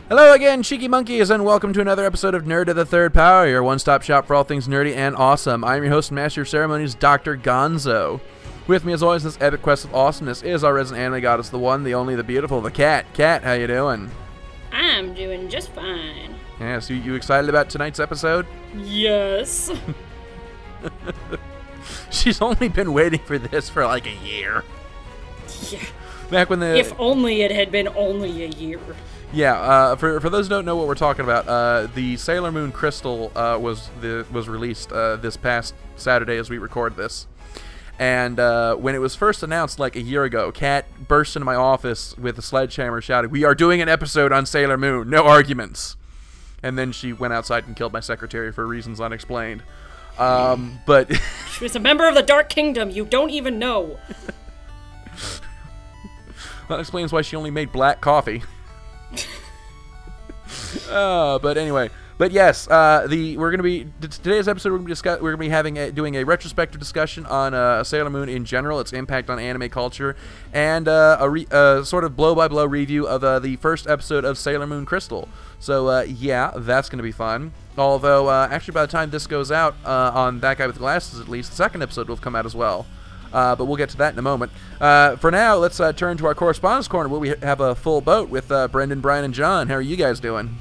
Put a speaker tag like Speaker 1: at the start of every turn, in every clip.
Speaker 1: Hello again, cheeky monkeys, and welcome to another episode of Nerd of the Third Power, your one-stop shop for all things nerdy and awesome. I'm your host and master of ceremonies, Dr. Gonzo. With me, as always, in this epic quest of awesomeness is our resident anime goddess, the one, the only, the beautiful, the Cat. Cat, how you doing?
Speaker 2: I'm doing just fine.
Speaker 1: Yeah, so you excited about tonight's episode?
Speaker 2: Yes.
Speaker 1: She's only been waiting for this for like a year.
Speaker 2: Yeah.
Speaker 1: Back when the...
Speaker 2: If only it had been only a year.
Speaker 1: Yeah, for those who don't know what we're talking about, the Sailor Moon Crystal was released this past Saturday as we record this. And when it was first announced like a year ago, Kat burst into my office with a sledgehammer shouting, "We are doing an episode on Sailor Moon, no arguments." And then she went outside and killed my secretary for reasons unexplained. But
Speaker 2: she was a member of the Dark Kingdom, you don't even know.
Speaker 1: That explains why she only made black coffee. But anyway, yes, today's episode we're gonna be doing a retrospective discussion on Sailor Moon in general, its impact on anime culture, and a sort of blow-by-blow review of the first episode of Sailor Moon Crystal. So yeah, that's gonna be fun. Although actually, by the time this goes out on That Guy with Glasses, at least the second episode will have come out as well. But we'll get to that in a moment. For now, let's turn to our correspondence corner where we have a full boat with Brendan, Brian, and John. How are you guys doing?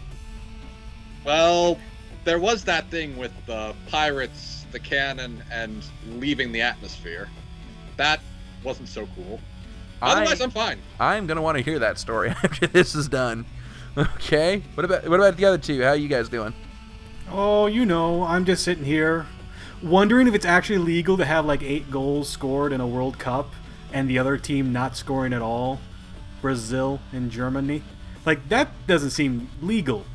Speaker 3: Well, there was that thing with the pirates, the cannon, and leaving the atmosphere. That wasn't so cool. Otherwise, I'm fine.
Speaker 1: I'm going to want to hear that story after this is done. Okay. What about the other two? How are you guys doing?
Speaker 4: Oh, you know, I'm just sitting here wondering if it's actually legal to have like 8 goals scored in a World Cup and the other team not scoring at all. Brazil and Germany. Like, that doesn't seem legal.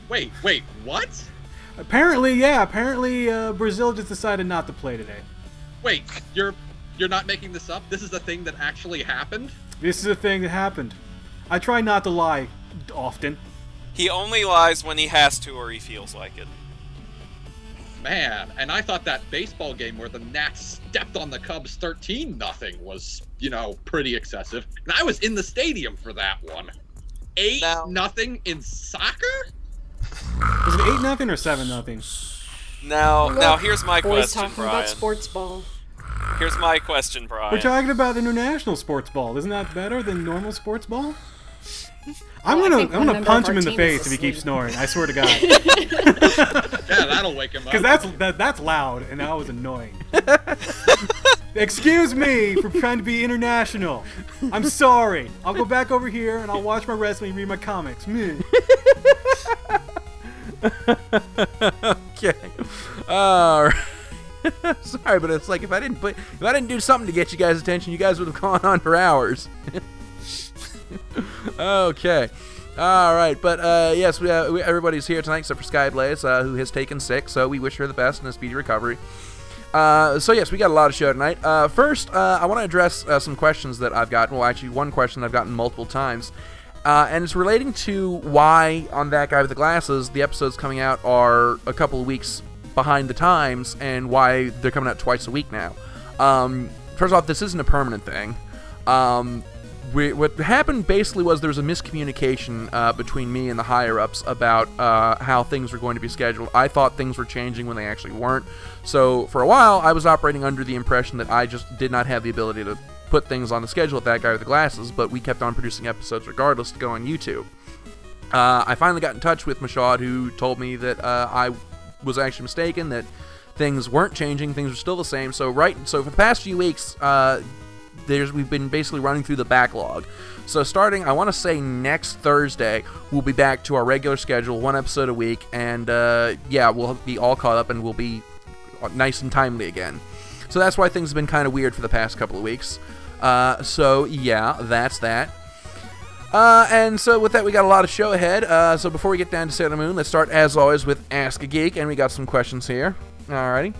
Speaker 3: Wait, what?
Speaker 4: Apparently, yeah. Apparently, Brazil just decided not to play today.
Speaker 3: Wait, you're not making this up? This is a thing that actually happened?
Speaker 4: This is a thing that happened. I try not to lie often.
Speaker 5: He only lies when he has to or he feels like it.
Speaker 3: Man, and I thought that baseball game where the Nats stepped on the Cubs 13-0 was, pretty excessive. And I was in the stadium for that one. 8-0 in soccer?
Speaker 4: Was it 8-0 or 7-0?
Speaker 5: Now here's my question,
Speaker 2: talking
Speaker 5: Brian.
Speaker 2: about sports ball.
Speaker 5: Here's my question, Brian.
Speaker 4: We're talking about international sports ball. Isn't that better than normal sports ball? I'm gonna punch him in the face if he keeps snoring. I swear to God.
Speaker 3: Yeah, that'll wake him up.
Speaker 4: Because that's loud, and that was annoying. Excuse me for trying to be international. I'm sorry. I'll go back over here and I'll watch my wrestling and read my comics. Meh.
Speaker 1: Okay. All right. Sorry, but it's like if I didn't do something to get you guys' attention, you guys would have gone on for hours. Okay. All right, but yes, everybody's here tonight except for Skyblaze, who has taken sick, so we wish her the best and a speedy recovery. So yes, we got a lot of show tonight. First, I want to address some questions that I've gotten. Well, actually, one question I've gotten multiple times, and it's relating to why on That Guy with the Glasses the episodes coming out are a couple of weeks behind the times, and why they're coming out twice a week now. First off, this isn't a permanent thing. What happened basically was there was a miscommunication between me and the higher-ups about how things were going to be scheduled. I thought things were changing when they actually weren't. So for a while, I was operating under the impression that I just did not have the ability to put things on the schedule with That Guy with the Glasses, but we kept on producing episodes regardless to go on YouTube. I finally got in touch with Mashad, who told me that I was actually mistaken, that things weren't changing, things were still the same. So for the past few weeks, we've been basically running through the backlog. So starting, I want to say next Thursday, we'll be back to our regular schedule, 1 episode a week, and yeah, we'll be all caught up and we'll be nice and timely again. So that's why things have been kind of weird for the past couple of weeks. So yeah, that's that. And so with that, we got a lot of show ahead. So before we get down to Sailor Moon, let's start as always with Ask a Geek, and we got some questions here. Alrighty.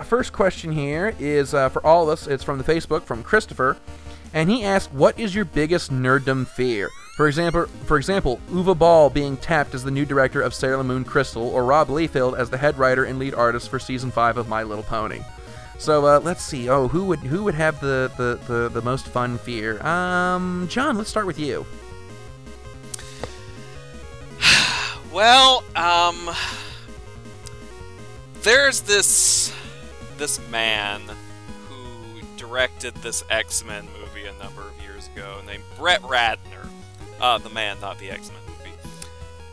Speaker 1: First question here is for all of us. It's from the Facebook, from Christopher, and he asked, "What is your biggest nerddom fear? For example, Uwe Ball being tapped as the new director of Sailor Moon Crystal, or Rob Liefeld as the head writer and lead artist for season 5 of My Little Pony." So let's see. Oh, who would have the most fun fear? John, let's start with you.
Speaker 5: Well, there's this man who directed this X-Men movie a number of years ago named Brett Ratner. The man, not the X-Men movie.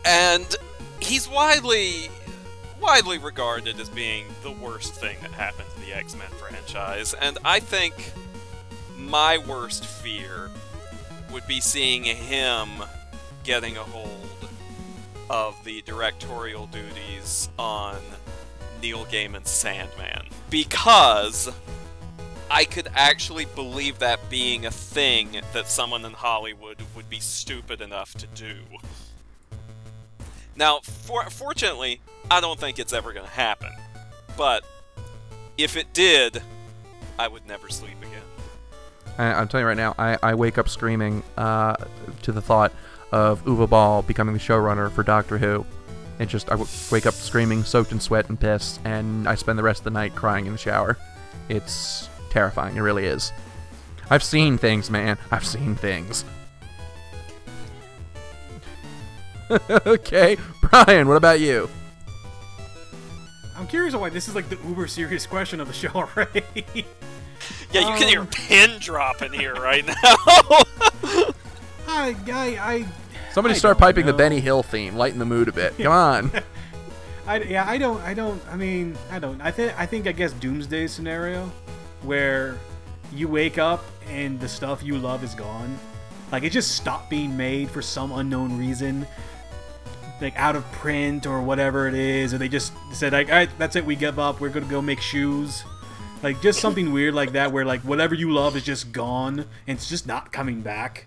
Speaker 5: And he's widely regarded as being the worst thing that happened to the X-Men franchise, and I think my worst fear would be seeing him getting a hold of the directorial duties on Neil Gaiman's Sandman, because I could actually believe that being a thing that someone in Hollywood would be stupid enough to do. Now, fortunately, I don't think it's ever going to happen, but if it did, I would never sleep again.
Speaker 1: I'm telling you right now, I wake up screaming to the thought of Uwe Ball becoming the showrunner for Doctor Who. I wake up screaming, soaked in sweat and piss, and I spend the rest of the night crying in the shower. It's terrifying, it really is. I've seen things, man. I've seen things. Okay, Brian, what about you?
Speaker 4: I'm curious why this is like the uber serious question of the show already.
Speaker 5: Yeah, you can hear a pin drop in here right now.
Speaker 1: Somebody start piping the Benny Hill theme, lighten the mood a bit. Come on.
Speaker 4: I think I guess Doomsday scenario, where you wake up and the stuff you love is gone. Like, it just stopped being made for some unknown reason. Like, out of print or whatever it is, or they just said, like, alright, that's it, we give up, we're gonna go make shoes. Like, just something weird like that, where, like, whatever you love is just gone, and it's just not coming back.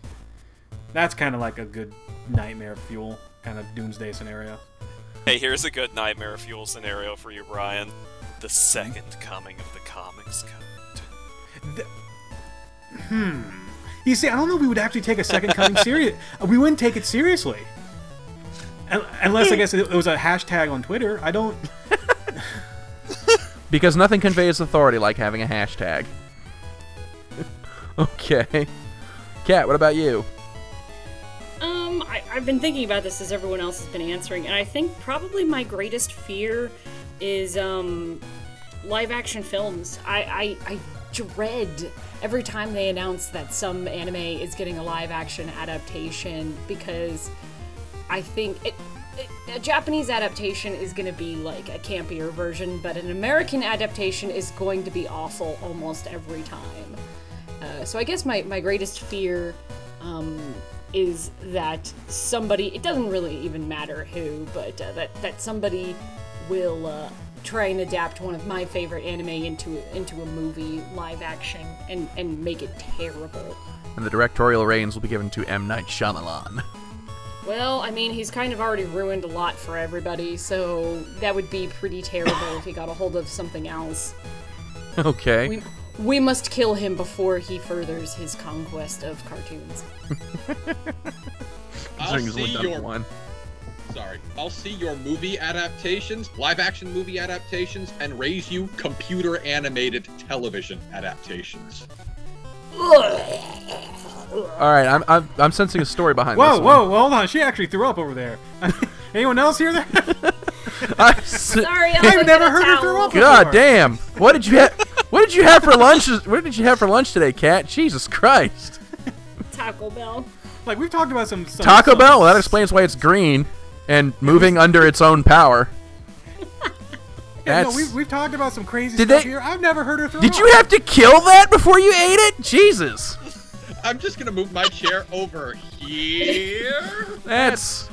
Speaker 4: That's kind of like a good nightmare fuel kind of doomsday scenario.
Speaker 5: Hey, here's a good nightmare fuel scenario for you, Brian. The second coming of the Comics Code.
Speaker 4: You see, I don't know if we would actually take a second coming serious. We wouldn't take it seriously. Unless, I guess, it was a hashtag on Twitter. I don't...
Speaker 1: Because nothing conveys authority like having a hashtag. Okay. Kat, what about you?
Speaker 2: I've been thinking about this as everyone else has been answering, and I think probably my greatest fear is live-action films. I dread every time they announce that some anime is getting a live-action adaptation, because I think a Japanese adaptation is going to be like a campier version, but an American adaptation is going to be awful almost every time. So I guess my greatest fear is that somebody, it doesn't really even matter who, but that somebody will try and adapt one of my favorite anime into a movie live action and make it terrible.
Speaker 1: And the directorial reins will be given to M. Night Shyamalan.
Speaker 2: Well, I mean, he's kind of already ruined a lot for everybody, so that would be pretty terrible if he got a hold of something else.
Speaker 1: Okay.
Speaker 2: We must kill him before he furthers his conquest of cartoons.
Speaker 3: I'll see your movie adaptations, live-action movie adaptations, and raise you computer-animated television adaptations.
Speaker 1: All right, I'm sensing a story behind this.
Speaker 4: Whoa, hold on! She actually threw up over there. Anyone else hear that?
Speaker 2: Sorry,
Speaker 4: I've never heard her throw up before.
Speaker 1: God damn! What did you have? What did you have for lunch? What did you have for lunch today, Kat? Jesus Christ!
Speaker 2: Taco Bell.
Speaker 4: Like, we've talked about some
Speaker 1: Taco Bell. Well, that explains why it's green and moving under its own power.
Speaker 4: Yeah, no, we've talked about some crazy stuff here. I've never heard her throw up.
Speaker 1: Did you have to kill that before you ate it? Jesus!
Speaker 3: I'm just gonna move my chair over here.
Speaker 1: That's...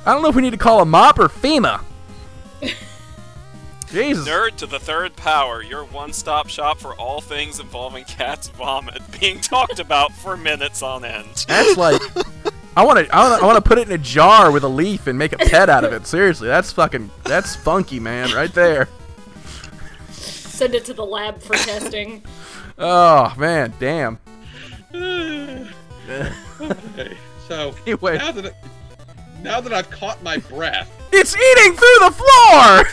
Speaker 1: I don't know if we need to call a mop or FEMA. Jesus.
Speaker 5: Nerd to the third power, your one-stop shop for all things involving cat's vomit being talked about for minutes on end.
Speaker 1: That's like... I want to put it in a jar with a leaf and make a pet out of it. Seriously, that's funky, man, right there.
Speaker 2: Send it to the lab for testing.
Speaker 1: Oh, man, damn.
Speaker 3: Okay, so
Speaker 1: anyway.
Speaker 3: now that I've caught my breath,
Speaker 1: it's eating through the floor.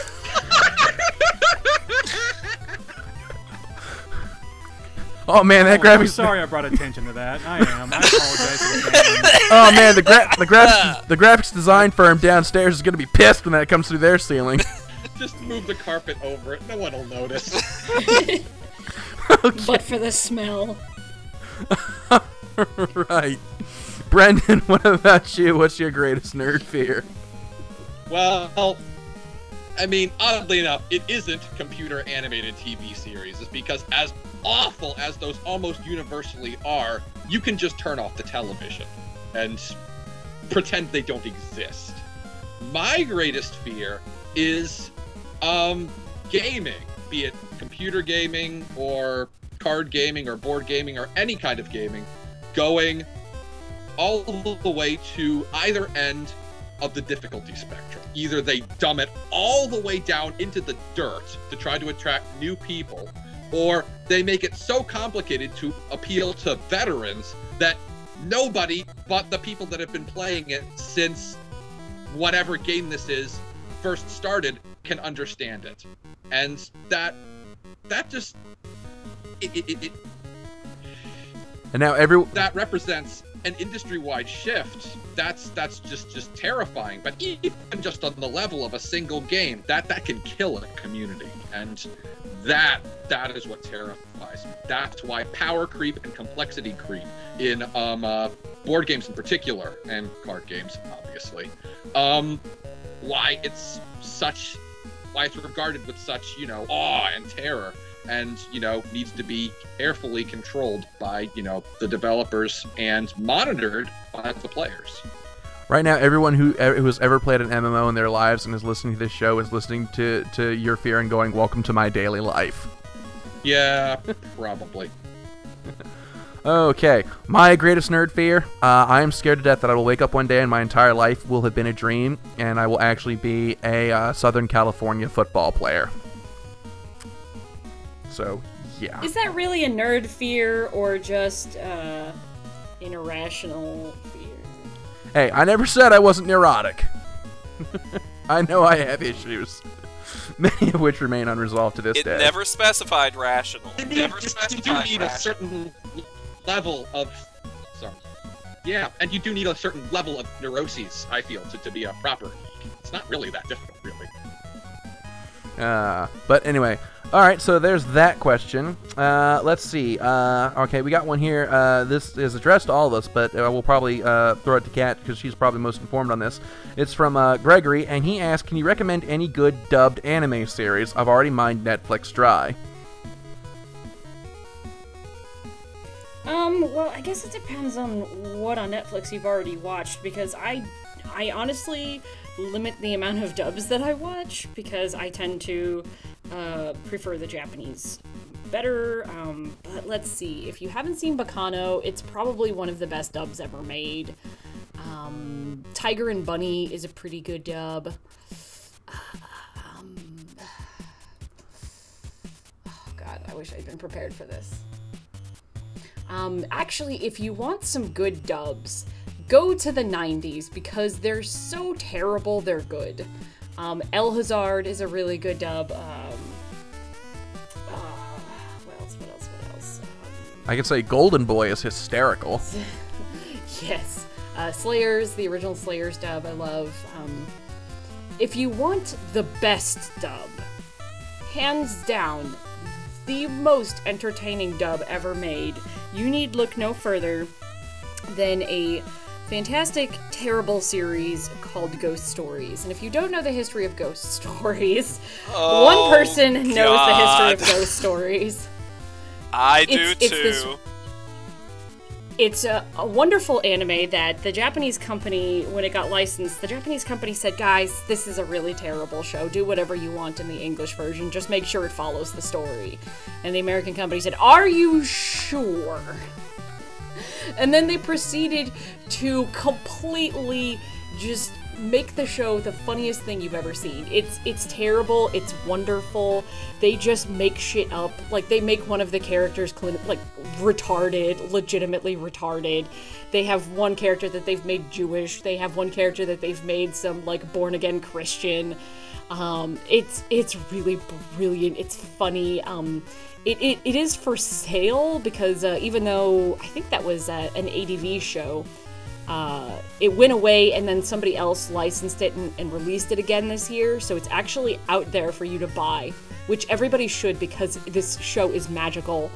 Speaker 1: Oh man, that
Speaker 4: I'm
Speaker 1: graphics.
Speaker 4: sorry I brought attention to that. I am. I apologize to the fans.
Speaker 1: Oh man, the graphics design firm downstairs is gonna be pissed when that comes through their ceiling.
Speaker 3: Just move the carpet over it. No one will notice.
Speaker 2: But for the smell.
Speaker 1: Right. Brendan, what about you? What's your greatest nerd fear?
Speaker 3: Well, I mean, oddly enough, it isn't computer animated TV series. It's because as awful as those almost universally are, you can just turn off the television and pretend they don't exist. My greatest fear is gaming, be it computer gaming or card gaming or board gaming or any kind of gaming, going all the way to either end of the difficulty spectrum. Either they dumb it all the way down into the dirt to try to attract new people, or they make it so complicated to appeal to veterans that nobody but the people that have been playing it since whatever game this is first started can understand it. And that just
Speaker 1: And now
Speaker 3: that represents an industry-wide shift. That's just terrifying. But even just on the level of a single game, that can kill a community, and that is what terrifies me. That's why power creep and complexity creep in board games in particular, and card games obviously. Why it's regarded with such, awe and terror, and needs to be carefully controlled by the developers and monitored by the players.
Speaker 1: right now, everyone who has ever played an MMO in their lives and is listening to this show is listening to your fear and going, "Welcome to my daily life."
Speaker 3: Yeah, probably.
Speaker 1: Okay, my greatest nerd fear. I am scared to death that I will wake up one day and my entire life will have been a dream, and I will actually be a Southern California football player. So, yeah.
Speaker 2: Is that really a nerd fear or just an irrational fear?
Speaker 1: Hey, I never said I wasn't neurotic. I know I have issues, many of which remain unresolved to this day.
Speaker 5: It never specified rational.
Speaker 3: You do need a certain level of... Sorry. Yeah, and you do need a certain level of neuroses, I feel, to be a proper geek. It's not really that difficult, really.
Speaker 1: But anyway, alright, so there's that question. Let's see. Okay, we got one here. This is addressed to all of us, but we'll probably throw it to Kat because she's probably most informed on this. It's from Gregory, and he asked, can you recommend any good dubbed anime series? I've already mined Netflix dry.
Speaker 2: Well, I guess it depends on what on Netflix you've already watched, because I honestly limit the amount of dubs that I watch, because I tend to prefer the Japanese better. But let's see. If you haven't seen Bacano, it's probably one of the best dubs ever made. Tiger and Bunny is a pretty good dub. Oh God, I wish I'd been prepared for this. Actually, if you want some good dubs, go to the 90s, because they're so terrible they're good. El Hazard is a really good dub. What else?
Speaker 1: I can say Golden Boy is hysterical.
Speaker 2: Yes. Slayers, the original Slayers dub, I love. If you want the best dub, hands down, the most entertaining dub ever made, you need look no further than a fantastic, terrible series called Ghost Stories. And if you don't know the history of Ghost Stories, one person knows the history of Ghost Stories.
Speaker 5: I do too.
Speaker 2: It's a wonderful anime that the Japanese company, when it got licensed, the Japanese company said, guys, this is a really terrible show. Do whatever you want in the English version. Just make sure it follows the story. And the American company said, are you sure? And then they proceeded to completely just make the show the funniest thing you've ever seen. It's terrible. It's wonderful. They just make shit up. Like, they make one of the characters retarded, legitimately retarded. They have one character that they've made Jewish. They have one character that they've made some born again Christian. It's really brilliant. It's funny. It is for sale because even though I think that was an ADV show, it went away and then somebody else licensed it and released it again this year. So it's actually out there for you to buy, which everybody should because this show is magical.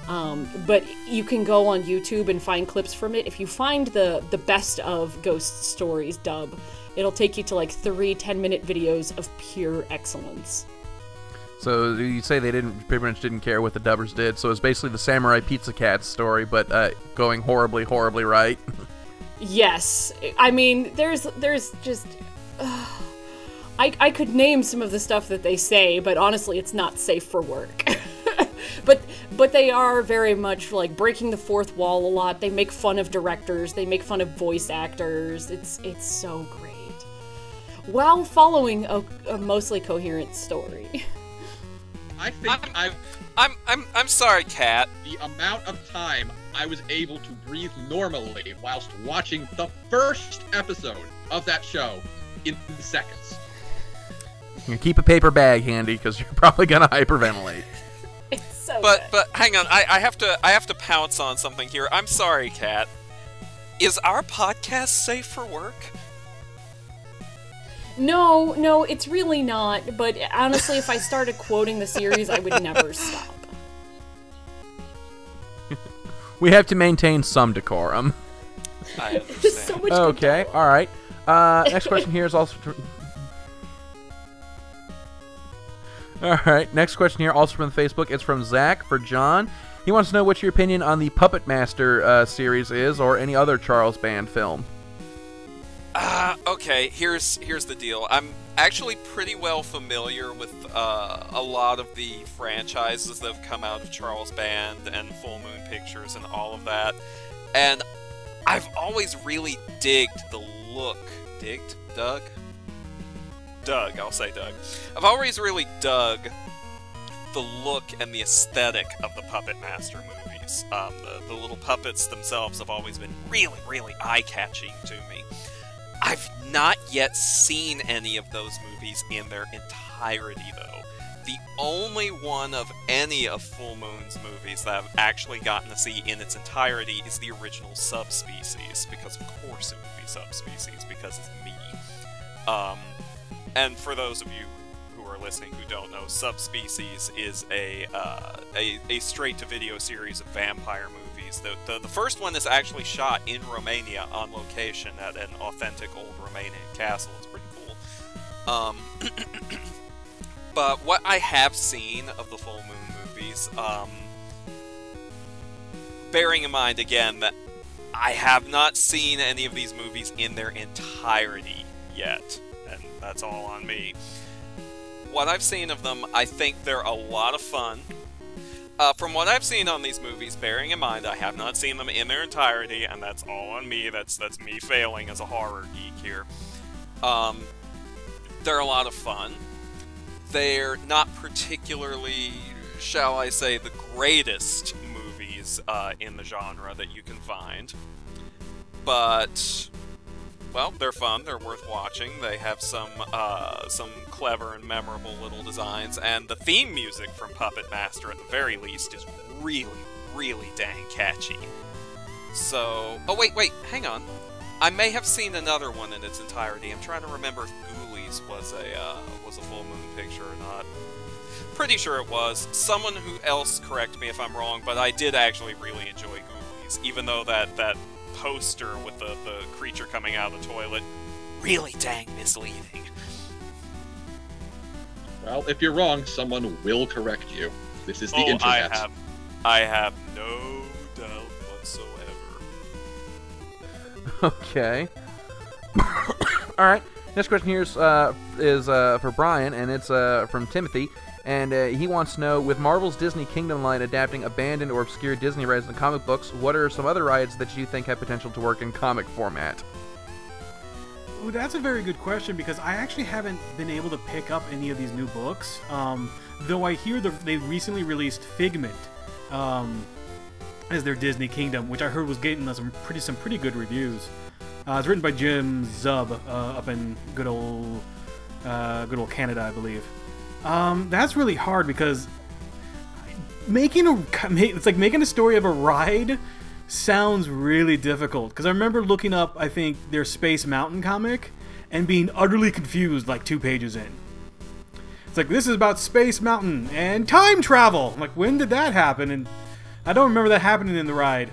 Speaker 2: But you can go on YouTube and find clips from it. If you find the best of Ghost Stories dub, it'll take you to like 3 10-minute videos of pure excellence.
Speaker 1: So you say they pretty much didn't care what the dubbers did. So it's basically the Samurai Pizza Cat story, but going horribly, horribly right.
Speaker 2: Yes, I mean there's just I could name some of the stuff that they say, but honestly, it's not safe for work. But they are very much like breaking the fourth wall a lot. They make fun of directors. They make fun of voice actors. It's so great, while following a mostly coherent story.
Speaker 3: I think
Speaker 5: I'm sorry, Kat.
Speaker 3: the amount of time I was able to breathe normally whilst watching the first episode of that show in seconds.
Speaker 1: You keep a paper bag handy because you're probably gonna hyperventilate.
Speaker 2: It's so
Speaker 5: But
Speaker 2: good.
Speaker 5: hang on, I have to pounce on something here. I'm sorry, Kat. Is our podcast safe for work?
Speaker 2: No, it's really not. But honestly, if I started quoting the series, I would never stop.
Speaker 1: We have to maintain some decorum.
Speaker 5: I
Speaker 2: There's so
Speaker 5: understand.
Speaker 2: much.
Speaker 1: Okay,
Speaker 2: good
Speaker 1: all right. Next question here is also. All right, next question here, also from Facebook. It's from Zach for John. He wants to know what your opinion on the Puppet Master series is, or any other Charles Band film.
Speaker 5: Okay, here's the deal. I'm actually pretty well familiar with a lot of the franchises that have come out of Charles Band and Full Moon Pictures and all of that. And I've always really digged the look. Doug, I'll say Doug. I've always really dug the look and the aesthetic of the Puppet Master movies. The little puppets themselves have always been really, really eye-catching to me. I've not yet seen any of those movies in their entirety, though. The only one of any of Full Moon's movies that I've actually gotten to see in its entirety is the original Subspecies, because of course it would be Subspecies, because it's me. And for those of you who are listening who don't know, Subspecies is a straight-to-video series of vampire movies. The first one is actually shot in Romania on location at an authentic old Romanian castle. It's pretty cool. But what I have seen of the Full Moon movies, bearing in mind again that I have not seen any of these movies in their entirety yet, and that's all on me. What I've seen of them, I think they're a lot of fun. From what I've seen on these movies, bearing in mind I have not seen them in their entirety, and that's all on me, that's me failing as a horror geek here. They're a lot of fun. They're not particularly, shall I say, the greatest movies in the genre that you can find. But, well, they're fun, they're worth watching, they have some clever and memorable little designs, and the theme music from Puppet Master, at the very least, is really, really dang catchy. So... oh, wait, hang on. I may have seen another one in its entirety. I'm trying to remember if Ghoulies was a Full Moon picture or not. Pretty sure it was. Someone who else correct me if I'm wrong, but I did actually really enjoy Ghoulies, even though that poster with the creature coming out of the toilet, really dang misleading.
Speaker 3: Well, if you're wrong, someone will correct you. This is the internet.
Speaker 5: I have no doubt whatsoever.
Speaker 1: Okay. All right. Next question here is for Brian, and it's from Timothy. And he wants to know, with Marvel's Disney Kingdom line adapting abandoned or obscure Disney rides in comic books, what are some other rides that you think have potential to work in comic format?
Speaker 4: Ooh, that's a very good question, because I actually haven't been able to pick up any of these new books. Though I hear they recently released Figment as their Disney Kingdom, which I heard was getting some pretty good reviews. It's written by Jim Zub up in good old Canada, I believe. That's really hard because making a story of a ride sounds really difficult, because I remember looking up, I think, their Space Mountain comic and being utterly confused like 2 pages in. It's like, this is about Space Mountain and time travel. I'm like, when did that happen? And I don't remember that happening in the ride.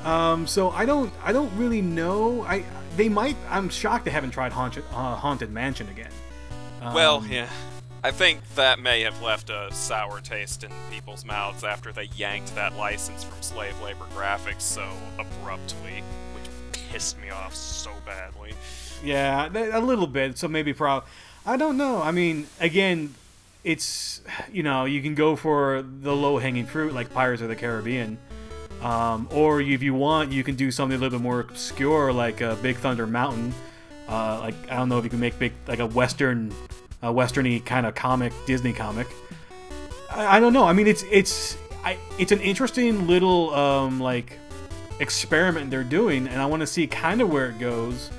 Speaker 4: So I don't really know. I'm shocked they haven't tried Haunted Mansion again.
Speaker 5: Well, yeah. I think that may have left a sour taste in people's mouths after they yanked that license from Slave Labor Graphics so abruptly, which pissed me off so badly.
Speaker 4: Yeah, a little bit. So maybe I don't know. I mean, again, it's, you can go for the low-hanging fruit like Pirates of the Caribbean. Or if you want, you can do something a little bit more obscure like Big Thunder Mountain. I don't know if you can make a westerny kind of comic, Disney comic. I don't know. I mean, it's an interesting little experiment they're doing, and I want to see kind of where it goes.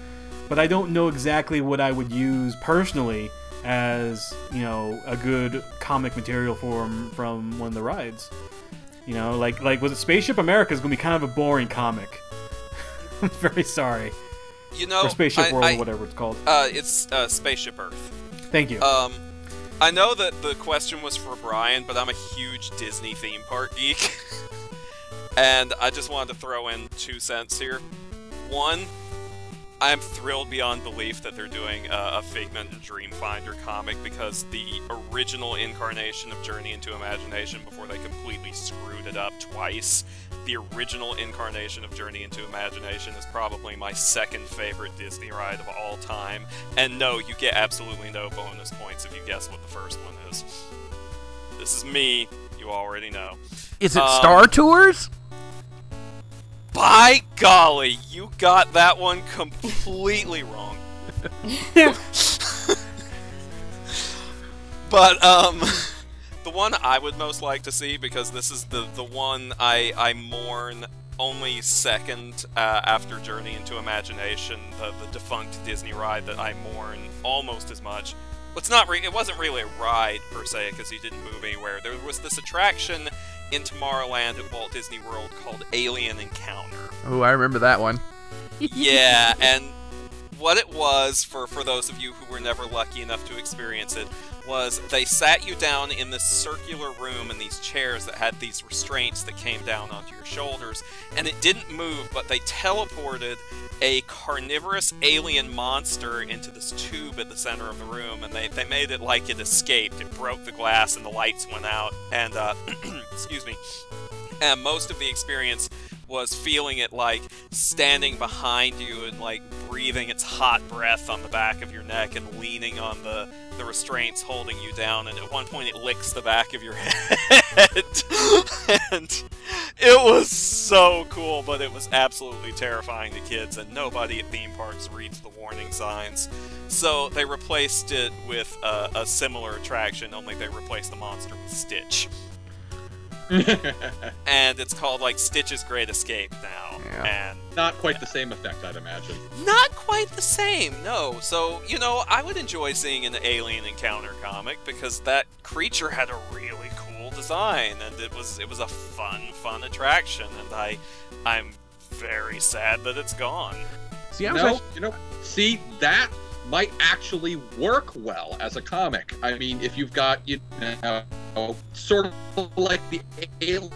Speaker 4: But I don't know exactly what I would use personally as a good comic material from one of the rides. Was it Spaceship America is going to be kind of a boring comic. I'm very sorry. Or Spaceship World or whatever it's called.
Speaker 5: It's Spaceship Earth.
Speaker 4: Thank you.
Speaker 5: I know that the question was for Brian, but I'm a huge Disney theme park geek. And I just wanted to throw in 2 cents here. One, I'm thrilled beyond belief that they're doing a Figment and Dreamfinder comic, because the original incarnation of Journey into Imagination, before they completely screwed it up twice, the original incarnation of Journey into Imagination is probably my second favorite Disney ride of all time. And no, you get absolutely no bonus points if you guess what the first one is. This is me, you already know.
Speaker 1: Is it Star Tours?
Speaker 5: By golly, you got that one completely wrong. But, the one I would most like to see, because this is the one I mourn only second after Journey into Imagination, the defunct Disney ride that I mourn almost as much. It wasn't really a ride, per se, because he didn't move anywhere. There was this attraction in Tomorrowland at Walt Disney World called Alien Encounter.
Speaker 1: Oh, I remember that one.
Speaker 5: Yeah, and what it was, for those of you who were never lucky enough to experience it, was they sat you down in this circular room in these chairs that had these restraints that came down onto your shoulders, and it didn't move, but they teleported a carnivorous alien monster into this tube at the center of the room, and they made it like it escaped. It broke the glass and the lights went out, and, excuse me, and most of the experience was feeling it like standing behind you and like breathing its hot breath on the back of your neck and leaning on the restraints holding you down, and at one point it licks the back of your head. And it was so cool, but it was absolutely terrifying to kids, and nobody at theme parks reads the warning signs. So they replaced it with a similar attraction, only they replaced the monster with Stitch. And it's called like Stitch's Great Escape now. Yeah. And
Speaker 3: not quite the same effect, I'd imagine.
Speaker 5: Not quite the same, no. So, I would enjoy seeing an Alien Encounter comic, because that creature had a really cool design, and it was a fun attraction, and I'm very sad that it's gone.
Speaker 3: See, see, that might actually work well as a comic. I mean, if you've got, sort of like the Alien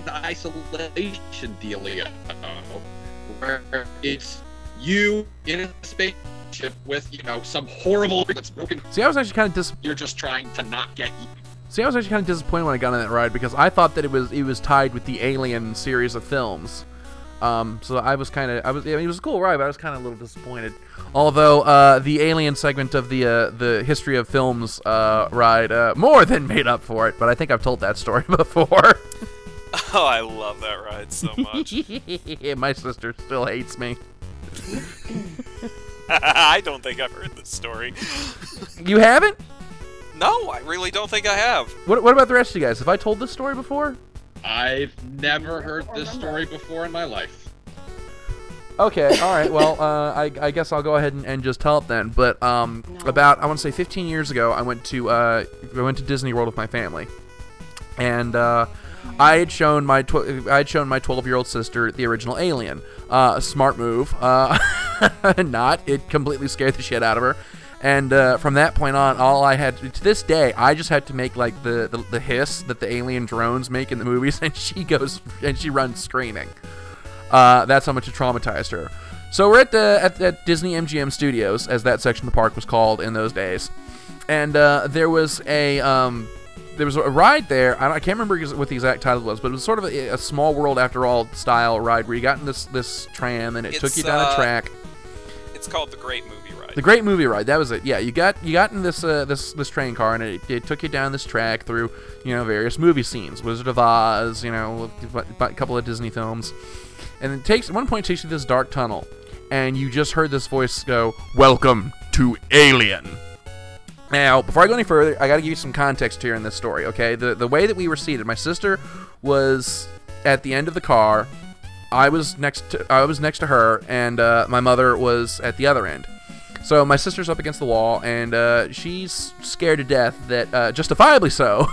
Speaker 3: Isolation dealio, where it's you in a spaceship with, some horrible that's broken.
Speaker 1: See, I was actually kind of
Speaker 3: You're just trying to not get eaten.
Speaker 1: See, I was actually kind of disappointed when I got on that ride, because I thought that it was tied with the Alien series of films. So it was a cool ride, but I was kind of a little disappointed. Although the Alien segment of the History of Films ride more than made up for it. But I think I've told that story before.
Speaker 5: Oh, I love that ride so much.
Speaker 1: My sister still hates me.
Speaker 5: I don't think I've heard this story.
Speaker 1: You haven't?
Speaker 5: No, I really don't think I have.
Speaker 1: What about the rest of you guys? Have I told this story before?
Speaker 3: I've never heard this story before in my life.
Speaker 1: Okay, all right. Well, I guess I'll go ahead and just tell it then. But about, I want to say 15 years ago, I went to Disney World with my family, and I had shown my 12-year-old sister the original Alien. Smart move. Not. It completely scared the shit out of her. And from that point on, all I had to this day, I just had to make like the hiss that the alien drones make in the movies, and she runs screaming. That's how much it traumatized her. So we're at Disney MGM Studios, as that section of the park was called in those days, and there was a ride there. I can't remember what the exact title was, but it was sort of a Small World After All style ride where you got in this tram and it took you down a track.
Speaker 5: It's called the Great Movie Ride.
Speaker 1: The Great Movie Ride, that was it. Yeah, you got in this train car, and it took you down this track through various movie scenes, Wizard of Oz, a couple of Disney films, and at one point it takes you to this dark tunnel, and you just heard this voice go, "Welcome to Alien." Now, before I go any further, I got to give you some context here in this story. Okay, the way that we were seated, my sister was at the end of the car. I was next to her, and my mother was at the other end. So my sister's up against the wall, and she's scared to death that, justifiably so,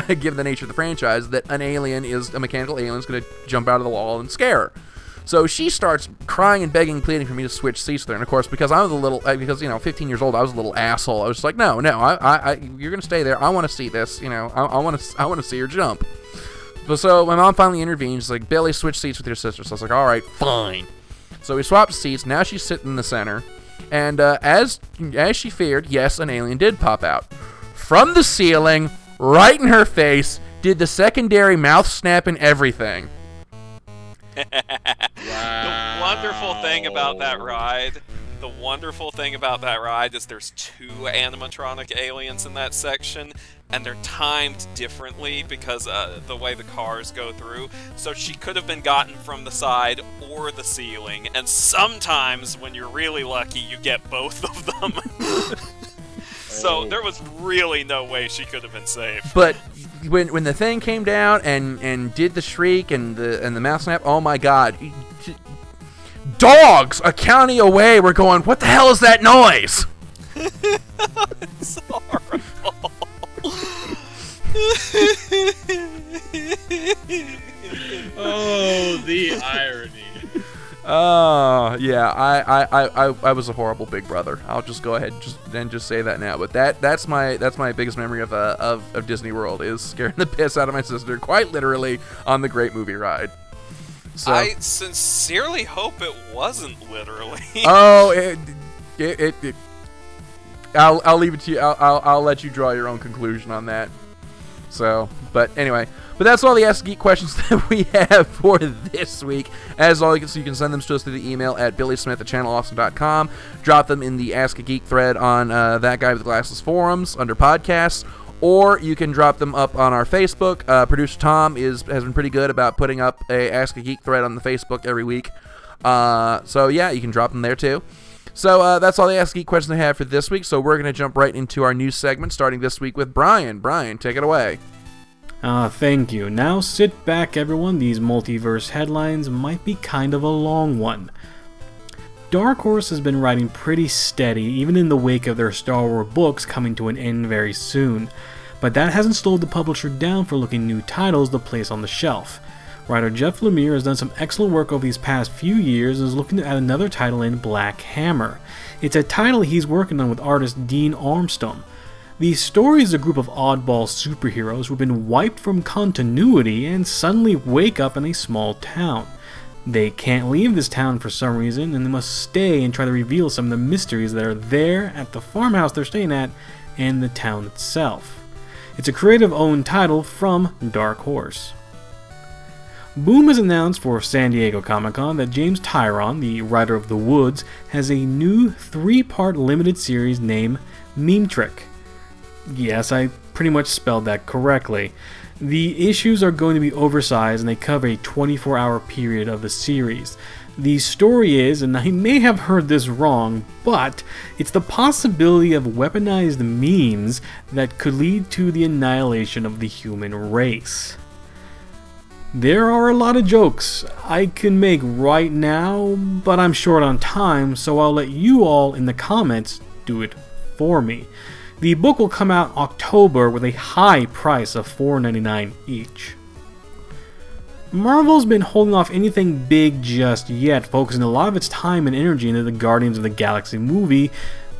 Speaker 1: given the nature of the franchise, that a mechanical alien is going to jump out of the wall and scare her. So she starts crying and begging, pleading for me to switch seats with her. And of course, because 15 years old, I was a little asshole. I was just like, no, you're going to stay there. I want to see this. I want to see her jump. So my mom finally intervened. She's like, "Billy, switch seats with your sister." So I was like, all right, fine. So we swapped seats. Now she's sitting in the center. And as she feared, yes, an alien did pop out. From the ceiling, right in her face, did the secondary mouth snap and everything.
Speaker 5: Wow. The wonderful thing about that ride is there's 2 animatronic aliens in that section, and they're timed differently because the way the cars go through. So she could have been gotten from the side or the ceiling, and sometimes when you're really lucky you get both of them. So there was really no way she could have been saved.
Speaker 1: But when the thing came down and did the shriek and the mouth snap, oh my god. Dogs a county away were going, "What the hell is that noise?"
Speaker 5: It's horrible.
Speaker 3: Oh, the irony.
Speaker 1: Oh, yeah, I was a horrible big brother. I'll just go ahead and just say that now. But that's my biggest memory of Disney World, is scaring the piss out of my sister, quite literally, on the Great Movie Ride. So,
Speaker 5: I sincerely hope it wasn't literally.
Speaker 1: Oh, I'll leave it to you. I'll let you draw your own conclusion on that. So, but anyway, that's all the Ask Geek questions that we have for this week. As always, you can send them to us through the email at billysmith@channelawesome.com. Drop them in the Ask a Geek thread on That Guy with the Glasses forums under podcasts, or you can drop them up on our Facebook. Producer Tom has been pretty good about putting up a Ask a Geek thread on the Facebook every week. So yeah, you can drop them there too. So that's all the Ask Geek questions I have for this week. So we're going to jump right into our news segment, starting this week with Brian. Brian, take it away.
Speaker 4: Thank you. Now sit back, everyone. These multiverse headlines might be kind of a long one. Dark Horse has been riding pretty steady, even in the wake of their Star Wars books coming to an end very soon. But that hasn't slowed the publisher down for looking new titles to place on the shelf. Writer Jeff Lemire has done some excellent work over these past few years and is looking to add another title in, Black Hammer. It's a title he's working on with artist Dean Armstrong. The story is a group of oddball superheroes who've been wiped from continuity and suddenly wake up in a small town. They can't leave this town for some reason, and they must stay and try to reveal some of the mysteries that are there at the farmhouse they're staying at and the town itself. It's a creative-owned title from Dark Horse. Boom has announced for San Diego Comic-Con that James Tyron, the writer of The Woods, has a new 3-part limited series named Meme Trick. Yes, I pretty much spelled that correctly. The issues are going to be oversized and they cover a 24-hour period of the series. The story is, and I may have heard this wrong, but it's the possibility of weaponized memes that could lead to the annihilation of the human race. There are a lot of jokes I can make right now, but I'm short on time, so I'll let you all in the comments do it for me. The book will come out October with a high price of $4.99 each. Marvel's been holding off anything big just yet, focusing a lot of its time and energy into the Guardians of the Galaxy movie,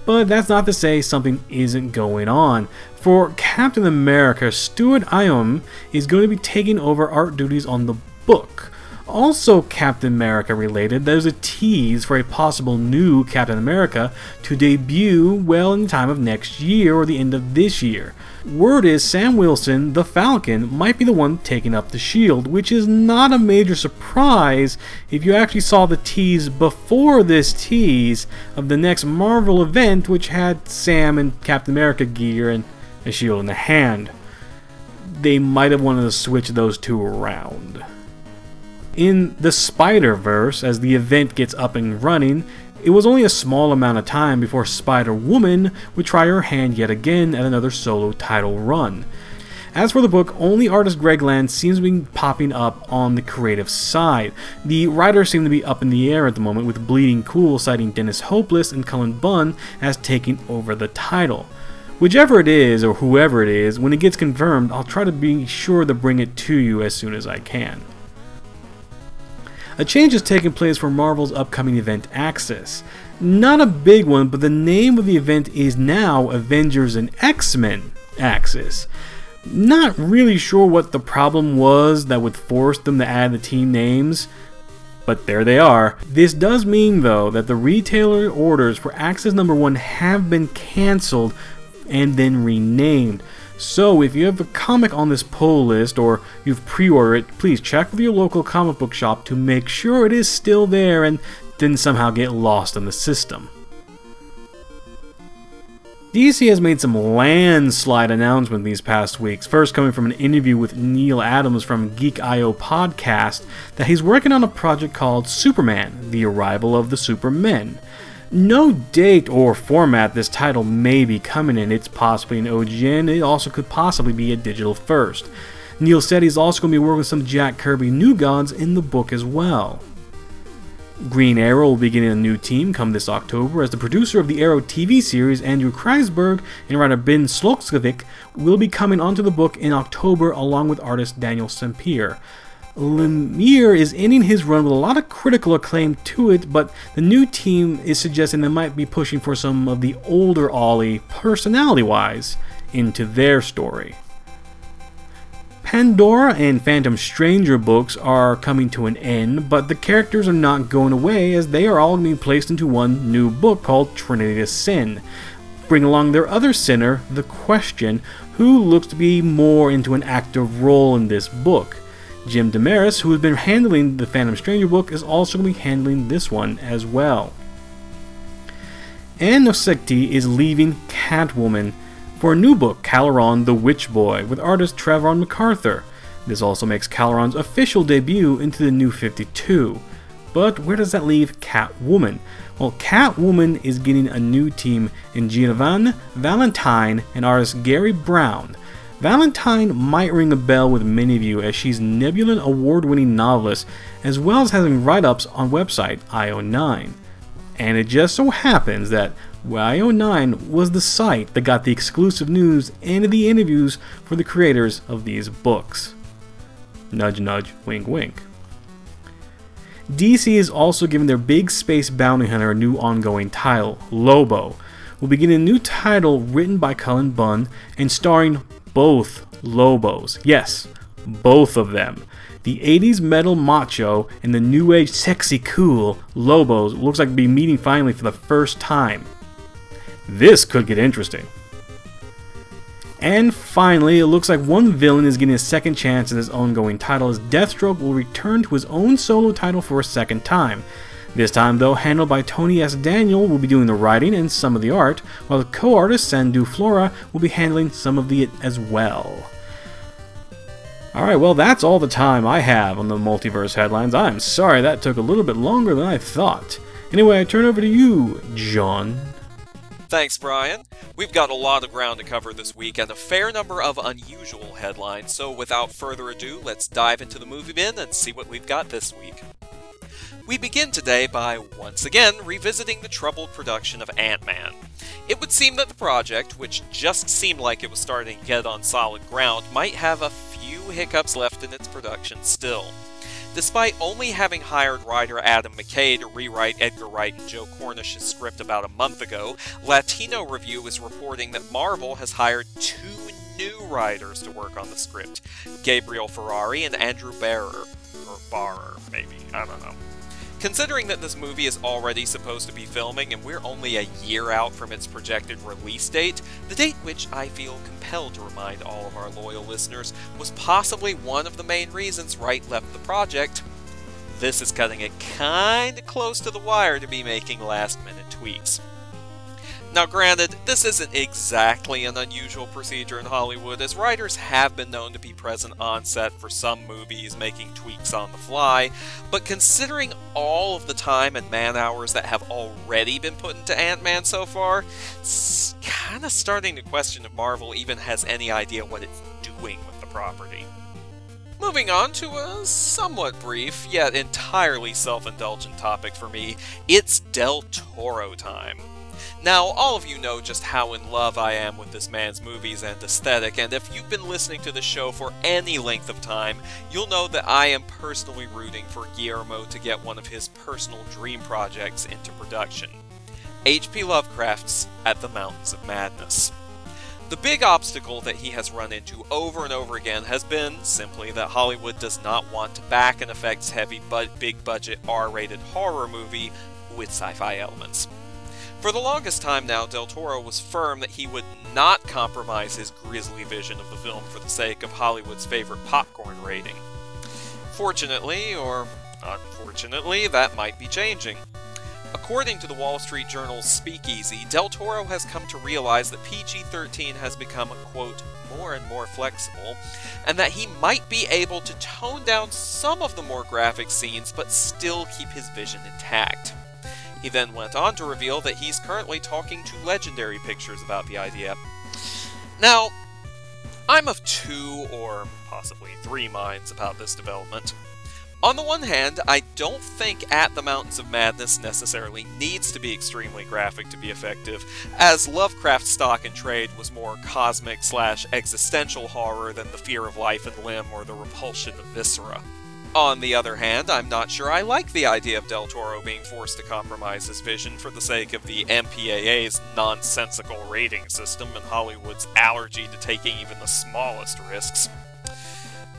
Speaker 4: but that's not to say something isn't going on. For Captain America, Stuart Iom is going to be taking over art duties on the book. Also Captain America related, there's a tease for a possible new Captain America to debut well in time of next year or the end of this year. Word is Sam Wilson, the Falcon, might be the one taking up the shield, which is not a major surprise if you actually saw the tease before this tease of the next Marvel event, which had Sam and Captain America gear and a shield in the hand. They might have wanted to switch those two around. In the Spider-Verse, as the event gets up and running, it was only a small amount of time before Spider-Woman would try her hand yet again at another solo title run. As for the book, only artist Greg Land seems to be popping up on the creative side. The writers seem to be up in the air at the moment, with Bleeding Cool citing Dennis Hopeless and Cullen Bunn as taking over the title. Whichever it is, or whoever it is, when it gets confirmed, I'll try to be sure to bring it to you as soon as I can. A change has taken place for Marvel's upcoming event Axis. Not a big one, but the name of the event is now Avengers and X-Men Axis. Not really sure what the problem was that would force them to add the team names, but there they are. This does mean though that the retailer orders for Axis #1 have been cancelled and then renamed. So if you have a comic on this pull list or you've pre-ordered it, please check with your local comic book shop to make sure it is still there and didn't somehow get lost in the system. DC has made some landslide announcements these past weeks, first coming from an interview with Neil Adams from Geek.io podcast that he's working on a project called Superman, The Arrival of the Supermen. No date or format this title may be coming in. It's possibly an OGN, it also could possibly be a digital first. Neil said he's also going to be working with some Jack Kirby new gods in the book as well. Green Arrow will be getting a new team come this October, as the producer of the Arrow TV series, Andrew Kreisberg, and writer Ben Slotskovic will be coming onto the book in October along with artist Daniel Sempier. Lemire is ending his run with a lot of critical acclaim to it, but the new team is suggesting they might be pushing for some of the older Ollie, personality-wise, into their story. Pandora and Phantom Stranger books are coming to an end, but the characters are not going away, as they are all being placed into one new book called Trinity of Sin. Bring along their other sinner, The Question, who looks to be more into an active role in this book. Jim Damaris, who has been handling the Phantom Stranger book, is also going to be handling this one as well. Ann Nocenti is leaving Catwoman for a new book, Caloron the Witch Boy, with artist Trevor MacArthur. This also makes Caloron's official debut into the New 52. But where does that leave Catwoman? Well, Catwoman is getting a new team in Giovanni Valentine and artist Gary Brown. Valentine might ring a bell with many of you, as she's Nebula award-winning novelist, as well as having write-ups on website IO9. And it just so happens that IO9 was the site that got the exclusive news and the interviews for the creators of these books. Nudge nudge, wink wink. DC is also giving their big space bounty hunter a new ongoing title, Lobo. We'll be getting a new title written by Cullen Bunn and starring both Lobos. Yes, both of them. The 80s metal macho and the new age sexy cool Lobos looks like to be meeting finally for the first time. This could get interesting. And finally, it looks like one villain is getting a second chance at his ongoing title, as Deathstroke will return to his own solo title for a second time. This time, though, handled by Tony S. Daniel, will be doing the writing and some of the art, while the co-artist Sandu Flora will be handling some of it as well. Alright, well, that's all the time I have on the Multiverse headlines. I'm sorry that took a little bit longer than I thought. Anyway, I turn over to you, John.
Speaker 5: Thanks, Brian. We've got a lot of ground to cover this week and a fair number of unusual headlines, so without further ado, let's dive into the movie bin and see what we've got this week. We begin today by, once again, revisiting the troubled production of Ant-Man. It would seem that the project, which just seemed like it was starting to get on solid ground, might have a few hiccups left in its production still. Despite only having hired writer Adam McKay to rewrite Edgar Wright and Joe Cornish's script about a month ago, Latino Review is reporting that Marvel has hired 2 new writers to work on the script, Gabriel Ferrari and Andrew Barrer. Or Barrer, maybe, I don't know. Considering that this movie is already supposed to be filming and we're only a year out from its projected release date, the date which I feel compelled to remind all of our loyal listeners was possibly one of the main reasons Wright left the project, this is cutting it kinda close to the wire to be making last-minute tweaks. Now granted, this isn't exactly an unusual procedure in Hollywood, as writers have been known to be present on set for some movies, making tweaks on the fly, but considering all of the time and man-hours that have already been put into Ant-Man so far, it's kinda starting to question if Marvel even has any idea what it's doing with the property. Moving on to a somewhat brief, yet entirely self-indulgent topic for me, it's Del Toro time. Now, all of you know just how in love I am with this man's movies and aesthetic, and if you've been listening to the show for any length of time, you'll know that I am personally rooting for Guillermo to get one of his personal dream projects into production. H.P. Lovecraft's At the Mountains of Madness. The big obstacle that he has run into over and over again has been simply that Hollywood does not want to back an effects-heavy but big-budget R-rated horror movie with sci-fi elements. For the longest time now, Del Toro was firm that he would not compromise his grisly vision of the film for the sake of Hollywood's favorite popcorn rating. Fortunately, or unfortunately, that might be changing. According to the Wall Street Journal's Speakeasy, Del Toro has come to realize that PG-13 has become, quote, more and more flexible, and that he might be able to tone down some of the more graphic scenes but still keep his vision intact. He then went on to reveal that he's currently talking to Legendary Pictures about the idea. Now, I'm of 2 or possibly 3 minds about this development. On the one hand, I don't think At the Mountains of Madness necessarily needs to be extremely graphic to be effective, as Lovecraft's stock in trade was more cosmic/existential horror than the fear of life and limb or the repulsion of viscera. On the other hand, I'm not sure I like the idea of Del Toro being forced to compromise his vision for the sake of the MPAA's nonsensical rating system and Hollywood's allergy to taking even the smallest risks.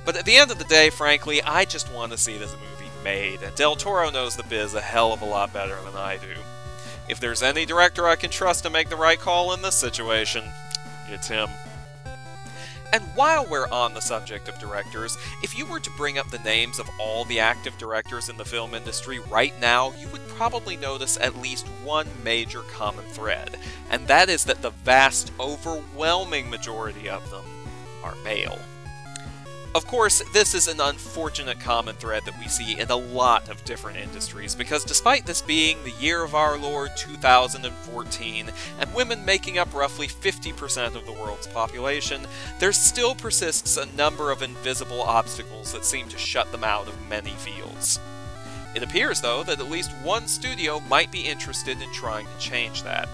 Speaker 5: But at the end of the day, frankly, I just want to see this movie made, and Del Toro knows the biz a hell of a lot better than I do. If there's any director I can trust to make the right call in this situation, it's him. And while we're on the subject of directors, if you were to bring up the names of all the active directors in the film industry right now, you would probably notice at least one major common thread, and that is that the vast, overwhelming majority of them are male. Of course, this is an unfortunate common thread that we see in a lot of different industries, because despite this being the year of our Lord 2014, and women making up roughly 50% of the world's population, there still persists a number of invisible obstacles that seem to shut them out of many fields. It appears, though, that at least one studio might be interested in trying to change that.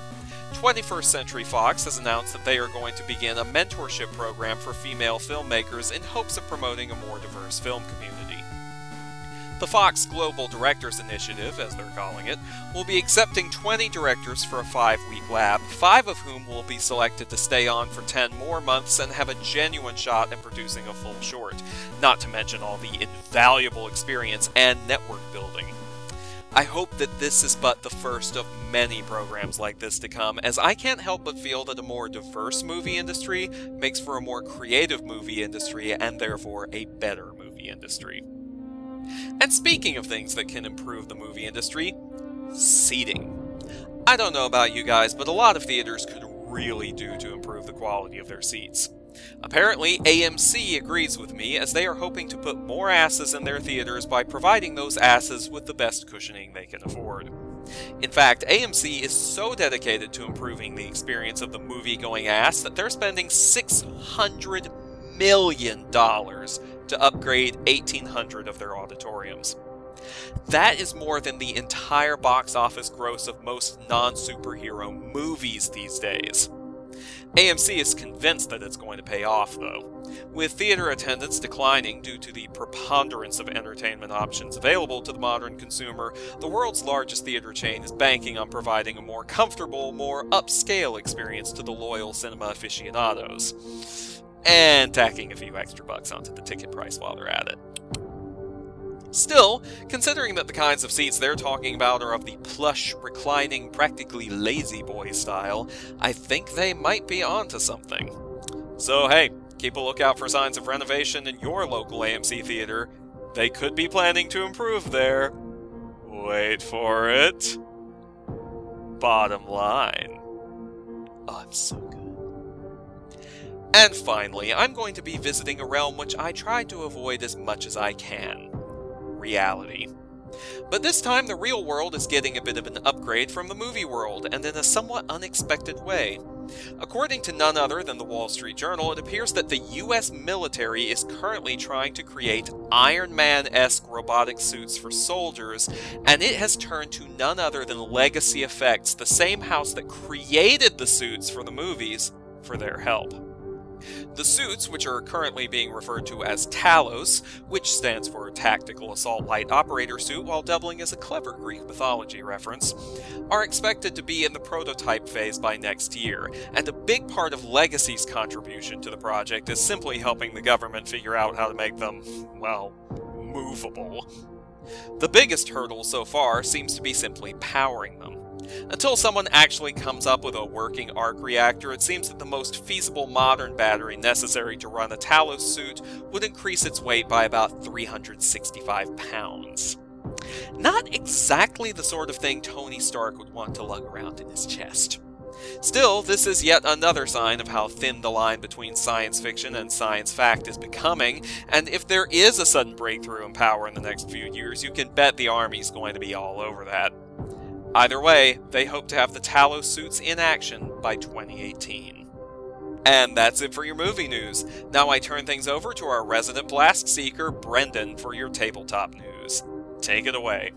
Speaker 5: 21st Century Fox has announced that they are going to begin a mentorship program for female filmmakers in hopes of promoting a more diverse film community. The Fox Global Directors Initiative, as they're calling it, will be accepting 20 directors for a 5-week lab, 5 of whom will be selected to stay on for 10 more months and have a genuine shot at producing a full short, not to mention all the invaluable experience and network building. I hope that this is but the first of many programs like this to come, as I can't help but feel that a more diverse movie industry makes for a more creative movie industry, and therefore a better movie industry. And speaking of things that can improve the movie industry, seating. I don't know about you guys, but a lot of theaters could really do to improve the quality of their seats. Apparently, AMC agrees with me, as they are hoping to put more asses in their theaters by providing those asses with the best cushioning they can afford. In fact, AMC is so dedicated to improving the experience of the movie-going ass that they're spending $600 million to upgrade 1,800 of their auditoriums. That is more than the entire box office gross of most non-superhero movies these days. AMC is convinced that it's going to pay off, though. With theater attendance declining due to the preponderance of entertainment options available to the modern consumer, the world's largest theater chain is banking on providing a more comfortable, more upscale experience to the loyal cinema aficionados. And tacking a few extra bucks onto the ticket price while they're at it. Still, considering that the kinds of seats they're talking about are of the plush, reclining, practically lazy boy style, I think they might be onto something. So hey, keep a lookout for signs of renovation in your local AMC theater. They could be planning to improve their... wait for it... bottom line. Oh, I'm so good. And finally, I'm going to be visiting a realm which I try to avoid as much as I can. Reality. But this time the real world is getting a bit of an upgrade from the movie world, and in a somewhat unexpected way. According to none other than the Wall Street Journal, it appears that the US military is currently trying to create Iron Man-esque robotic suits for soldiers, and it has turned to none other than Legacy Effects, the same house that created the suits for the movies, for their help. The suits, which are currently being referred to as Talos, which stands for Tactical Assault Light Operator Suit while doubling as a clever Greek mythology reference, are expected to be in the prototype phase by next year, and a big part of Legacy's contribution to the project is simply helping the government figure out how to make them, well, movable. The biggest hurdle so far seems to be simply powering them. Until someone actually comes up with a working arc reactor, it seems that the most feasible modern battery necessary to run a Talos suit would increase its weight by about 365 pounds. Not exactly the sort of thing Tony Stark would want to lug around in his chest. Still, this is yet another sign of how thin the line between science fiction and science fact is becoming, and if there is a sudden breakthrough in power in the next few years, you can bet the Army's going to be all over that. Either way, they hope to have the Talos suits in action by 2018. And that's it for your movie news. Now I turn things over to our resident blast seeker, Brendan, for your tabletop news. Take it away.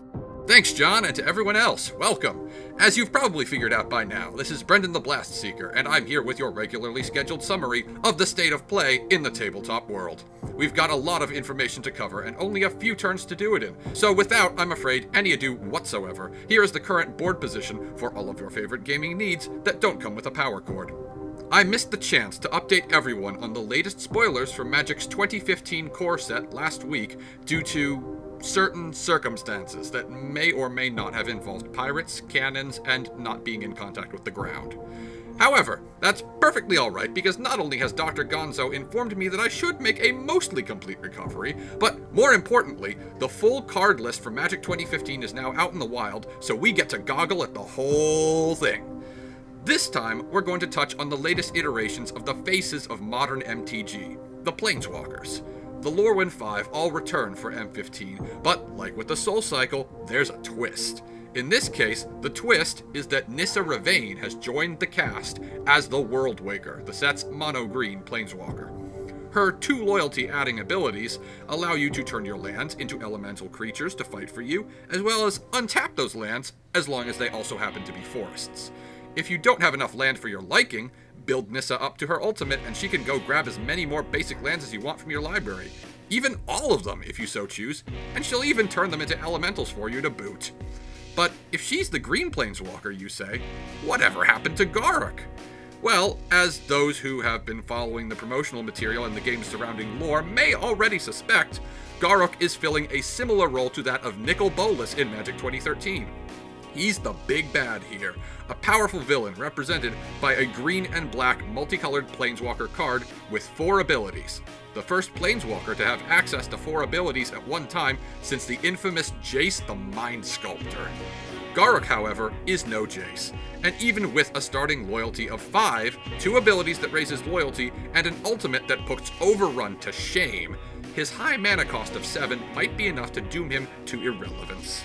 Speaker 3: Thanks, John, and to everyone else, welcome. As you've probably figured out by now, this is Brendan the Blast Seeker, and I'm here with your regularly scheduled summary of the state of play in the tabletop world. We've got a lot of information to cover, and only a few turns to do it in, so without, I'm afraid, any ado whatsoever, here is the current board position for all of your favorite gaming needs that don't come with a power cord. I missed the chance to update everyone on the latest spoilers for Magic's 2015 core set last week due to certain circumstances that may or may not have involved pirates, cannons, and not being in contact with the ground. However, that's perfectly alright because not only has Dr. Gonzo informed me that I should make a mostly complete recovery, but more importantly, the full card list for Magic 2015 is now out in the wild, so we get to goggle at the whole thing. This time, we're going to touch on the latest iterations of the faces of modern MTG, the Planeswalkers. The Lorwyn 5 all return for M15, but like with the Soul Cycle, there's a twist. In this case, the twist is that Nissa Ravane has joined the cast as the Worldwaker, the set's mono-green Planeswalker. Her 2 loyalty-adding abilities allow you to turn your lands into elemental creatures to fight for you, as well as untap those lands as long as they also happen to be forests. If you don't have enough land for your liking, build Nissa up to her ultimate and she can go grab as many more basic lands as you want from your library. Even all of them, if you so choose, and she'll even turn them into elementals for you to boot. But if she's the green Planeswalker, you say, whatever happened to Garruk? Well, as those who have been following the promotional material and the game's surrounding lore may already suspect, Garruk is filling a similar role to that of Nicol Bolas in Magic 2013. He's the big bad here, a powerful villain represented by a green and black multicolored Planeswalker card with 4 abilities. The first Planeswalker to have access to 4 abilities at one time since the infamous Jace the Mind Sculptor. Garruk, however, is no Jace, and even with a starting loyalty of 5, 2 abilities that raise his loyalty, and an ultimate that puts Overrun to shame, his high mana cost of 7 might be enough to doom him to irrelevance.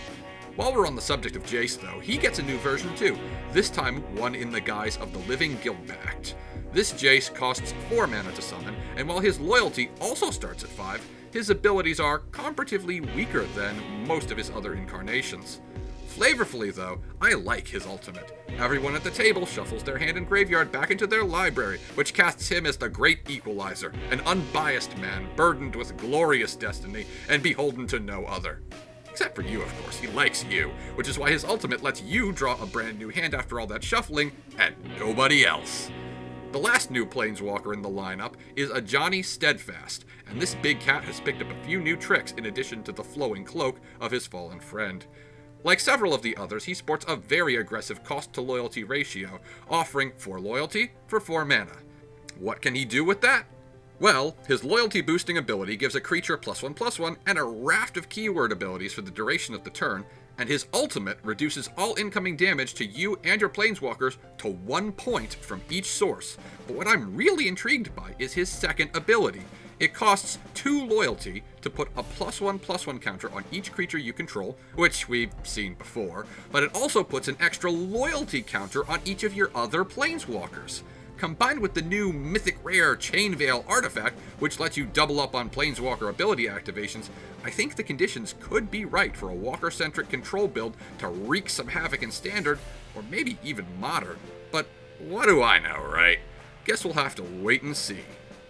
Speaker 3: While we're on the subject of Jace, though, he gets a new version too, this time one in the guise of the Living Guild Pact. This Jace costs 4 mana to summon, and while his loyalty also starts at 5, his abilities are comparatively weaker than most of his other incarnations. Flavorfully, though, I like his ultimate. Everyone at the table shuffles their hand and graveyard back into their library, which casts him as the great equalizer, an unbiased man burdened with glorious destiny and beholden to no other. Except for you, of course. He likes you, which is why his ultimate lets you draw a brand new hand after all that shuffling, and nobody else. The last new Planeswalker in the lineup is a Johnny Steadfast, and this big cat has picked up a few new tricks in addition to the flowing cloak of his fallen friend. Like several of the others, he sports a very aggressive cost-to-loyalty ratio, offering 4 loyalty for 4 mana. What can he do with that? Well, his loyalty-boosting ability gives a creature +1/+1 and a raft of keyword abilities for the duration of the turn, and his ultimate reduces all incoming damage to you and your planeswalkers to 1 point from each source. But what I'm really intrigued by is his second ability. It costs 2 loyalty to put a +1/+1 counter on each creature you control, which we've seen before, but it also puts an extra loyalty counter on each of your other planeswalkers. Combined with the new mythic rare Chain Veil artifact, which lets you double up on planeswalker ability activations, I think the conditions could be right for a walker-centric control build to wreak some havoc in Standard, or maybe even Modern. But what do I know, right? Guess we'll have to wait and see.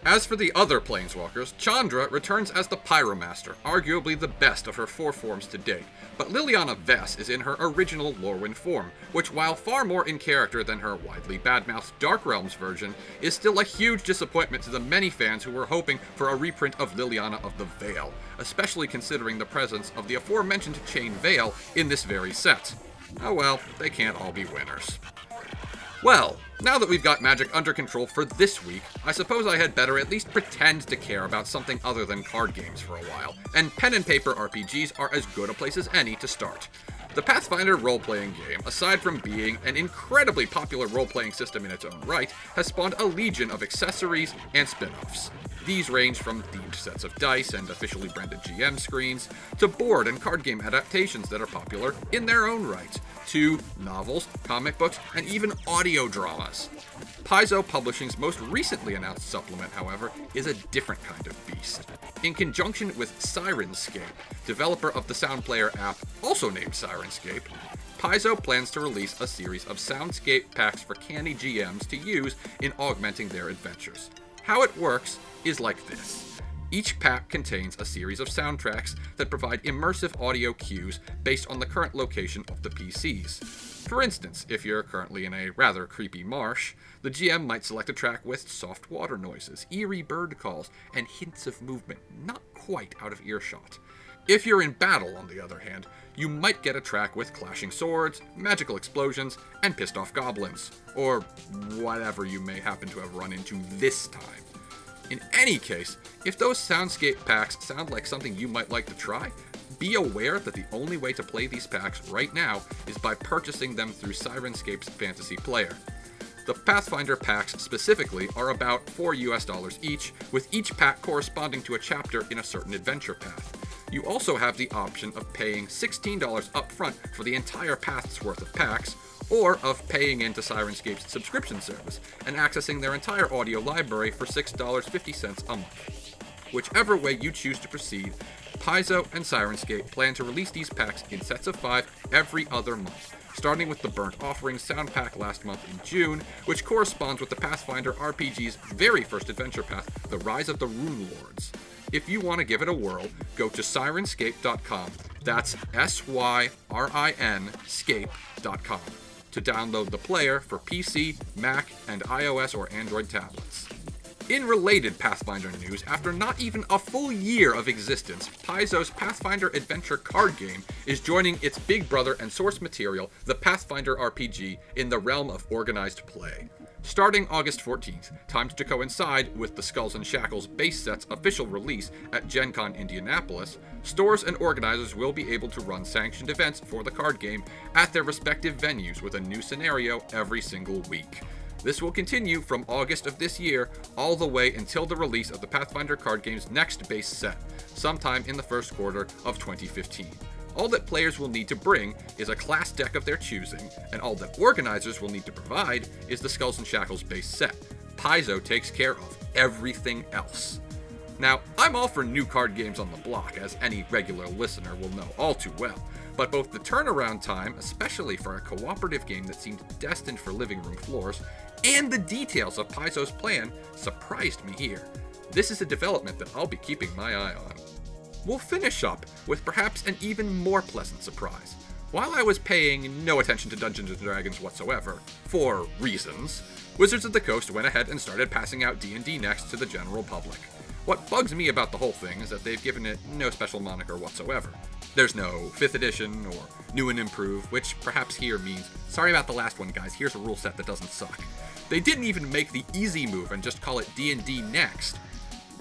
Speaker 3: As for the other Planeswalkers, Chandra returns as the Pyromaster, arguably the best of her 4 forms to date, but Liliana Vess is in her original Lorwyn form, which while far more in character than her widely badmouthed Dark Realms version, is still a huge disappointment to the many fans who were hoping for a reprint of Liliana of the Veil, especially considering the presence of the aforementioned Chain Veil in this very set. Oh well, they can't all be winners. Well, now that we've got Magic under control for this week, I suppose I had better at least pretend to care about something other than card games for a while, and pen and paper RPGs are as good a place as any to start. The Pathfinder role-playing game, aside from being an incredibly popular role-playing system in its own right, has spawned a legion of accessories and spin-offs. These range from themed sets of dice and officially branded GM screens, to board and card game adaptations that are popular in their own right, to novels, comic books, and even audio dramas. Paizo Publishing's most recently announced supplement, however, is a different kind of beast. In conjunction with Sirenscape, developer of the Sound Player app, also named Sirenscape, Paizo plans to release a series of Soundscape packs for canny GMs to use in augmenting their adventures. How it works is like this. Each pack contains a series of soundtracks that provide immersive audio cues based on the current location of the PCs. For instance, if you're currently in a rather creepy marsh, the GM might select a track with soft water noises, eerie bird calls, and hints of movement not quite out of earshot. If you're in battle, on the other hand, you might get a track with clashing swords, magical explosions, and pissed off goblins, or whatever you may happen to have run into this time. In any case, if those Soundscape packs sound like something you might like to try, be aware that the only way to play these packs right now is by purchasing them through Sirenscape's Fantasy Player. The Pathfinder packs specifically are about $4 each, with each pack corresponding to a chapter in a certain adventure path. You also have the option of paying $16 upfront for the entire path's worth of packs, or of paying into Sirenscape's subscription service and accessing their entire audio library for $6.50 a month. Whichever way you choose to proceed, Paizo and Sirenscape plan to release these packs in sets of 5 every other month, starting with the Burnt Offering sound pack last month in June, which corresponds with the Pathfinder RPG's very first adventure path, The Rise of the Rune Lords. If you want to give it a whirl, go to Sirenscape.com, that's SYRIN scape.com, to download the player for PC, Mac, and iOS or Android tablets. In related Pathfinder news, after not even a full year of existence, Paizo's Pathfinder Adventure card game is joining its big brother and source material, the Pathfinder RPG, in the realm of organized play. Starting August 14th, timed to coincide with the Skulls and Shackles base set's official release at Gen Con Indianapolis, stores and organizers will be able to run sanctioned events for the card game at their respective venues with a new scenario every single week. This will continue from August of this year all the way until the release of the Pathfinder card game's next base set, sometime in the first quarter of 2015. All that players will need to bring is a class deck of their choosing, and all that organizers will need to provide is the Skulls and Shackles base set. Paizo takes care of everything else. Now, I'm all for new card games on the block, as any regular listener will know all too well, but both the turnaround time, especially for a cooperative game that seemed destined for living room floors, and the details of Paizo's plan surprised me here. This is a development that I'll be keeping my eye on. We'll finish up with perhaps an even more pleasant surprise. While I was paying no attention to Dungeons & Dragons whatsoever, for reasons, Wizards of the Coast went ahead and started passing out D&D Next to the general public. What bugs me about the whole thing is that they've given it no special moniker whatsoever. There's no 5th edition or new and improved, which perhaps here means, sorry about the last one guys, here's a rule set that doesn't suck. They didn't even make the easy move and just call it D&D Next.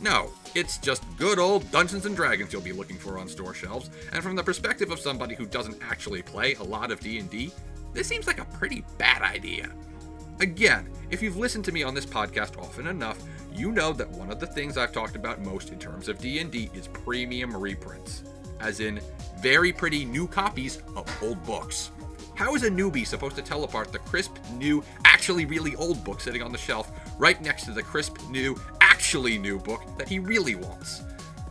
Speaker 3: No, it's just good old Dungeons & Dragons you'll be looking for on store shelves, and from the perspective of somebody who doesn't actually play a lot of D&D, this seems like a pretty bad idea. Again, if you've listened to me on this podcast often enough, you know that one of the things I've talked about most in terms of D&D is premium reprints, as in very pretty new copies of old books. How is a newbie supposed to tell apart the crisp, new, actually really old book sitting on the shelf right next to the crisp, new, actually new book that he really wants?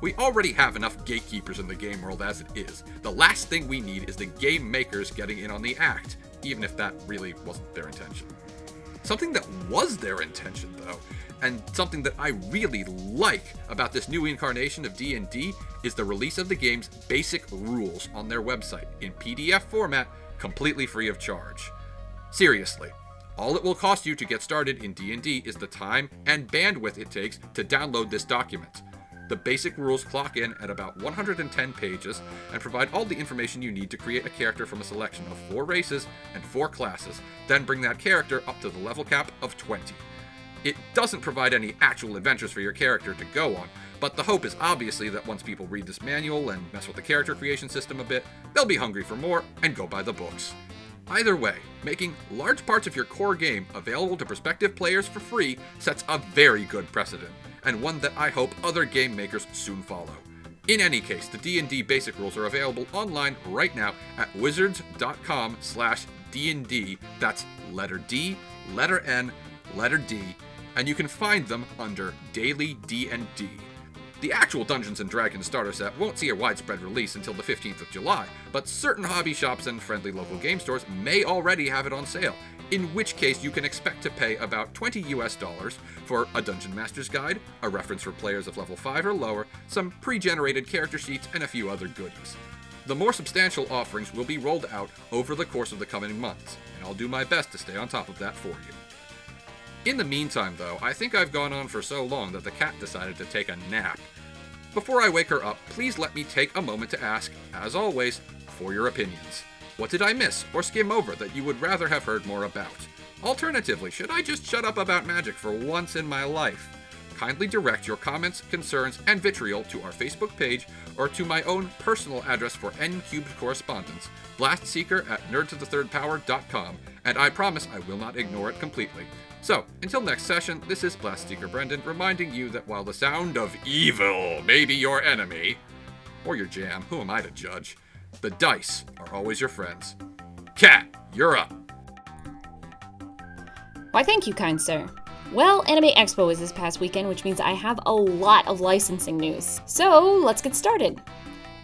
Speaker 3: We already have enough gatekeepers in the game world as it is. The last thing we need is the game makers getting in on the act, even if that really wasn't their intention. Something that was their intention, though, and something that I really like about this new incarnation of D&D is the release of the game's basic rules on their website in PDF format, completely free of charge. Seriously, all it will cost you to get started in D&D is the time and bandwidth it takes to download this document. The basic rules clock in at about 110 pages and provide all the information you need to create a character from a selection of 4 races and 4 classes, then bring that character up to the level cap of 20. It doesn't provide any actual adventures for your character to go on, but the hope is obviously that once people read this manual and mess with the character creation system a bit, they'll be hungry for more and go buy the books. Either way, making large parts of your core game available to prospective players for free sets a very good precedent, and one that I hope other game makers soon follow. In any case, the D&D basic rules are available online right now at wizards.com/D&D, that's letter D, letter N, letter D, and you can find them under Daily D&D. The actual Dungeons & Dragons starter set won't see a widespread release until the 15th of July, but certain hobby shops and friendly local game stores may already have it on sale, in which case you can expect to pay about $20 US for a Dungeon Master's Guide, a reference for players of level 5 or lower, some pre-generated character sheets, and a few other goodies. The more substantial offerings will be rolled out over the course of the coming months, and I'll do my best to stay on top of that for you. In the meantime, though, I think I've gone on for so long that the cat decided to take a nap. Before I wake her up, please let me take a moment to ask, as always, for your opinions. What did I miss or skim over that you would rather have heard more about? Alternatively, should I just shut up about magic for once in my life? Kindly direct your comments, concerns, and vitriol to our Facebook page or to my own personal address for N-Cubed Correspondence, blastseeker@nerdtothethirdpower.com, and I promise I will not ignore it completely. So, until next session, this is Blastseeker Brendan reminding you that while the sound of evil may be your enemy, or your jam, who am I to judge, the dice are always your friends. Cat, you're up.
Speaker 2: Why, thank you, kind sir. Well, Anime Expo was this past weekend, which means I have a lot of licensing news. So, let's get started.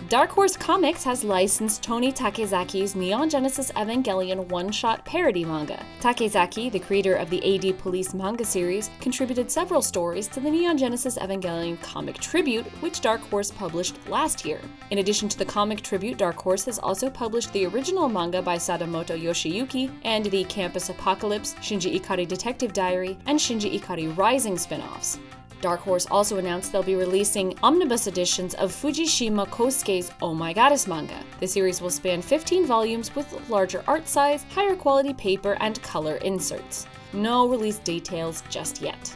Speaker 2: Dark Horse Comics has licensed Tony Takezaki's Neon Genesis Evangelion one-shot parody manga. Takezaki, the creator of the AD Police manga series, contributed several stories to the Neon Genesis Evangelion comic tribute, which Dark Horse published last year. In addition to the comic tribute, Dark Horse has also published the original manga by Sadamoto Yoshiyuki and the Campus Apocalypse, Shinji Ikari Detective Diary, and Shinji Ikari Rising spin-offs. Dark Horse also announced they'll be releasing omnibus editions of Fujishima Kosuke's Oh My Goddess manga. The series will span 15 volumes with larger art size, higher quality paper, and color inserts. No release details just yet.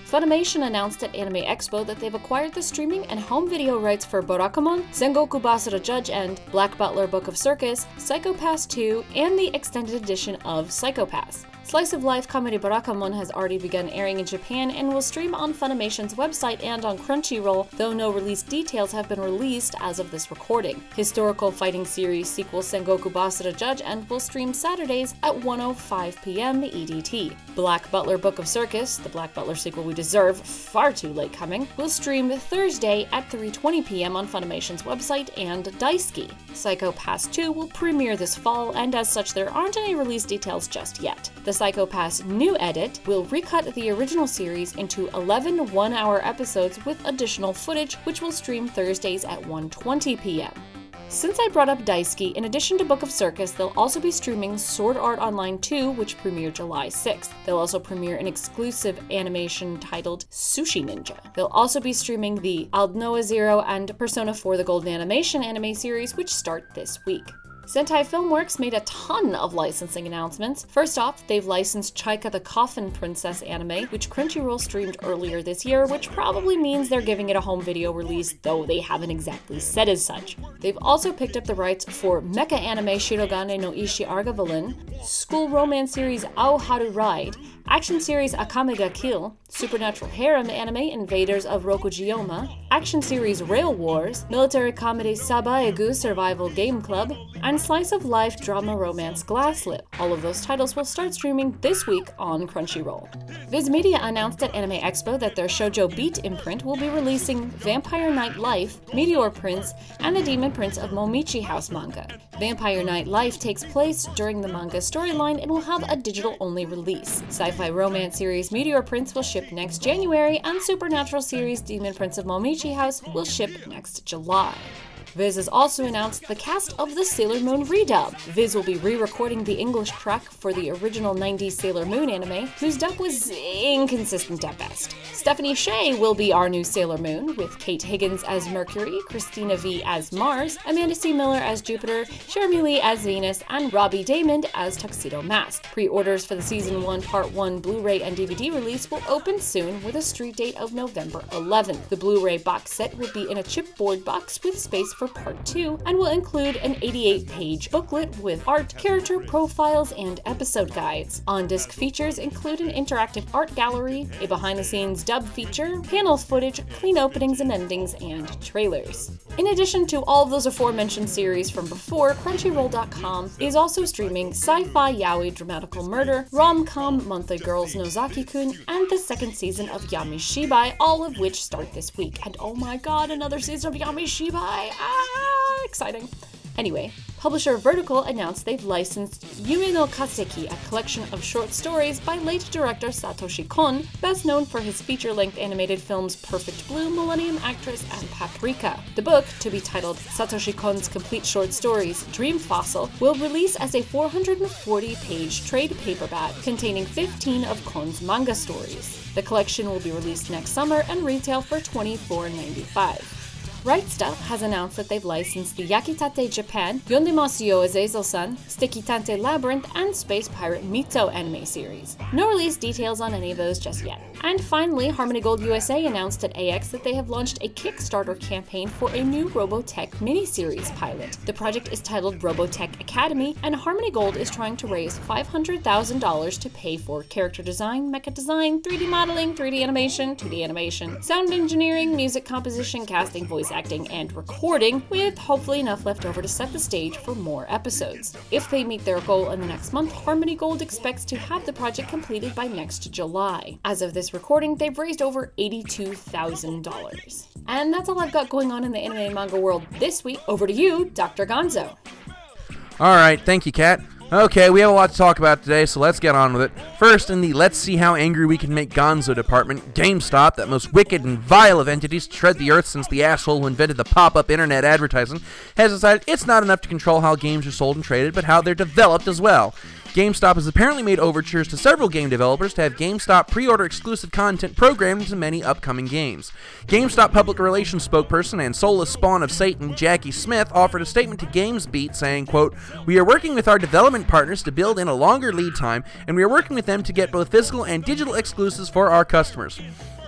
Speaker 2: Funimation announced at Anime Expo that they've acquired the streaming and home video rights for Barakamon, Sengoku Basara Judge End, Black Butler Book of Circus, Psycho Pass 2, and the extended edition of Psycho Pass. Slice of Life comedy Barakamon has already begun airing in Japan and will stream on Funimation's website and on Crunchyroll, though no release details have been released as of this recording. Historical fighting series sequel Sengoku Basara Judge End will stream Saturdays at 1:05 p.m. EDT. Black Butler Book of Circus, the Black Butler sequel we deserve, far too late coming, will stream Thursday at 3:20 p.m. on Funimation's website and Daisuke. Psycho Pass 2 will premiere this fall, and as such there aren't any release details just yet. The Psycho Pass new edit will recut the original series into 11 one-hour episodes with additional footage, which will stream Thursdays at 1:20 p.m. Since I brought up Daisuke, in addition to Book of Circus, they'll also be streaming Sword Art Online 2, which premiered July 6th. They'll also premiere an exclusive animation titled Sushi Ninja. They'll also be streaming the Aldnoah Zero and Persona 4 The Golden Animation anime series, which start this week. Sentai Filmworks made a ton of licensing announcements. First off, they've licensed Chaika the Coffin Princess anime, which Crunchyroll streamed earlier this year, which probably means they're giving it a home video release, though they haven't exactly said as such. They've also picked up the rights for mecha anime Shirogane no Ishi Argavalin, school romance series Aoharu Ride, action series Akame ga Kill, supernatural harem anime Invaders of Rokujiyoma, action series Rail Wars, military comedy Sabaegu Survival Game Club, and slice of life drama romance Glasslip. All of those titles will start streaming this week on Crunchyroll. Viz Media announced at Anime Expo that their Shoujo Beat imprint will be releasing Vampire Knight Life, Meteor Prince, and the Demon Prince of Momichi House manga. Vampire Knight Life takes place during the manga storyline and will have a digital-only release. Sci-fi romance series Meteor Prince will ship next January, and supernatural series Demon Prince of Momichi House will ship next July. Viz has also announced the cast of the Sailor Moon redub. Viz will be re-recording the English track for the original 90s Sailor Moon anime, whose dub was inconsistent at best. Stephanie Sheh will be our new Sailor Moon, with Kate Higgins as Mercury, Christina V as Mars, Amanda C. Miller as Jupiter, Jeremy Lee as Venus, and Robbie Daymond as Tuxedo Mask. Pre-orders for the Season 1 Part 1 Blu-ray and DVD release will open soon with a street date of November 11th. The Blu-ray box set will be in a chipboard box with space for Part 2 and will include an 88-page booklet with art, character profiles, and episode guides. On-disc features include an interactive art gallery, a behind-the-scenes dub feature, panel footage, clean openings and endings, and trailers. In addition to all of those aforementioned series from before, Crunchyroll.com is also streaming Sci-Fi Yaoi Dramatical Murder, Rom-Com Monthly Girls Nozaki-kun, and the second season of Yami Shibai, all of which start this week. And oh my god, another season of Yami Shibai! Exciting. Anyway, publisher Vertical announced they've licensed Yume no Kaseki, a collection of short stories by late director Satoshi Kon, best known for his feature-length animated films Perfect Blue, Millennium Actress, and Paprika. The book, to be titled Satoshi Kon's Complete Short Stories, Dream Fossil, will release as a 440-page trade paperback containing 15 of Kon's manga stories. The collection will be released next summer and retail for $24.95. Right Stuff has announced that they've licensed the Yakitate Japan, Yondemasu yo Azazel-san, Sticky Tante Labyrinth, and Space Pirate Mito anime series. No release details on any of those just yet. And finally, Harmony Gold USA announced at AX that they have launched a Kickstarter campaign for a new Robotech miniseries pilot. The project is titled Robotech Academy, and Harmony Gold is trying to raise $500,000 to pay for character design, mecha design, 3D modeling, 3D animation, 2D animation, sound engineering, music composition, casting, voice acting, and recording, with hopefully enough left over to set the stage for more episodes. If they meet their goal in the next month, Harmony Gold expects to have the project completed by next July. As of this recording, they've raised over $82,000. And that's all I've got going on in the anime and manga world this week. Over to you, Dr. Gonzo.
Speaker 1: Alright, thank you, Kat. Okay, we have a lot to talk about today, so let's get on with it. First, in the let's see how angry we can make Gonzo department, GameStop, that most wicked and vile of entities to tread the earth since the asshole who invented the pop-up internet advertising, has decided it's not enough to control how games are sold and traded, but how they're developed as well. GameStop has apparently made overtures to several game developers to have GameStop pre-order exclusive content programmed into many upcoming games. GameStop public relations spokesperson and soulless spawn of Satan, Jackie Smith, offered a statement to GamesBeat saying, quote, "We are working with our development partners to build in a longer lead time, and we are working with them to get both physical and digital exclusives for our customers.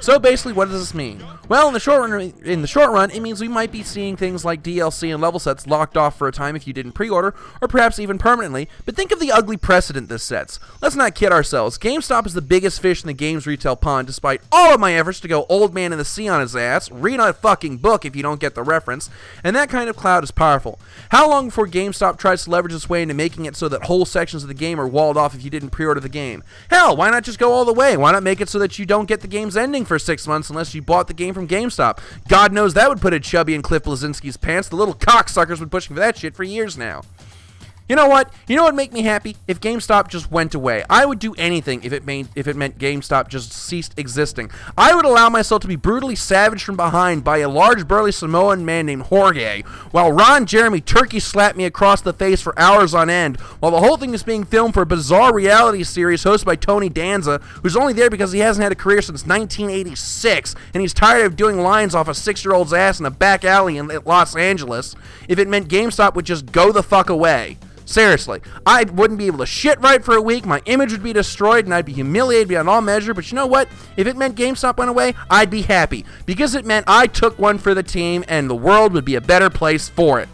Speaker 1: So basically, what does this mean? Well, in the short run, it means we might be seeing things like DLC and level sets locked off for a time if you didn't pre-order, or perhaps even permanently, but think of the ugly precedent this sets. Let's not kid ourselves. GameStop is the biggest fish in the games retail pond, despite all of my efforts to go old man in the sea on his ass, read a fucking book if you don't get the reference, and that kind of clout is powerful. How long before GameStop tries to leverage its way into making it so that whole sections of the game are walled off if you didn't pre-order the game? Hell, why not just go all the way? Why not make it so that you don't get the game's ending for 6 months unless you bought the game from GameStop? God knows that would put a chubby in Cliff Blazinski's pants. The little cocksuckers been pushing for that shit for years now. You know what? You know what would make me happy? If GameStop just went away. I would do anything if it meant GameStop just ceased existing. I would allow myself to be brutally savaged from behind by a large burly Samoan man named Jorge, while Ron Jeremy turkey slapped me across the face for hours on end, while the whole thing is being filmed for a bizarre reality series hosted by Tony Danza, who's only there because he hasn't had a career since 1986, and he's tired of doing lines off a 6-year-old's ass in a back alley in Los Angeles. If it meant GameStop would just go the fuck away. Seriously, I wouldn't be able to shit right for a week, my image would be destroyed, and I'd be humiliated beyond all measure, but you know what? If it meant GameStop went away, I'd be happy, because it meant I took one for the team, and the world would be a better place for it.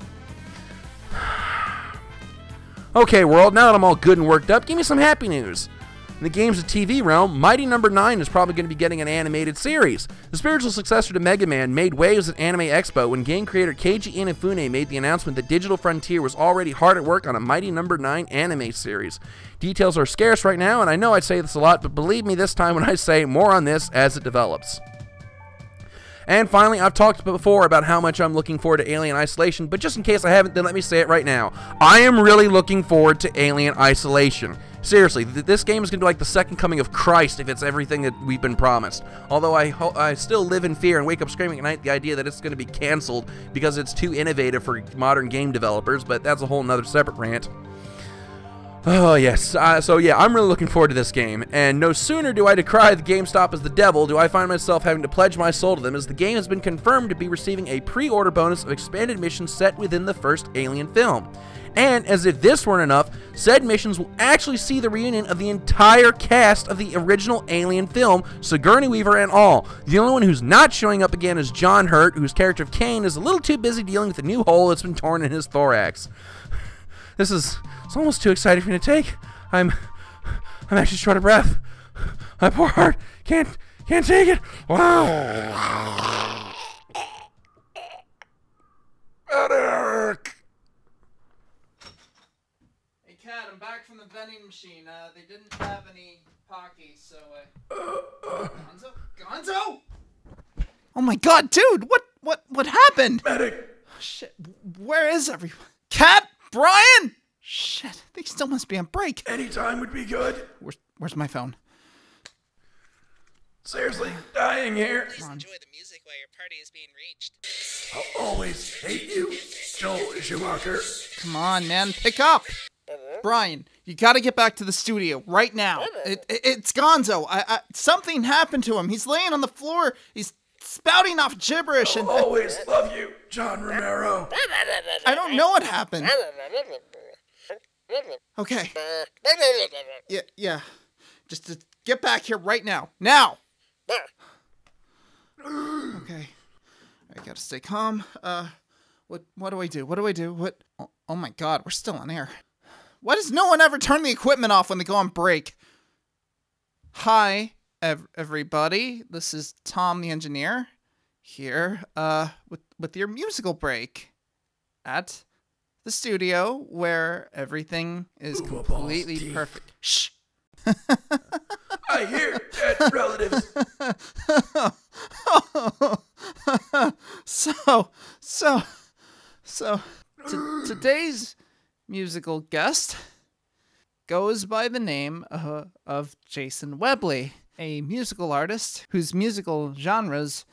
Speaker 1: Okay, world, now that I'm all good and worked up, give me some happy news. In the games and TV realm, Mighty No. 9 is probably going to be getting an animated series. The spiritual successor to Mega Man made waves at Anime Expo when game creator Keiji Inafune made the announcement that Digital Frontier was already hard at work on a Mighty No. 9 anime series. Details are scarce right now, and I know I say this a lot, but believe me this time when I say more on this as it develops. And finally, I've talked before about how much I'm looking forward to Alien Isolation, but just in case I haven't, then let me say it right now. I am really looking forward to Alien Isolation. Seriously, this game is going to be like the second coming of Christ if it's everything that we've been promised. Although I still live in fear and wake up screaming at night the idea that it's going to be canceled because it's too innovative for modern game developers, but that's a whole nother separate rant. Oh, yes. So, yeah, I'm really looking forward to this game, and no sooner do I decry the GameStop as the devil do I find myself having to pledge my soul to them, as the game has been confirmed to be receiving a pre-order bonus of expanded missions set within the first Alien film. And, as if this weren't enough, said missions will actually see the reunion of the entire cast of the original Alien film, Sigourney Weaver and all. The only one who's not showing up again is John Hurt, whose character of Kane is a little too busy dealing with the new hole that's been torn in his thorax. It's almost too exciting for me to take. I'm actually short of breath. My poor heart can't take it. Wow.
Speaker 6: Hey, Cat, I'm back from the vending machine. They didn't have any Pocky, so Gonzo? Oh my God, dude! What happened?
Speaker 1: Medic.
Speaker 6: Shit, where is everyone? Cat? Brian? Shit, they still must be on break.
Speaker 1: Any time would be good.
Speaker 6: Where's my phone?
Speaker 1: Seriously, dying here.
Speaker 7: Please enjoy the music while your party is being reached.
Speaker 1: I'll always hate you, Joel Schumacher.
Speaker 6: Come on, man, pick up. Brian, you gotta get back to the studio right now. It's Gonzo. Something happened to him. He's laying on the floor. He's spouting off gibberish and...
Speaker 1: I'll always love you, John Romero.
Speaker 6: I don't know what happened. Okay. Yeah. Just get back here right now. Now! Okay. I gotta stay calm. What do I do? What? Oh my God, we're still on air. Why does no one ever turn the equipment off when they go on break? Hi, everybody. This is Tom the engineer here, with your musical break at the studio where everything is completely perfect. Shh.
Speaker 1: I hear dead relatives.
Speaker 6: Today's musical guest goes by the name of Jason Webley, a musical artist whose musical genres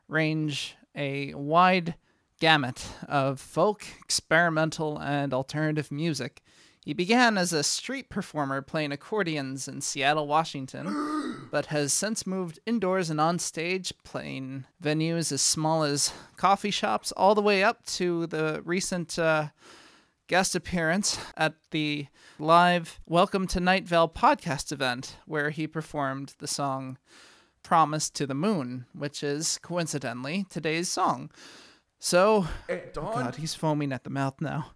Speaker 6: range a wide gamut of folk, experimental, and alternative music. He began as a street performer playing accordions in Seattle, Washington, but has since moved indoors and on stage, playing venues as small as coffee shops, all the way up to the recent guest appearance at the live Welcome to Night Vale podcast event, where he performed the song Promise to the Moon, which is, coincidentally, today's song. So,
Speaker 1: Hey, Dawn?
Speaker 6: God, he's foaming at the mouth now.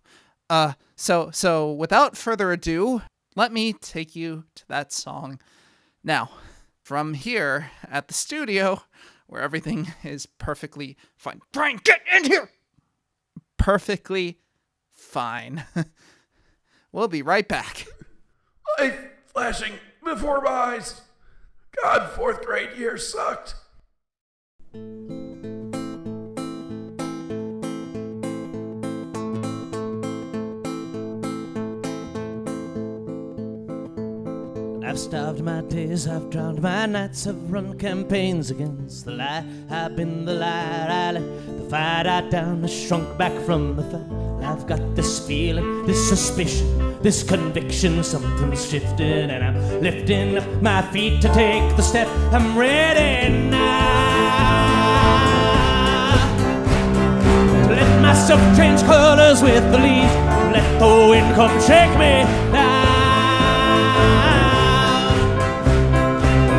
Speaker 6: So without further ado, let me take you to that song. Now, from here at the studio, where everything is perfectly fine. Brian, get in here! Perfectly fine. We'll be right back.
Speaker 1: Light flashing before my eyes. God, 4th grade year sucked.
Speaker 8: I've starved my days, I've drowned my nights, I've run campaigns against the lie. I've been the liar, I let the fire die down, I shrunk back from the fight. I've got this feeling, this suspicion, this conviction, something's shifting, and I'm lifting up my feet to take the step. I'm ready now to let myself change colors with the leaves, let the wind come shake me now.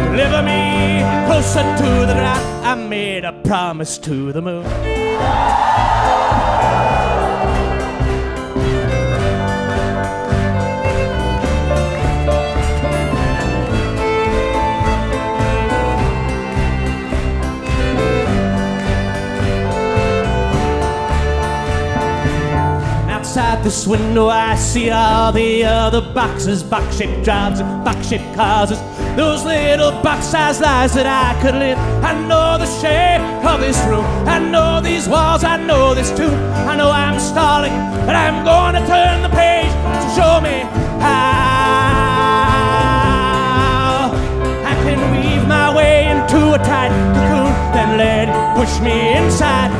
Speaker 8: Deliver me closer to the ground. I made a promise to the moon. Outside this window I see all the other boxes, box-shaped drives and box-shaped cars. Those little box-sized lives that I could live. I know the shape of this room, I know these walls, I know this tune. I know I'm stalling, but I'm going to turn the page to show me how I can weave my way into a tight cocoon, then let it push me inside.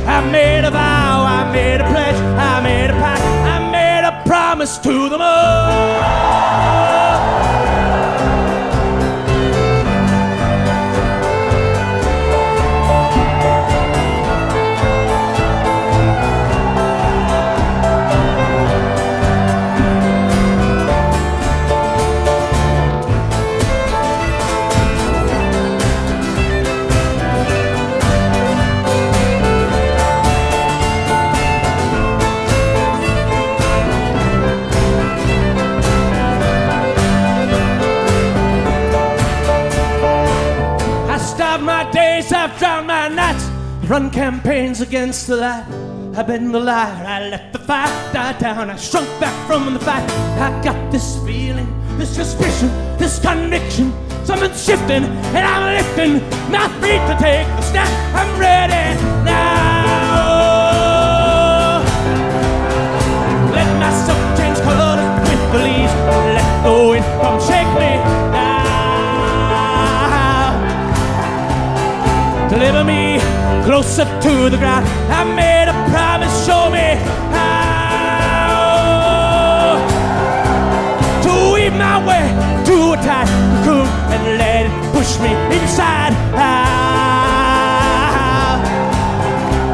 Speaker 8: I made a vow, I made a pledge, I made a pact, I made a promise to the moon. I've drowned my nights, run campaigns against the light. I've been the liar, I let the fire die down, I shrunk back from the fight. I got this feeling, this suspicion, this conviction, something's shifting and I'm lifting my feet to take the step. I'm ready now. Let myself change colors with the leaves, let the wind come shake me now. Deliver me closer to the ground. I made a promise, show me how to weave my way to a tight cocoon and let it push me inside.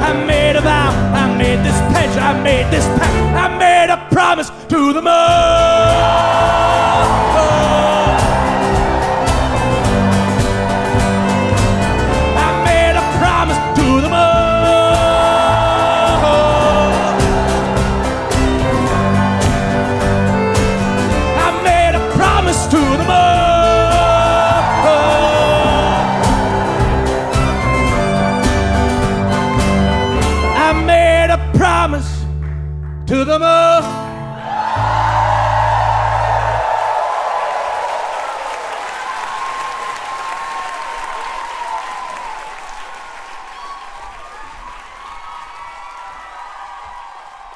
Speaker 8: I made a vow, I made this pledge, I made this pact, I made a promise to the moon. To the moon.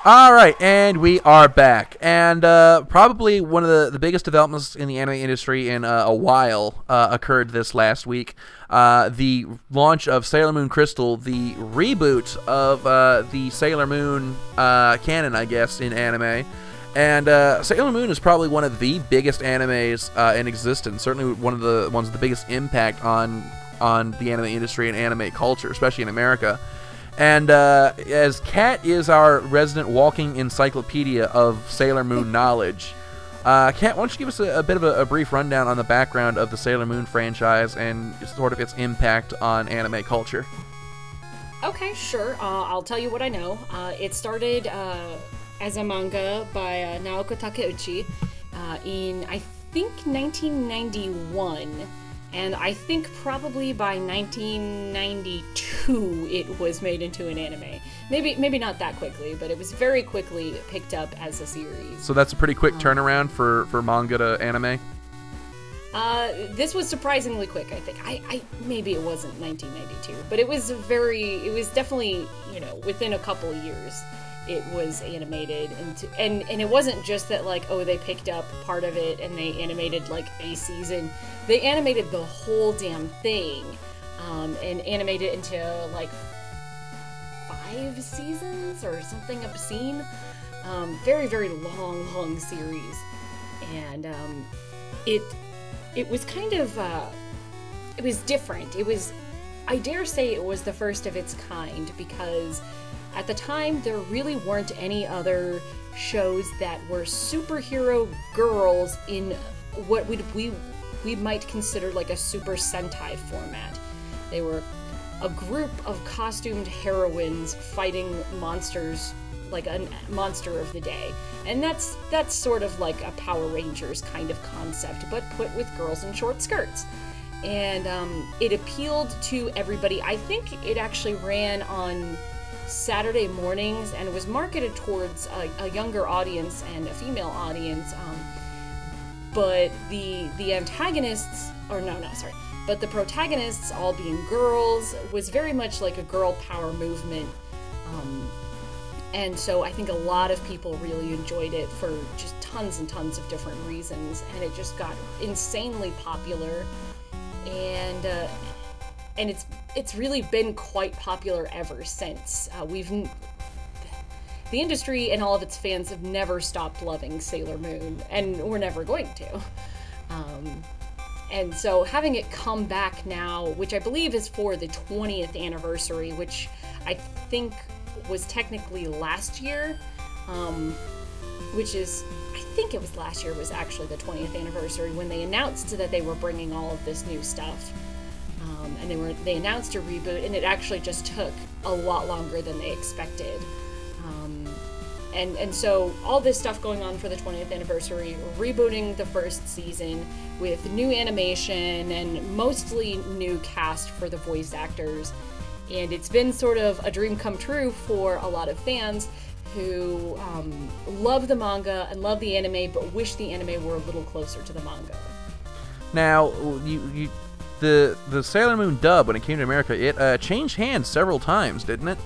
Speaker 1: All right, and we are back. And probably one of the biggest developments in the anime industry in a while occurred this last week. The launch of Sailor Moon Crystal, the reboot of the Sailor Moon canon, I guess, in anime. And Sailor Moon is probably one of the biggest animes in existence. Certainly one of the ones with the biggest impact on the anime industry and anime culture, especially in America. And as Kat is our resident walking encyclopedia of Sailor Moon knowledge, Kat, why don't you give us a bit of a brief rundown on the background of the Sailor Moon franchise and sort of its impact on anime culture?
Speaker 2: Okay, sure. I'll tell you what I know. It started as a manga by Naoko Takeuchi in, I think, 1991. And I think probably by 1992 it was made into an anime. Maybe not that quickly, but it was very quickly picked up as a series.
Speaker 1: So that's a pretty quick turnaround for manga to anime?
Speaker 2: This was surprisingly quick, I think. I maybe it wasn't 1992, but it was definitely, within a couple of years it was animated and it wasn't just that like, oh, they picked up part of it and they animated like a season. They animated the whole damn thing and animated it into like 5 seasons or something obscene. Very, very long series. And it was kind of, it was different. I dare say it was the first of its kind because at the time there really weren't any other shows that were superhero girls in what we might consider like a Super Sentai format. They were a group of costumed heroines fighting monsters, like a monster of the day. And that's sort of like a Power Rangers kind of concept, but put with girls in short skirts. And it appealed to everybody. I think it actually ran on Saturday mornings and was marketed towards a younger audience and a female audience. But the antagonists, but the protagonists, all being girls, was very much like a girl power movement. And so I think a lot of people really enjoyed it for just tons and tons of different reasons, and it just got insanely popular, and it's really been quite popular ever since. The industry and all of its fans have never stopped loving Sailor Moon, and we're never going to. And so having it come back now, which I believe is for the 20th anniversary, which I think was technically last year, I think it was last year was actually the 20th anniversary when they announced that they were bringing all of this new stuff. And they announced a reboot, and it actually just took a lot longer than they expected. And so all this stuff going on for the 20th anniversary, rebooting the first season with new animation and mostly new cast for the voice actors. And it's been sort of a dream come true for a lot of fans who love the manga and love the anime, but wish the anime were a little closer to the manga.
Speaker 1: Now, the Sailor Moon dub, when it came to America, it changed hands several times, didn't it?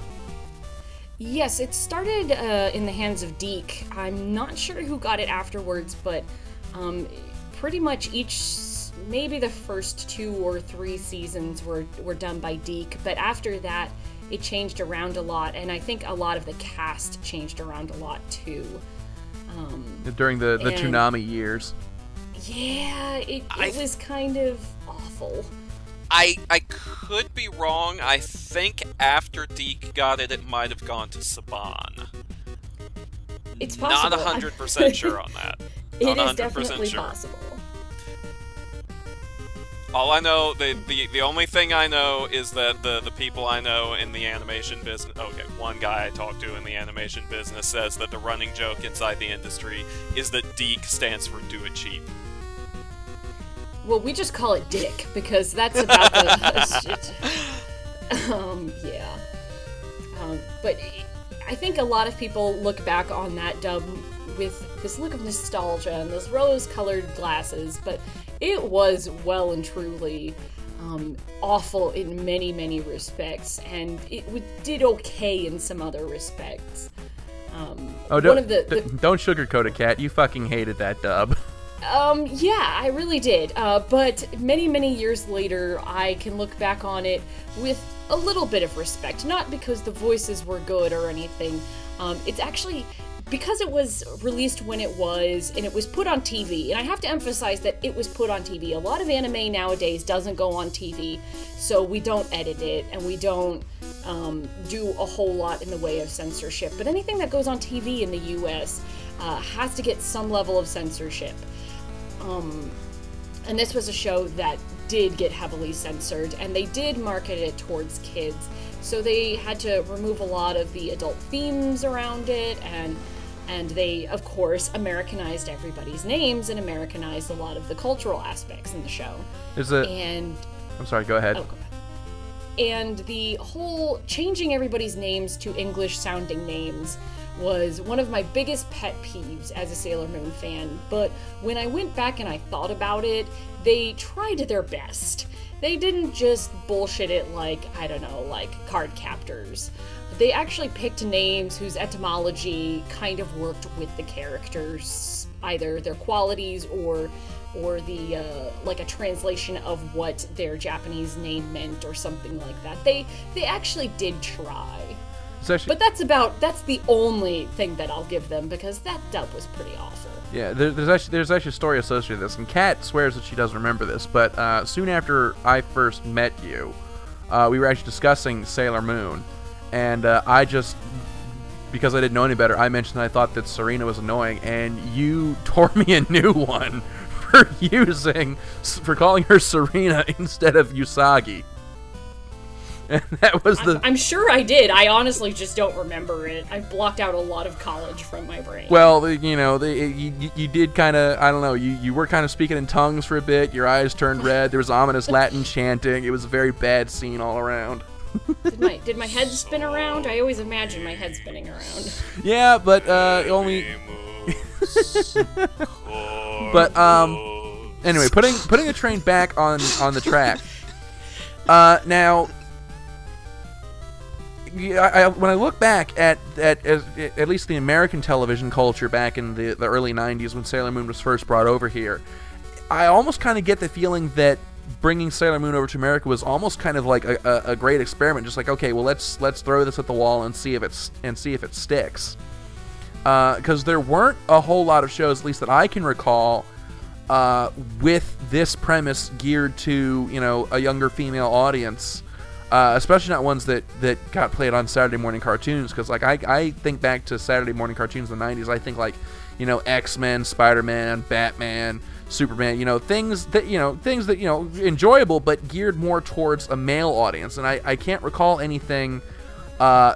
Speaker 2: Yes, it started in the hands of Geek. I'm not sure who got it afterwards, but pretty much maybe the first 2 or 3 seasons were done by Geek, but after that it changed around a lot, and I think a lot of the cast changed around a lot too.
Speaker 1: During the Toonami years.
Speaker 2: Yeah, it was kind of awful.
Speaker 5: I could be wrong. I think after Deke got it, it might have gone to Saban.
Speaker 2: It's possible.
Speaker 5: Not 100% sure on that.
Speaker 2: It is definitely possible.
Speaker 5: All I know, the only thing I know is that the people I know in the animation business, okay, one guy I talked to in the animation business says that the running joke inside the industry is that Deke stands for do it cheap.
Speaker 2: Well, we just call it Dick, because that's about the... yeah. But I think a lot of people look back on that dub with this look of nostalgia and those rose-colored glasses, but it was well and truly awful in many, many respects, and it did okay in some other respects.
Speaker 1: Don't sugarcoat it, Kat. You fucking hated that dub.
Speaker 2: Yeah, I really did. But many, many years later, I can look back on it with a little bit of respect. Not because the voices were good or anything. It's actually because it was released when it was, and it was put on TV. And I have to emphasize that it was put on TV. A lot of anime nowadays doesn't go on TV, so we don't edit it, and we don't do a whole lot in the way of censorship. But anything that goes on TV in the US, has to get some level of censorship. And this was a show that did get heavily censored, and they did market it towards kids. So they had to remove a lot of the adult themes around it, and they, of course, Americanized everybody's names and Americanized a lot of the cultural aspects in the show.
Speaker 1: I'm sorry, go ahead.
Speaker 2: Oh, go ahead. And the whole changing everybody's names to English-sounding names was one of my biggest pet peeves as a Sailor Moon fan. But when I went back and I thought about it, they tried their best. They didn't just bullshit it like, I don't know, like card captors. They actually picked names whose etymology kind of worked with the characters, either their qualities or the like a translation of what their Japanese name meant or something like that. They actually did try. But that's the only thing that I'll give them, because that dub was pretty awful.
Speaker 1: Yeah, there's actually a story associated with this, and Kat swears that she doesn't remember this, but soon after I first met you, we were actually discussing Sailor Moon, and I just, because I didn't know any better, I mentioned that I thought that Serena was annoying, and you tore me a new one for calling her Serena instead of Usagi. And that was
Speaker 2: I'm sure I did. I honestly just don't remember it. I blocked out a lot of college from my brain.
Speaker 1: Well, you did kind of, I don't know, you were kind of speaking in tongues for a bit. Your eyes turned red. There was ominous Latin chanting. It was a very bad scene all around.
Speaker 2: Did my head spin around? I always imagine my head spinning around.
Speaker 1: Yeah, but only. But anyway, putting the train back on the track. Now. When I look back at least the American television culture back in the early 90s when Sailor Moon was first brought over here, I almost kind of get the feeling that bringing Sailor Moon over to America was almost kind of like a great experiment. Just like, okay, well, let's throw this at the wall and see if it sticks. Because there weren't a whole lot of shows, at least that I can recall, with this premise geared to a younger female audience. Especially not ones that got played on Saturday morning cartoons, because like I think back to Saturday morning cartoons in the 90s. I think like X-Men, Spider-Man, Batman, Superman, things that enjoyable but geared more towards a male audience. And I can't recall anything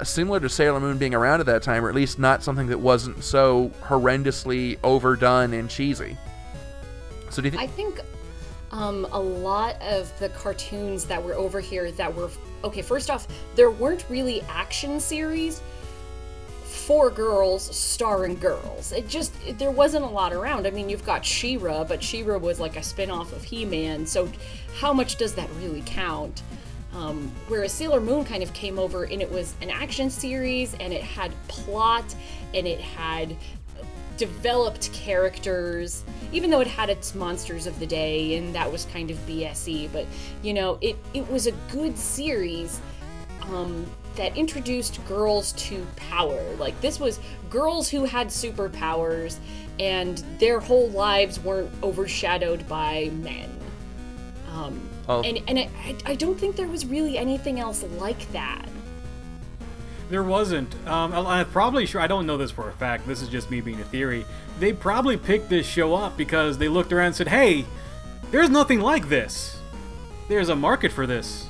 Speaker 1: similar to Sailor Moon being around at that time, or at least not something that wasn't so horrendously overdone and cheesy. So do you think?
Speaker 2: I think a lot of the cartoons that were over here that were... Okay, first off, there weren't really action series for girls starring girls. There wasn't a lot around. I mean, you've got She-Ra, but She-Ra was like a spin-off of He-Man, so how much does that really count? Whereas Sailor Moon kind of came over and it was an action series, and it had plot, and it had developed characters, even though it had its monsters of the day, and that was kind of BS-y, but it was a good series that introduced girls to power. Like, this was girls who had superpowers, and their whole lives weren't overshadowed by men. And I don't think there was really anything else like that.
Speaker 4: There wasn't. I'm probably sure, I don't know this for a fact, this is just me being a theory, they probably picked this show up because they looked around and said, hey, there's nothing like this. There's a market for this.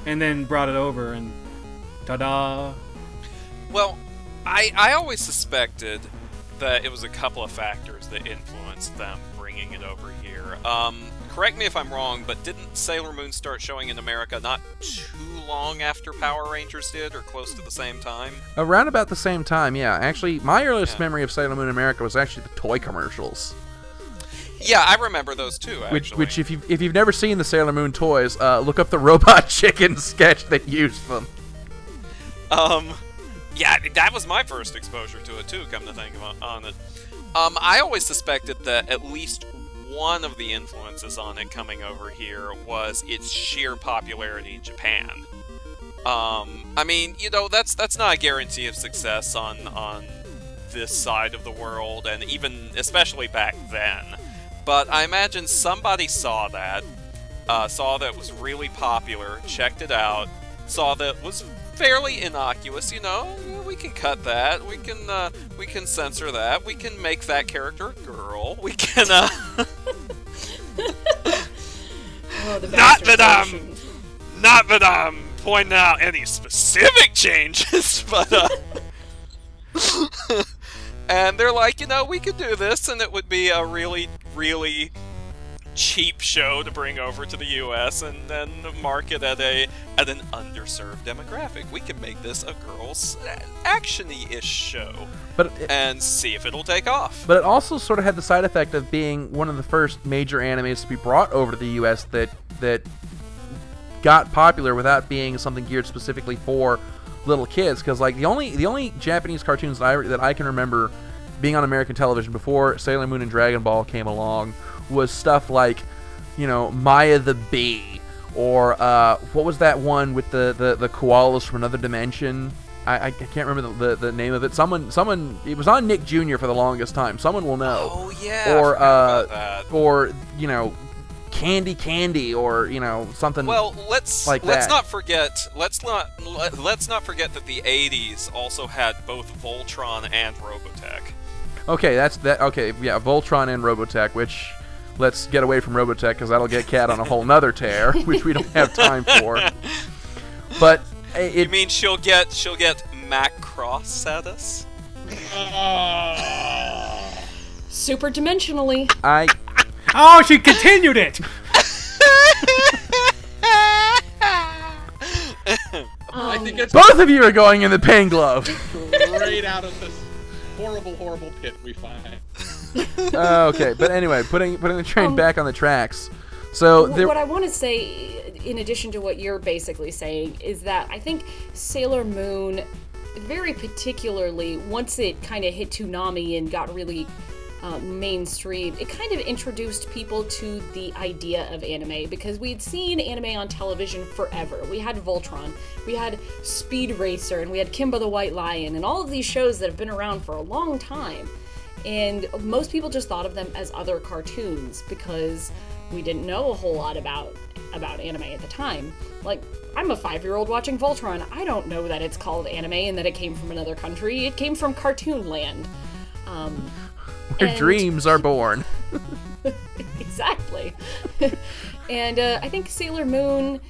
Speaker 4: And then brought it over and ta-da.
Speaker 5: Well, I always suspected that it was a couple of factors that influenced them bringing it over here. Correct me if I'm wrong, but didn't Sailor Moon start showing in America not too long after Power Rangers did, or close to the same time?
Speaker 1: Around about the same time, yeah. Actually, my earliest memory of Sailor Moon in America was actually the toy commercials.
Speaker 5: Yeah, I remember those too, actually.
Speaker 1: Which if you've never seen the Sailor Moon toys, look up the Robot Chicken sketch that used them.
Speaker 5: Yeah, that was my first exposure to it too, come to think on it. I always suspected that at least one of the influences on it coming over here was its sheer popularity in Japan. I mean, that's not a guarantee of success on this side of the world, and even especially back then. But I imagine somebody saw that it was really popular, checked it out, saw that it was fairly innocuous, you know. We can cut that. We can censor that. We can make that character a girl. We can
Speaker 2: Oh, the
Speaker 5: not that
Speaker 2: bastardization.
Speaker 5: I'm pointing out any specific changes, but and they're like, you know, we could do this, and it would be a really, really cheap show to bring over to the U.S. and then market at an underserved demographic. We can make this a girls' action-y-ish show, and see if it'll take off.
Speaker 1: But it also sort of had the side effect of being one of the first major animes to be brought over to the U.S. that got popular without being something geared specifically for little kids. Because like the only Japanese cartoons that I can remember being on American television before Sailor Moon and Dragon Ball came along was stuff like, you know, Maya the Bee, or what was that one with the koalas from another dimension? I can't remember the name of it. Someone it was on Nick Jr. for the longest time. Someone will know.
Speaker 5: Oh yeah.
Speaker 1: Or you know, Candy, or you know, something.
Speaker 5: Well, let's
Speaker 1: not
Speaker 5: forget that the 80s also had both Voltron and Robotech.
Speaker 1: Okay, okay, yeah, Voltron and Robotech, which let's get away from Robotech because that'll get Kat on a whole nother tear, which we don't have time for. But
Speaker 5: you mean she'll get Macross at us?
Speaker 2: Super dimensionally.
Speaker 4: Oh, she continued it.
Speaker 3: I think it's
Speaker 1: both of you are going in the pain glove.
Speaker 3: Straight out of this horrible pit we find.
Speaker 1: Okay, but anyway, putting the train back on the tracks. So
Speaker 2: what I want to say, in addition to what you're basically saying, is that I think Sailor Moon, very particularly, once it kind of hit Toonami and got really mainstream, it kind of introduced people to the idea of anime, because we'd seen anime on television forever. We had Voltron, we had Speed Racer, and we had Kimba the White Lion, and all of these shows that have been around for a long time. And most people just thought of them as other cartoons because we didn't know a whole lot about anime at the time. Like, I'm a 5-year-old watching Voltron. I don't know that it's called anime and that it came from another country. It came from Cartoon Land.
Speaker 1: Where dreams are born.
Speaker 2: Exactly. And I think Sailor Moon,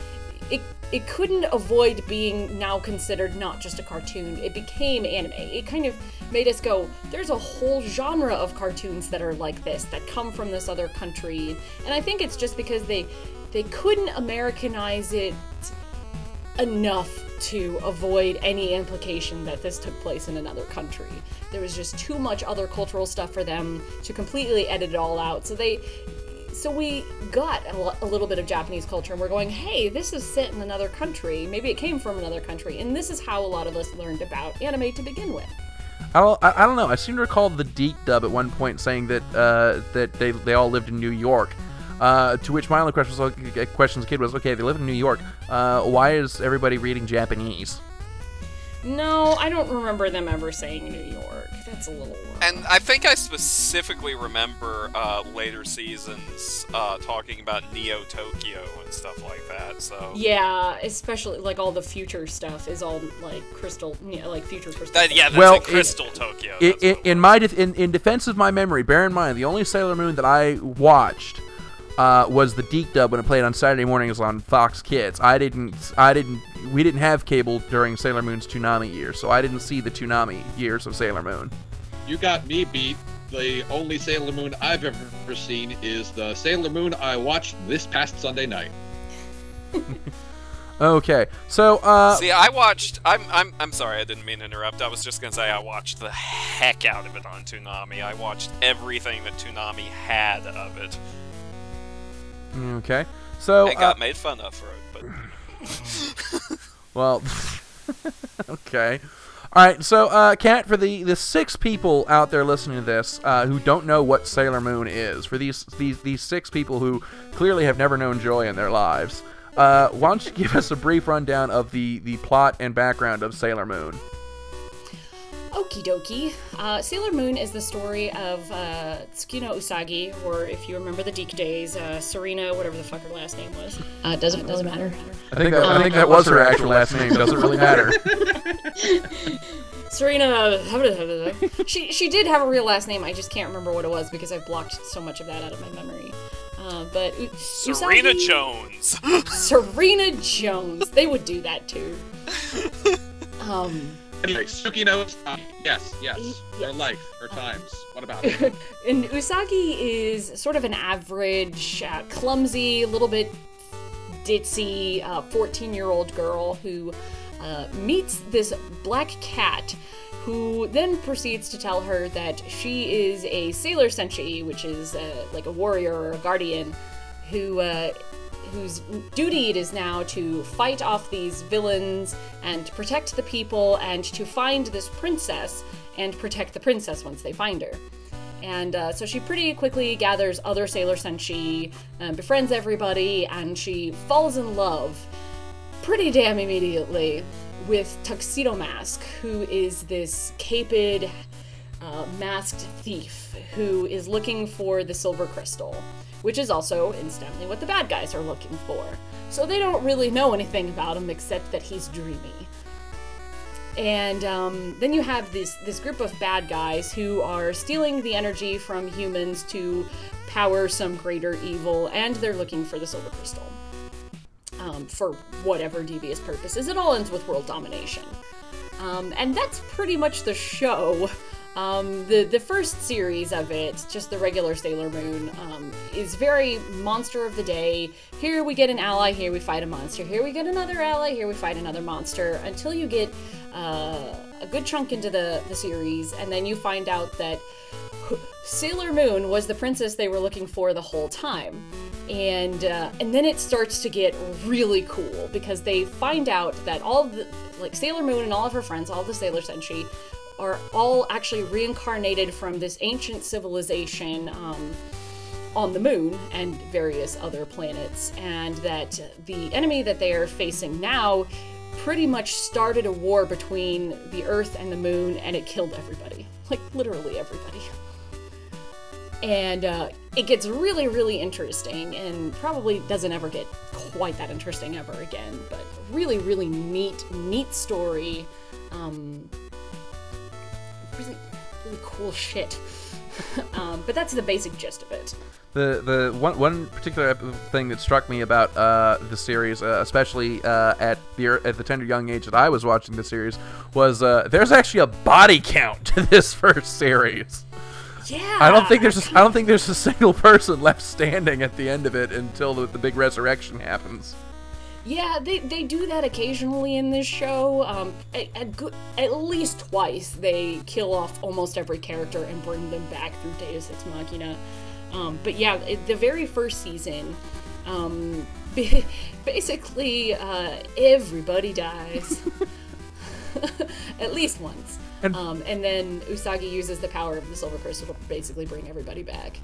Speaker 2: it couldn't avoid being now considered not just a cartoon. It became anime. It kind of made us go, there's a whole genre of cartoons that are like this, that come from this other country. And I think it's just because they couldn't Americanize it enough to avoid any implication that this took place in another country. There was just too much other cultural stuff for them to completely edit it all out. So we got a little bit of Japanese culture, and we're going, hey, this is set in another country. Maybe it came from another country. And this is how a lot of us learned about anime to begin with.
Speaker 1: I don't know. I seem to recall the Geek dub at one point saying that they all lived in New York. To which my only question as a kid was, okay, they live in New York. Why is everybody reading Japanese?
Speaker 2: No, I don't remember them ever saying New York. That's a little wrong.
Speaker 5: And I think I specifically remember later seasons talking about Neo Tokyo and stuff like that. So
Speaker 2: yeah, especially like all the future stuff is all like crystal, like future crystal.
Speaker 5: That's in Crystal Tokyo.
Speaker 1: In defense of my memory, bear in mind the only Sailor Moon that I watched was the Geek dub when it played on Saturday mornings on Fox Kids. We didn't have cable during Sailor Moon's Toonami years, so I didn't see the Toonami years of Sailor Moon.
Speaker 3: You got me beat. The only Sailor Moon I've ever seen is the Sailor Moon I watched this past Sunday night.
Speaker 1: Okay, so
Speaker 5: see, I watched. I'm sorry, I didn't mean to interrupt. I was just gonna say I watched the heck out of it on Toonami. I watched everything that Toonami had of it.
Speaker 1: Okay, so
Speaker 5: it got made fun of for it, but
Speaker 1: well, okay, all right. So, Kat, for the 6 people out there listening to this who don't know what Sailor Moon is, for these 6 people who clearly have never known joy in their lives, why don't you give us a brief rundown of the plot and background of Sailor Moon?
Speaker 2: Okie dokie. Sailor Moon is the story of Tsukino Usagi, or if you remember the Geek days, Serena, whatever the fuck her last name was. Doesn't really matter.
Speaker 1: I think that was her actual last name. Doesn't really matter.
Speaker 2: Serena, she did have a real last name. I just can't remember what it was because I've blocked so much of that out of my memory. But
Speaker 5: Serena
Speaker 2: Usagi,
Speaker 5: Jones.
Speaker 2: Serena Jones. They would do that too.
Speaker 3: Anyway, Tsukino Usagi. Yes. Her life, her times. What about it?
Speaker 2: And Usagi is sort of an average, clumsy, little bit ditzy 14-year-old girl who meets this black cat who then proceeds to tell her that she is a Sailor Senshi, which is like a warrior or a guardian, whose duty it is now to fight off these villains and to protect the people and to find this princess and protect the princess once they find her. And so she pretty quickly gathers other Sailor Senshi, befriends everybody, and she falls in love pretty damn immediately with Tuxedo Mask, who is this caped, masked thief who is looking for the silver crystal, which is also, incidentally, what the bad guys are looking for. So they don't really know anything about him except that he's dreamy. And then you have this group of bad guys who are stealing the energy from humans to power some greater evil, and they're looking for the silver crystal. For whatever devious purposes. It all ends with world domination. And that's pretty much the show. The first series of it, just the regular Sailor Moon, is very monster of the day. Here we get an ally, here we fight a monster. Here we get another ally, here we fight another monster. Until you get a good chunk into the series, and then you find out that Sailor Moon was the princess they were looking for the whole time. And then it starts to get really cool because they find out that all of the, like, Sailor Moon and all of her friends, all of the Sailor Senshi, are all actually reincarnated from this ancient civilization on the moon and various other planets, and that the enemy that they are facing now pretty much started a war between the Earth and the moon, and it killed everybody. Like, literally everybody. And it gets really, really interesting, and probably doesn't ever get quite that interesting ever again, but really, really neat story. Really, really cool shit. But that's the basic gist of it.
Speaker 1: The one particular thing that struck me about the series, especially at the tender young age that I was watching the series, was there's actually a body count to this first series.
Speaker 2: Yeah.
Speaker 1: I don't think there's a single person left standing at the end of it until the big resurrection happens.
Speaker 2: Yeah, they do that occasionally in this show. At least twice they kill off almost every character and bring them back through Deus Ex Machina. But yeah, the very first season, basically everybody dies. At least once. And then Usagi uses the power of the Silver Crystal to basically bring everybody back.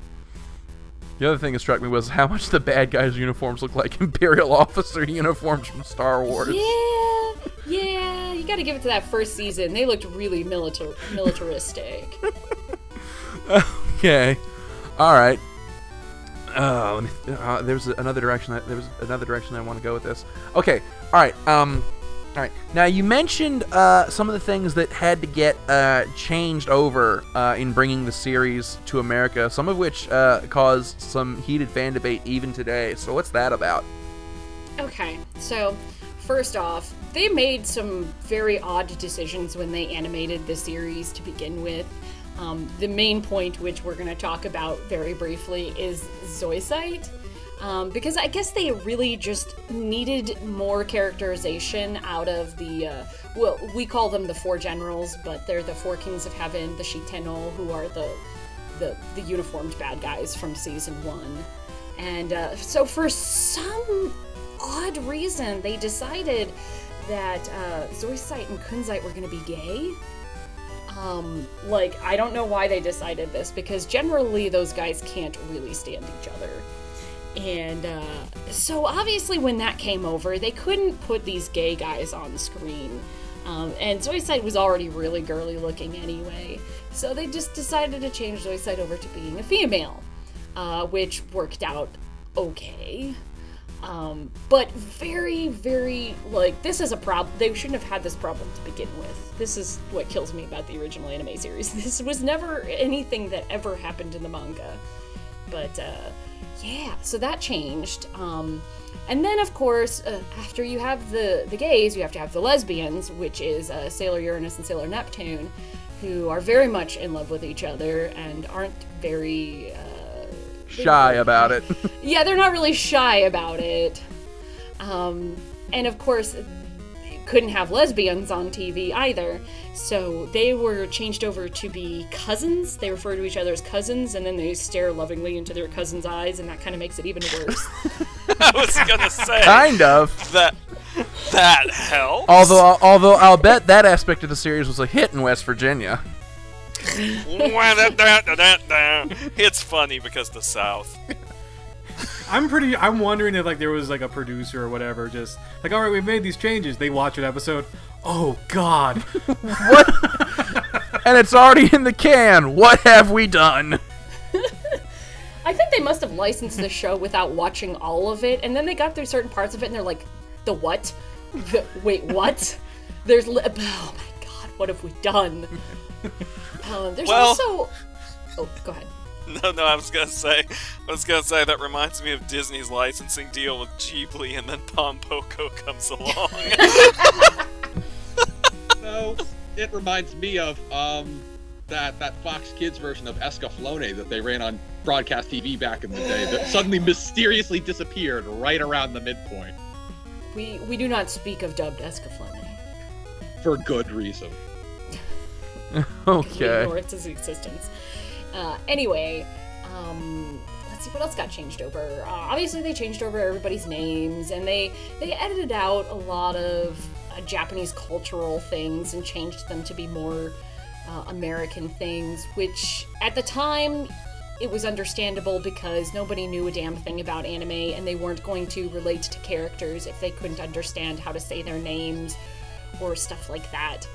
Speaker 1: The other thing that struck me was how much the bad guys' uniforms look like Imperial officer uniforms from Star Wars.
Speaker 2: Yeah, you gotta give it to that first season. They looked really militaristic.
Speaker 1: Okay. All right. There was another direction I want to go with this. Okay. All right. All right. Now, you mentioned some of the things that had to get changed over in bringing the series to America, some of which caused some heated fan debate even today. So what's that about?
Speaker 2: Okay, so first off, they made some very odd decisions when they animated the series to begin with. The main point, which we're going to talk about very briefly, is Zoisite. Because I guess they really just needed more characterization out of the, well, we call them the four generals, but they're the four kings of heaven, the Shiteno, who are the uniformed bad guys from season 1. And so for some odd reason, they decided that Zoisite and Kunzite were going to be gay. Like, I don't know why they decided this, because generally those guys can't really stand each other. And so obviously when that came over, they couldn't put these gay guys on screen. And Zoisite was already really girly looking anyway, so they just decided to change Zoisite over to being a female, which worked out okay. But very, very, like, this is a problem. They shouldn't have had this problem to begin with. This is what kills me about the original anime series. This was never anything that ever happened in the manga. But, yeah, so that changed. And then, of course, after you have the gays, you have to have the lesbians, which is Sailor Uranus and Sailor Neptune, who are very much in love with each other and aren't very...
Speaker 1: shy about it.
Speaker 2: Yeah, they're not really shy about it. And of course, couldn't have lesbians on TV either, so they were changed over to be cousins. They refer to each other as cousins, and then they stare lovingly into their cousin's eyes, and that kind of makes it even worse.
Speaker 5: I was gonna say,
Speaker 1: Kind of.
Speaker 5: That helps.
Speaker 1: Although I'll bet that aspect of the series was a hit in West Virginia.
Speaker 5: It's funny because the South.
Speaker 4: I'm wondering if, like, there was, like, a producer or whatever just like, all right, we've made these changes. They watch an episode. Oh God.
Speaker 1: What? And it's already in the can. What have we done?
Speaker 2: I think they must have licensed the show without watching all of it, and then they got through certain parts of it, and they're like, the what? Wait, what? Oh my God, what have we done? There's also... Oh, go ahead.
Speaker 5: No, I was gonna say that reminds me of Disney's licensing deal with Ghibli, and then Pompoko comes along.
Speaker 3: No, it reminds me of that Fox Kids version of Escaflowne that they ran on broadcast TV back in the day that suddenly mysteriously disappeared right around the midpoint.
Speaker 2: We do not speak of dubbed Escaflowne.
Speaker 3: For good reason.
Speaker 1: Okay.
Speaker 2: We ignore its existence. Anyway, let's see what else got changed over. Obviously, they changed over everybody's names, and they edited out a lot of Japanese cultural things and changed them to be more American things, which at the time it was understandable because nobody knew a damn thing about anime, and they weren't going to relate to characters if they couldn't understand how to say their names or stuff like that.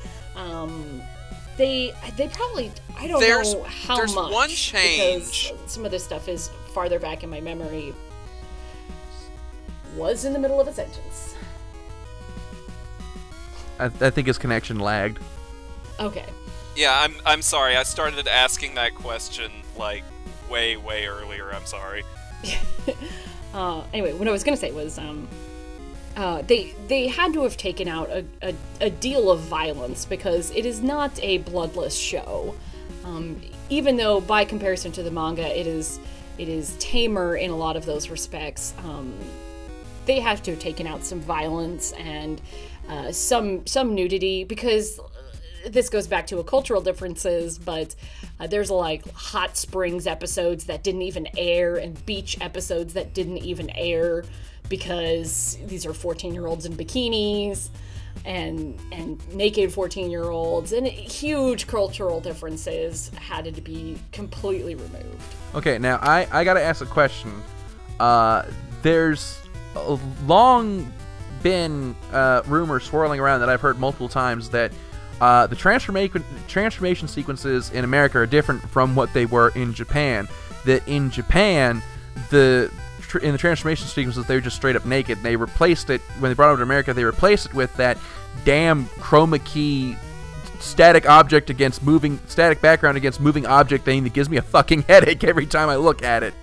Speaker 2: They probably, I don't know how much.
Speaker 5: There's one change.
Speaker 2: Because some of this stuff is farther back in my memory. Was in the middle of a sentence.
Speaker 1: I think his connection lagged.
Speaker 2: Okay.
Speaker 5: Yeah, I'm sorry. I started asking that question like way earlier. I'm sorry.
Speaker 2: Anyway, what I was gonna say was they had to have taken out a deal of violence because it is not a bloodless show. Even though by comparison to the manga it is tamer in a lot of those respects, they have to have taken out some violence and some nudity because this goes back to a cultural differences, but there's like hot springs episodes that didn't even air and beach episodes that didn't even air because these are 14-year-olds in bikinis and naked 14-year-olds, and huge cultural differences had to be completely removed.
Speaker 1: Okay, now I gotta ask a question. There's long been rumors swirling around that I've heard multiple times that the transformation sequences in America are different from what they were in Japan. That in Japan, in the transformation sequences, they were just straight up naked. They replaced it, when they brought it over to America, they replaced it with that damn chroma key static background against moving object thing that gives me a fucking headache every time I look at it.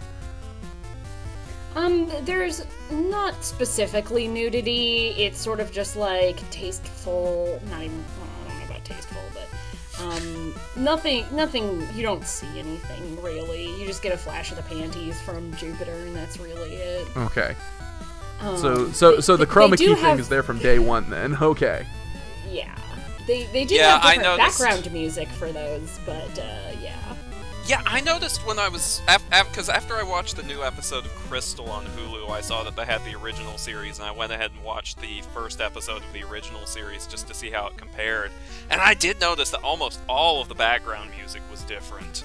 Speaker 2: There's not specifically nudity. It's sort of just like tasteful, I don't know about tasteful, but nothing, you don't see anything really. You just get a flash of the panties from Jupiter and that's really it.
Speaker 1: Okay. So the chroma key thing is there from day one then. Okay.
Speaker 2: Yeah. They do have different background music for those, but yeah.
Speaker 5: Yeah, I noticed when I was... Because after I watched the new episode of Crystal on Hulu, I saw that they had the original series, and I went ahead and watched the first episode of the original series just to see how it compared. And I did notice that almost all of the background music was different.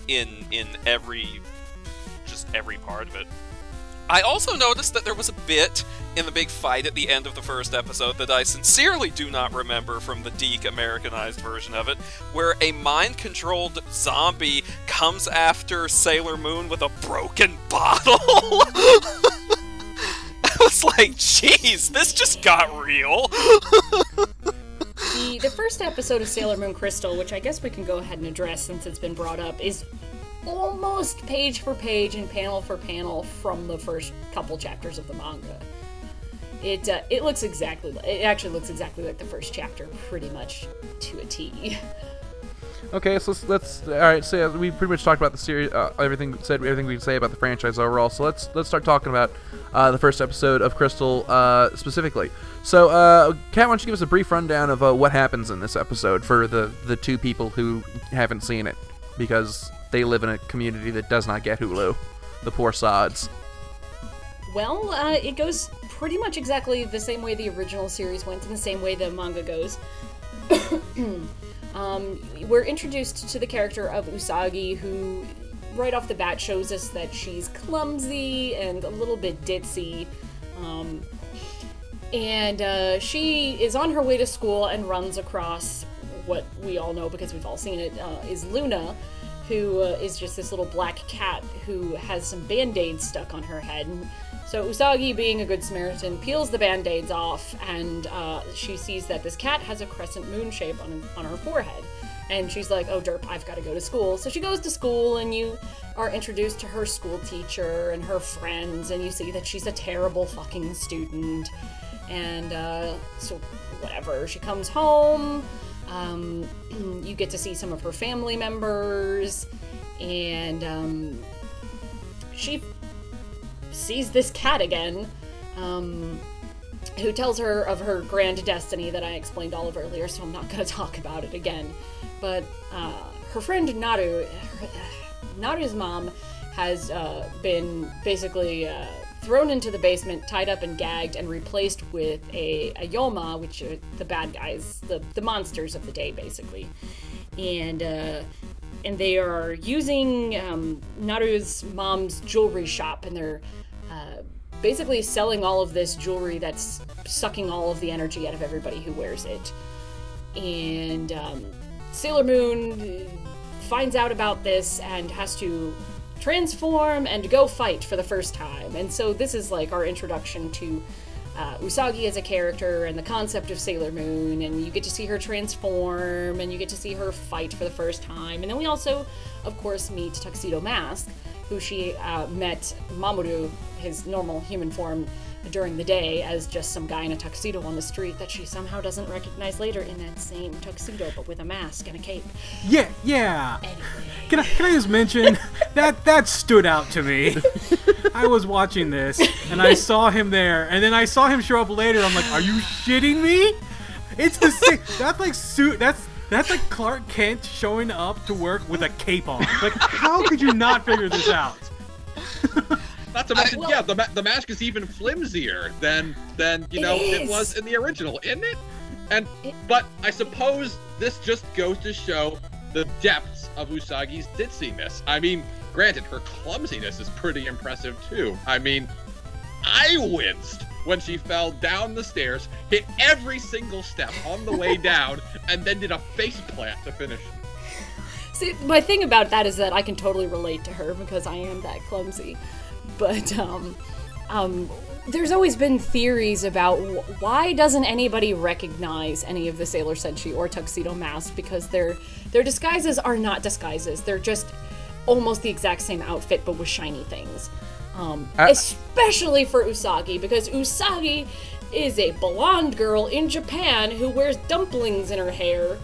Speaker 5: In every part of it. I also noticed that there was a bit in the big fight at the end of the first episode that I sincerely do not remember from the Deke Americanized version of it, where a mind-controlled zombie comes after Sailor Moon with a broken bottle. I was like, jeez, this just got real.
Speaker 2: The first episode of Sailor Moon Crystal, which I guess we can go ahead and address since it's been brought up, is almost page for page and panel for panel from the first couple chapters of the manga. It actually looks exactly like the first chapter, pretty much to a T.
Speaker 1: Okay, so let's all right. So yeah, we pretty much talked about the series, everything we can say about the franchise overall. So let's start talking about the first episode of Crystal specifically. So, Kat, why don't you give us a brief rundown of what happens in this episode for the two people who haven't seen it, because they live in a community that does not get Hulu. The poor sods.
Speaker 2: Well, it goes pretty much exactly the same way the original series went, and the same way the manga goes. We're introduced to the character of Usagi, who right off the bat shows us that she's clumsy and a little bit ditzy. And she is on her way to school and runs across what we all know, because we've all seen it, is Luna, who is just this little black cat who has some band-aids stuck on her head. So Usagi, being a good Samaritan, peels the band-aids off, and she sees that this cat has a crescent moon shape on her forehead. And she's like, oh derp, I've got to go to school. So she goes to school, and you are introduced to her school teacher and her friends, and you see that she's a terrible fucking student. And so whatever, she comes home, you get to see some of her family members, and she sees this cat again, who tells her of her grand destiny that I explained all of earlier, so I'm not going to talk about it again. But her friend Naru's mom has been basically thrown into the basement, tied up and gagged, and replaced with a Yoma, which are the bad guys, the monsters of the day, basically. And they are using Naru's mom's jewelry shop, and they're basically selling all of this jewelry that's sucking all of the energy out of everybody who wears it. And Sailor Moon finds out about this and has to transform and go fight for the first time. And so this is like our introduction to Usagi as a character and the concept of Sailor Moon, and you get to see her transform and you get to see her fight for the first time. And then we also, of course, meet Tuxedo Mask, who she met Mamoru, his normal human form, during the day as just some guy in a tuxedo on the street that she somehow doesn't recognize later in that same tuxedo, but with a mask and a cape.
Speaker 4: Yeah.
Speaker 2: Anyway.
Speaker 4: Can I just mention that stood out to me. I was watching this and I saw him there, and then I saw him show up later. I'm like, are you shitting me? It's the same. That's like that's like Clark Kent showing up to work with a cape on. Like, how could you not figure this out?
Speaker 3: Not to mention, the mask is even flimsier than it was in the original, isn't it? But I suppose this just goes to show the depths of Usagi's ditziness. I mean, granted, her clumsiness is pretty impressive too. I mean, I winced when she fell down the stairs, hit every single step on the way down, and then did a face plant to finish.
Speaker 2: See, my thing about that is that I can totally relate to her because I am that clumsy. But there's always been theories about why doesn't anybody recognize any of the Sailor Senshi or Tuxedo Mask, because their disguises are not disguises. They're just almost the exact same outfit but with shiny things. Especially for Usagi, because Usagi is a blonde girl in Japan who wears dumplings in her hair,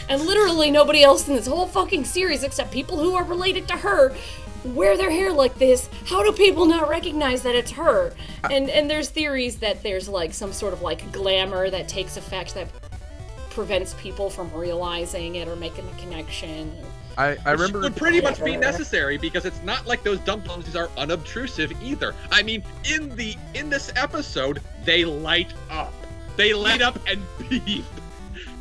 Speaker 2: and literally nobody else in this whole fucking series except people who are related to her wear their hair like this. How do people not recognize that it's her? And there's theories that there's like some sort of like glamour that takes effect that prevents people from realizing it or making the connection.
Speaker 1: I remember
Speaker 3: would pretty much be necessary, because it's not like those dumplings are unobtrusive either. I mean, in this episode, they light up. They light up and beep.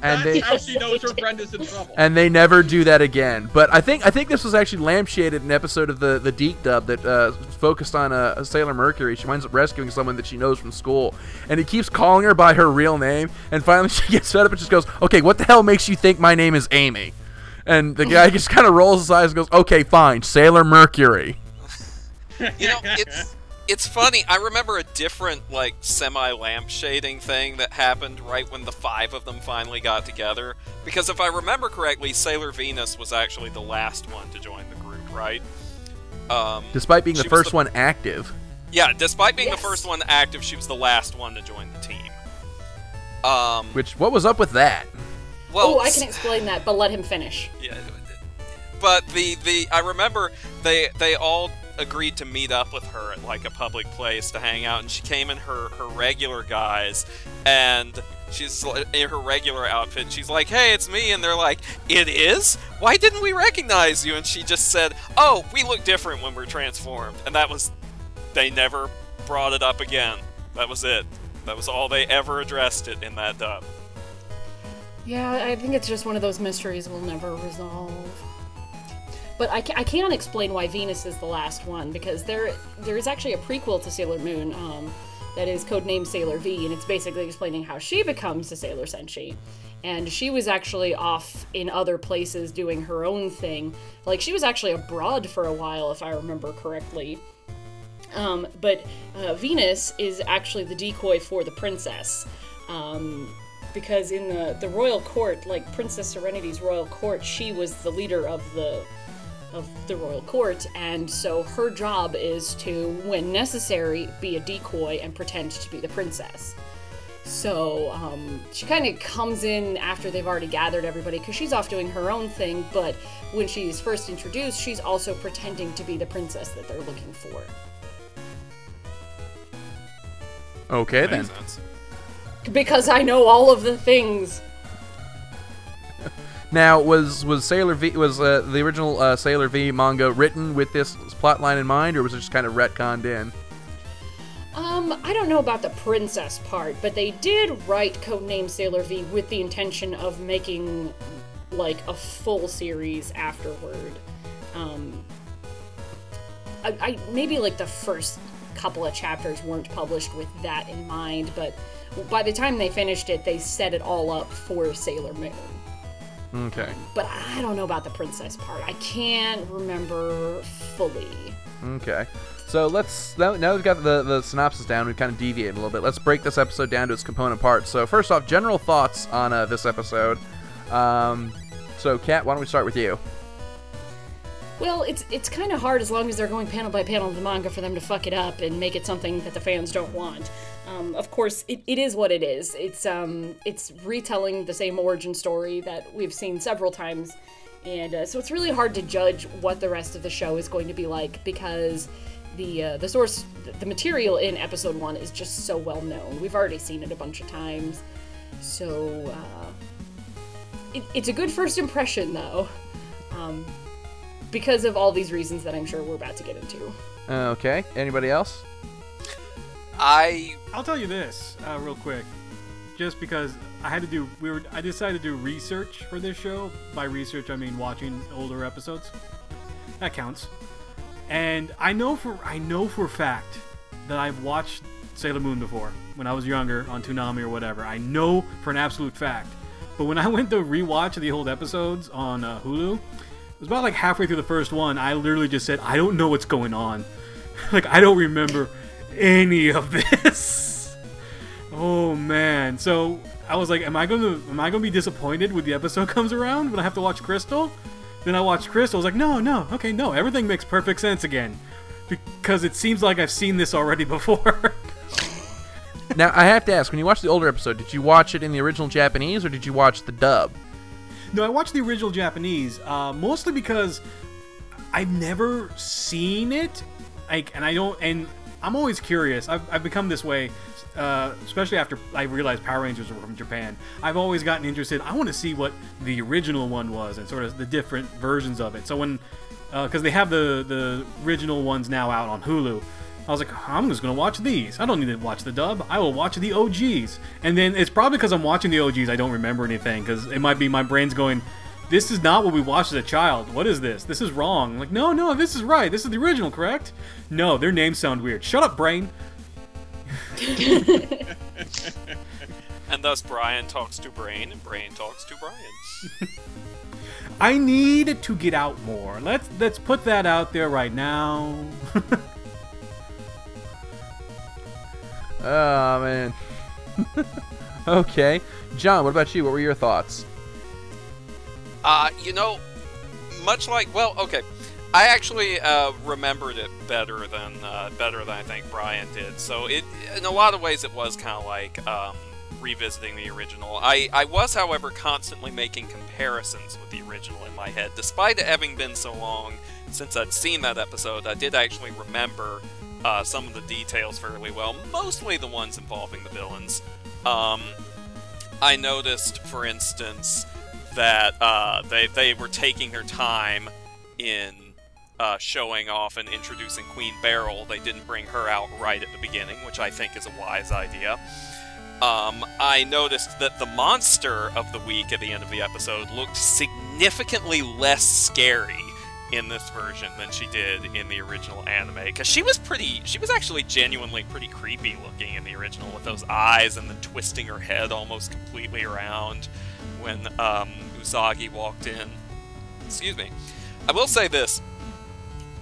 Speaker 1: And
Speaker 3: That's how she knows her friend is in trouble.
Speaker 1: And they never do that again. But I think this was actually lampshaded in an episode of the Geek dub that focused on Sailor Mercury. She winds up rescuing someone that she knows from school, and he keeps calling her by her real name. And finally, she gets fed up and just goes, "Okay, what the hell makes you think my name is Amy?" And the guy just kind of rolls his eyes and goes, "Okay, fine, Sailor Mercury."
Speaker 5: You know, it's funny. I remember a different, like, semi-lampshading thing that happened right when the 5 of them finally got together. Because if I remember correctly, Sailor Venus was actually the last one to join the group, right?
Speaker 1: Despite being the first one active.
Speaker 5: Yeah, despite being the first one active, she was the last one to join the team.
Speaker 1: What was up with that?
Speaker 5: Well,
Speaker 2: I can explain that, but let him finish.
Speaker 5: Yeah, but I remember they all agreed to meet up with her at like a public place to hang out, and she came in her regular guise, and she's in her regular outfit. She's like, "Hey, it's me," and they're like, "It is? Why didn't we recognize you?" And she just said, "Oh, we look different when we're transformed," and they never brought it up again. That was it. That was all they ever addressed it in that dub.
Speaker 2: Yeah, I think it's just one of those mysteries we'll never resolve. But I can't explain why Venus is the last one, because there is actually a prequel to Sailor Moon that is codenamed Sailor V, and it's basically explaining how she becomes a Sailor Senshi. And she was actually off in other places doing her own thing. Like, she was actually abroad for a while, if I remember correctly. But Venus is actually the decoy for the princess. Because in the royal court, like Princess Serenity's royal court, she was the leader of the royal court, and so her job is to, when necessary, be a decoy and pretend to be the princess. So she kind of comes in after they've already gathered everybody, because she's off doing her own thing, but when she's first introduced, she's also pretending to be the princess that they're looking for.
Speaker 1: Okay, then.
Speaker 2: Because I know all of the things.
Speaker 1: Now, was Sailor V the original Sailor V manga written with this plotline in mind, or was it just kind of retconned in?
Speaker 2: I don't know about the princess part, but they did write codename Sailor V with the intention of making like a full series afterward. I maybe like the first couple of chapters weren't published with that in mind, but by the time they finished it, they set it all up for Sailor Moon.
Speaker 1: Okay.
Speaker 2: But I don't know about the princess part. I can't remember fully.
Speaker 1: Okay. So now we've got the synopsis down, we've kind of deviated a little bit. Let's break this episode down to its component parts. So first off, general thoughts on this episode. So Kat, why don't we start with you?
Speaker 2: Well, it's kind of hard, as long as they're going panel by panel of the manga, for them to fuck it up and make it something that the fans don't want. Of course, it is what it is. It's retelling the same origin story that we've seen several times, and so it's really hard to judge what the rest of the show is going to be like, because the material in episode 1 is just so well known. We've already seen it a bunch of times, so it's a good first impression, though. Because of all these reasons that I'm sure we're about to get into.
Speaker 1: Okay. Anybody else?
Speaker 4: I'll tell you this real quick, just because I decided to do research for this show. By research, I mean watching older episodes. That counts. And I know for a fact that I've watched Sailor Moon before when I was younger on Toonami or whatever. I know for an absolute fact. But when I went to rewatch the old episodes on Hulu, it was about like halfway through the first one, I literally just said, I don't know what's going on. Like, I don't remember any of this. Oh man. So I was like, am I gonna be disappointed when the episode comes around when I have to watch Crystal? Then I watched Crystal. I was like, no, everything makes perfect sense again, because it seems like I've seen this already before.
Speaker 1: Now I have to ask, when you watched the older episode, did you watch it in the original Japanese or did you watch the dub?
Speaker 4: No, I watched the original Japanese, mostly because I've never seen it, and I'm always curious. I've become this way, especially after I realized Power Rangers were from Japan. I've always gotten interested. I want to see what the original one was and sort of the different versions of it. So when, because they have the original ones now out on Hulu, I was like, I'm just going to watch these. I don't need to watch the dub. I will watch the OGs. And then it's probably because I'm watching the OGs I don't remember anything, because it might be my brain's going, this is not what we watched as a child. What is this? This is wrong. I'm like, no, this is right. This is the original, correct? No, their names sound weird. Shut up, brain.
Speaker 5: And thus Brian talks to Brain, and Brain talks to Brian.
Speaker 4: I need to get out more. Let's put that out there right now.
Speaker 1: Oh, man. Okay. John, what about you? What were your thoughts?
Speaker 5: Much like, well, okay. I actually remembered it better than I think Brian did. So it, in a lot of ways, it was kind of like revisiting the original. I was, however, constantly making comparisons with the original in my head. Despite it having been so long since I'd seen that episode, I did actually remember some of the details fairly well, mostly the ones involving the villains. I noticed, for instance, that they were taking their time in showing off and introducing Queen Beryl. They didn't bring her out right at the beginning, which I think is a wise idea. I noticed that the monster of the week at the end of the episode looked significantly less scary in this version than she did in the original anime, because she was actually genuinely pretty creepy looking in the original, with those eyes and then twisting her head almost completely around when Usagi walked in. Excuse me. I will say this.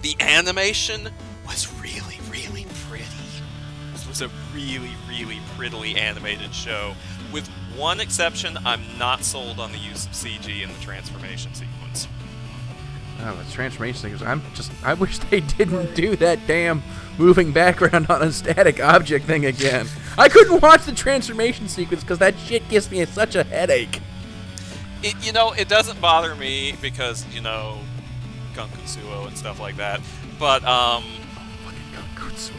Speaker 5: The animation was really, really pretty. This was a really, really prettily animated show. With one exception, I'm not sold on the use of CG in the transformation sequence.
Speaker 1: Oh, the transformation sequence. I wish they didn't do that damn moving background on a static object thing again. I couldn't watch the transformation sequence because that shit gives me such a headache.
Speaker 5: It doesn't bother me because, Gonzo and stuff like that. But,
Speaker 1: fucking Gonzo.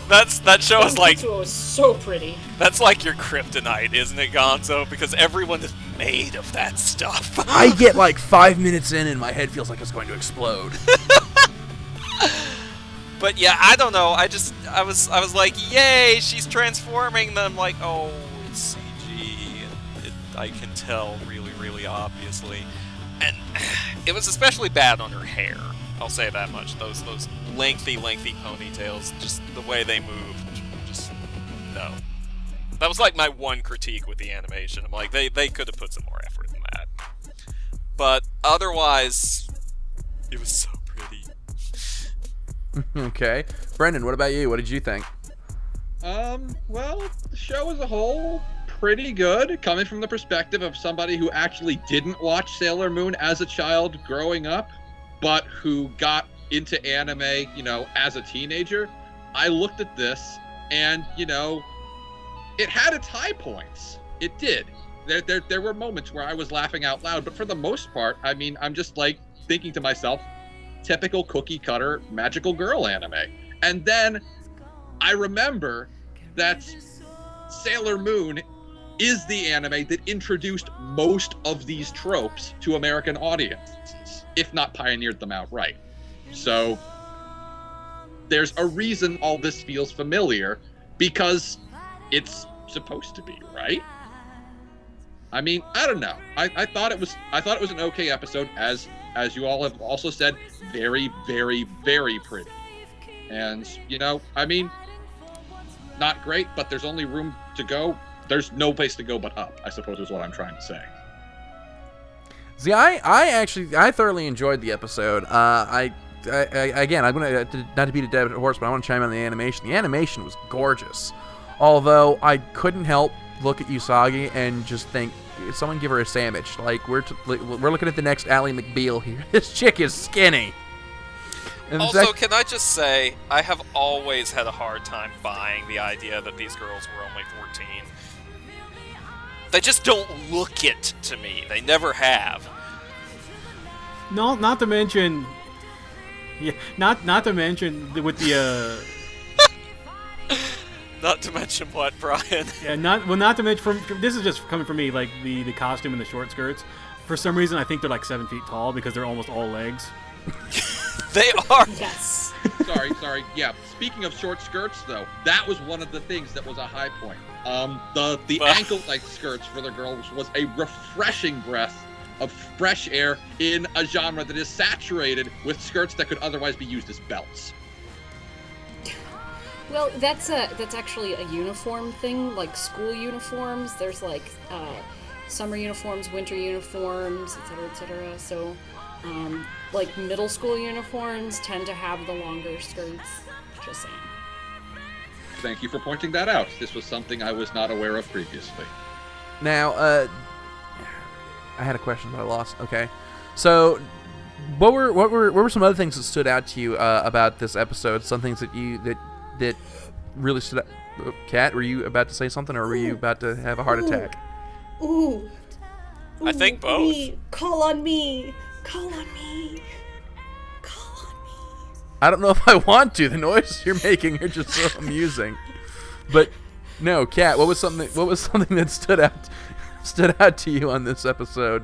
Speaker 5: That show is like...
Speaker 2: Gonzo is so pretty.
Speaker 5: That's like your kryptonite, isn't it, Gonzo? Because everyone is made of that stuff.
Speaker 1: I get like 5 minutes in and my head feels like it's going to explode.
Speaker 5: But yeah, I don't know. I was like, yay, she's transforming. Then I'm like, oh, it's CG. I can tell really, really obviously. And it was especially bad on her hair. I'll say that much. Those lengthy ponytails, just the way they moved, just no. That was like my one critique with the animation. I'm like, they could have put some more effort in that. But otherwise, it was so pretty.
Speaker 1: Okay. Brendan, what about you? What did you think?
Speaker 3: Well, the show as a whole, pretty good, coming from the perspective of somebody who actually didn't watch Sailor Moon as a child growing up, but who got into anime, as a teenager. I looked at this and, it had its high points. It did. There were moments where I was laughing out loud, but for the most part, I mean, I'm just like thinking to myself, typical cookie cutter magical girl anime. And then I remember that Sailor Moon is the anime that introduced most of these tropes to American audiences, if not pioneered them outright. So there's a reason all this feels familiar, because it's supposed to be, right? I mean, I don't know. I thought it was an okay episode, as you all have also said, very, very, very pretty. And, I mean, not great, but there's only room to go. There's no place to go but up, I suppose is what I'm trying to say.
Speaker 1: See, I thoroughly enjoyed the episode. Again, I'm gonna not to beat a dead horse, but I want to chime in on the animation. The animation was gorgeous, although I couldn't help look at Usagi and just think, someone give her a sandwich. Like we're looking at the next Ally McBeal here. This chick is skinny. And
Speaker 5: also, can I just say, I have always had a hard time buying the idea that these girls were only 14. They just don't look it to me. They never have.
Speaker 4: No, not to mention... Yeah, not to mention with the...
Speaker 5: Not to mention what, Brian?
Speaker 4: Yeah, not to mention... This is just coming from me, like the costume and the short skirts. For some reason, I think they're like 7 feet tall because they're almost all legs.
Speaker 5: They are.
Speaker 2: Yes.
Speaker 3: Sorry. Yeah. Speaking of short skirts, though, that was one of the things that was a high point. The ankle-length skirts for the girls was a refreshing breath of fresh air in a genre that is saturated with skirts that could otherwise be used as belts.
Speaker 2: Well, that's actually a uniform thing, like school uniforms. There's like summer uniforms, winter uniforms, etc. So, like middle school uniforms tend to have the longer skirts. Just saying.
Speaker 3: Thank you for pointing that out. This was something I was not aware of previously.
Speaker 1: Now, I had a question, but I lost. Okay, so what were some other things that stood out to you about this episode? Some things that really stood out. Kat, were you about to say something, or were you about to have a heart attack?
Speaker 2: Ooh.
Speaker 5: I think both.
Speaker 2: Me. Call on me. Call on me. Call on me.
Speaker 1: I don't know if I want to. The noises you're making are just so amusing. But no, Kat, what was something that stood out to you on this episode?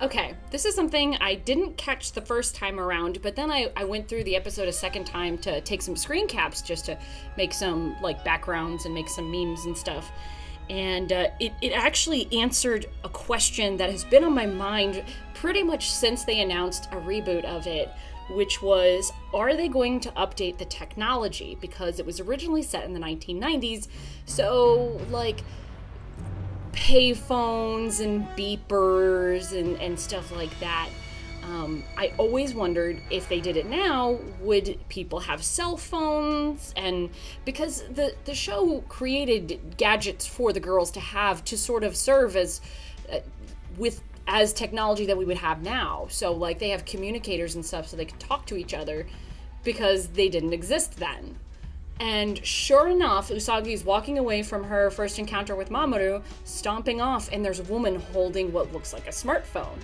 Speaker 2: Okay, this is something I didn't catch the first time around, but then I went through the episode a second time to take some screen caps just to make some like backgrounds and make some memes and stuff. And it actually answered a question that has been on my mind pretty much since they announced a reboot of it, which was, are they going to update the technology? Because it was originally set in the 1990s, so like payphones and beepers and stuff like that. I always wondered if they did it now, would people have cell phones? And because the show created gadgets for the girls to have to sort of serve as as technology that we would have now. So like they have communicators and stuff so they can talk to each other because they didn't exist then. And sure enough, Usagi's walking away from her first encounter with Mamoru, stomping off, and there's a woman holding what looks like a smartphone.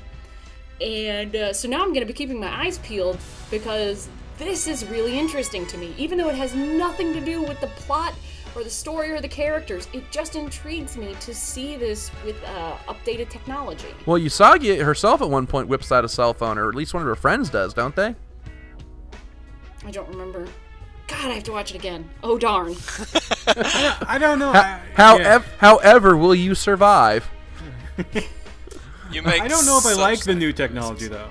Speaker 2: And so now I'm going to be keeping my eyes peeled because this is really interesting to me. Even though it has nothing to do with the plot or the story or the characters, it just intrigues me to see this with updated technology.
Speaker 1: Well, Usagi herself at one point whips out a cell phone, or at least one of her friends does, don't they?
Speaker 2: I don't remember. God, I have to watch it again. Oh, darn.
Speaker 4: I don't know.
Speaker 1: However, will you survive?
Speaker 4: I don't know if I like the new technology, though.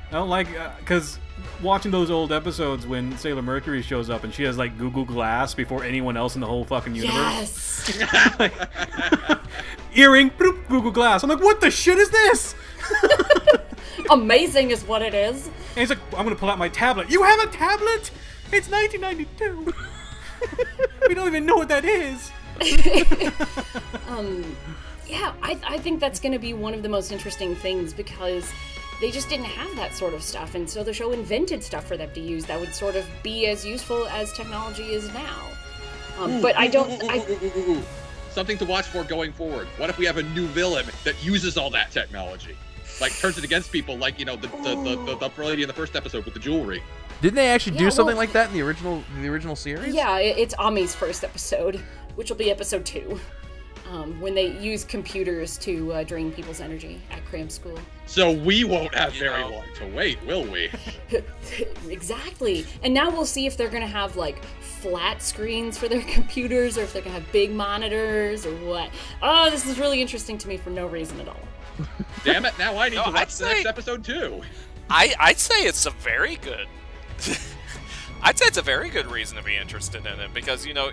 Speaker 4: I don't like... Because watching those old episodes when Sailor Mercury shows up and she has, like, Google Glass before anyone else in the whole fucking universe.
Speaker 2: Yes!
Speaker 4: Like, earring, bloop, Google Glass. I'm like, what the shit is this?
Speaker 2: Amazing is what it is.
Speaker 4: And he's like, I'm going to pull out my tablet. You have a tablet? It's 1992. We don't even know what that is.
Speaker 2: Yeah, I think that's going to be one of the most interesting things because they just didn't have that sort of stuff, and so the show invented stuff for them to use that would sort of be as useful as technology is now. But I don't...
Speaker 3: Something to watch for going forward. What if we have a new villain that uses all that technology? Like, turns it against people, like, you know, the lady in the first episode with the jewelry.
Speaker 1: Didn't they actually do something like that in the original series?
Speaker 2: Yeah, it's Ami's first episode, which will be episode 2. When they use computers to drain people's energy at cram school.
Speaker 3: So we won't have very long to wait, will we?
Speaker 2: Exactly. And now we'll see if they're going to have, like, flat screens for their computers or if they're going to have big monitors or what. Oh, this is really interesting to me for no reason at all.
Speaker 3: Damn it, now I need to watch the next episode, too.
Speaker 5: I'd say it's a very good... I'd say it's a very good reason to be interested in it because, you know...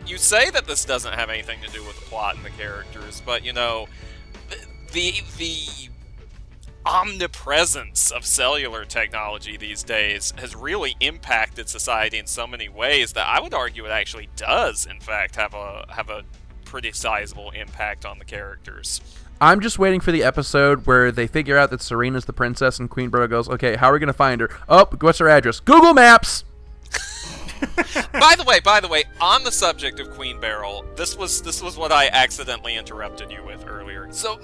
Speaker 5: You say that this doesn't have anything to do with the plot and the characters, but, you know, the omnipresence of cellular technology these days has really impacted society in so many ways that I would argue it actually does, in fact, have a pretty sizable impact on the characters.
Speaker 1: I'm just waiting for the episode where they figure out that Serena's the princess and Queen Beryl goes, okay, how are we going to find her? Oh, what's her address? Google Maps!
Speaker 5: By the way, on the subject of Queen Beryl, this was what I accidentally interrupted you with earlier. So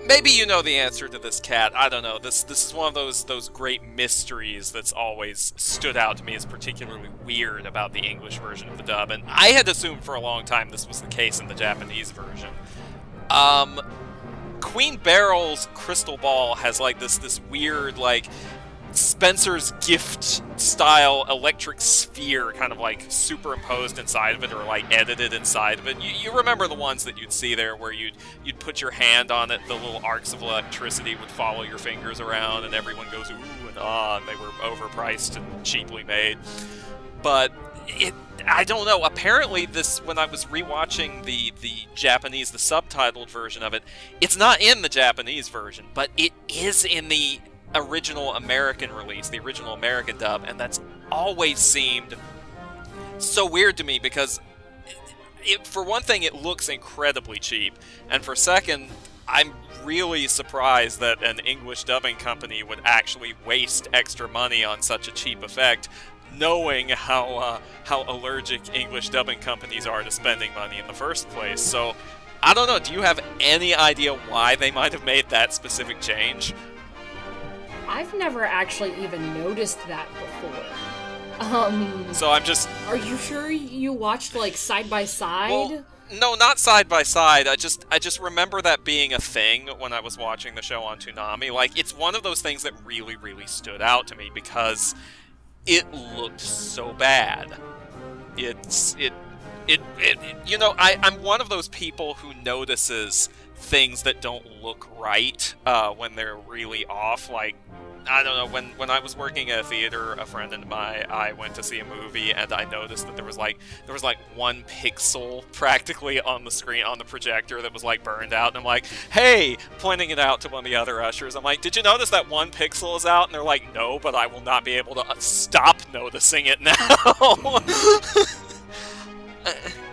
Speaker 5: maybe you know the answer to this, Kat. I don't know. This is one of those great mysteries that's always stood out to me as particularly weird about the English version of the dub, and I had assumed for a long time this was the case in the Japanese version. Queen Beryl's crystal ball has like this weird like Spencer's gift style electric sphere kind of like superimposed inside of it or like edited inside of it. You remember the ones that you'd see there where you'd put your hand on it, the little arcs of electricity would follow your fingers around and everyone goes ooh and ah, and they were overpriced and cheaply made. But I don't know, apparently this, when I was rewatching the Japanese, the subtitled version of it, it's not in the Japanese version, but it is in the original American release, the original American dub, and that's always seemed so weird to me because for one thing, it looks incredibly cheap, and for second, I'm really surprised that an English dubbing company would actually waste extra money on such a cheap effect, knowing how allergic English dubbing companies are to spending money in the first place. So, I don't know, do you have any idea why they might have made that specific change?
Speaker 2: I've never actually even noticed that before.
Speaker 5: So I'm just...
Speaker 2: Are you sure you watched, like, side by side?
Speaker 5: Well, no, not side by side. I just remember that being a thing when I was watching the show on Toonami. Like, it's one of those things that really, really stood out to me because it looked so bad. You know, I'm one of those people who notices things that don't look right when they're really off. Like, I don't know, when I was working at a theater, a friend and I went to see a movie, and I noticed that there was like 1 pixel practically on the screen, on the projector, that was like burned out, and I'm like, hey, pointing it out to one of the other ushers, I'm like, did you notice that 1 pixel is out? And they're like, no, but I will not be able to stop noticing it now.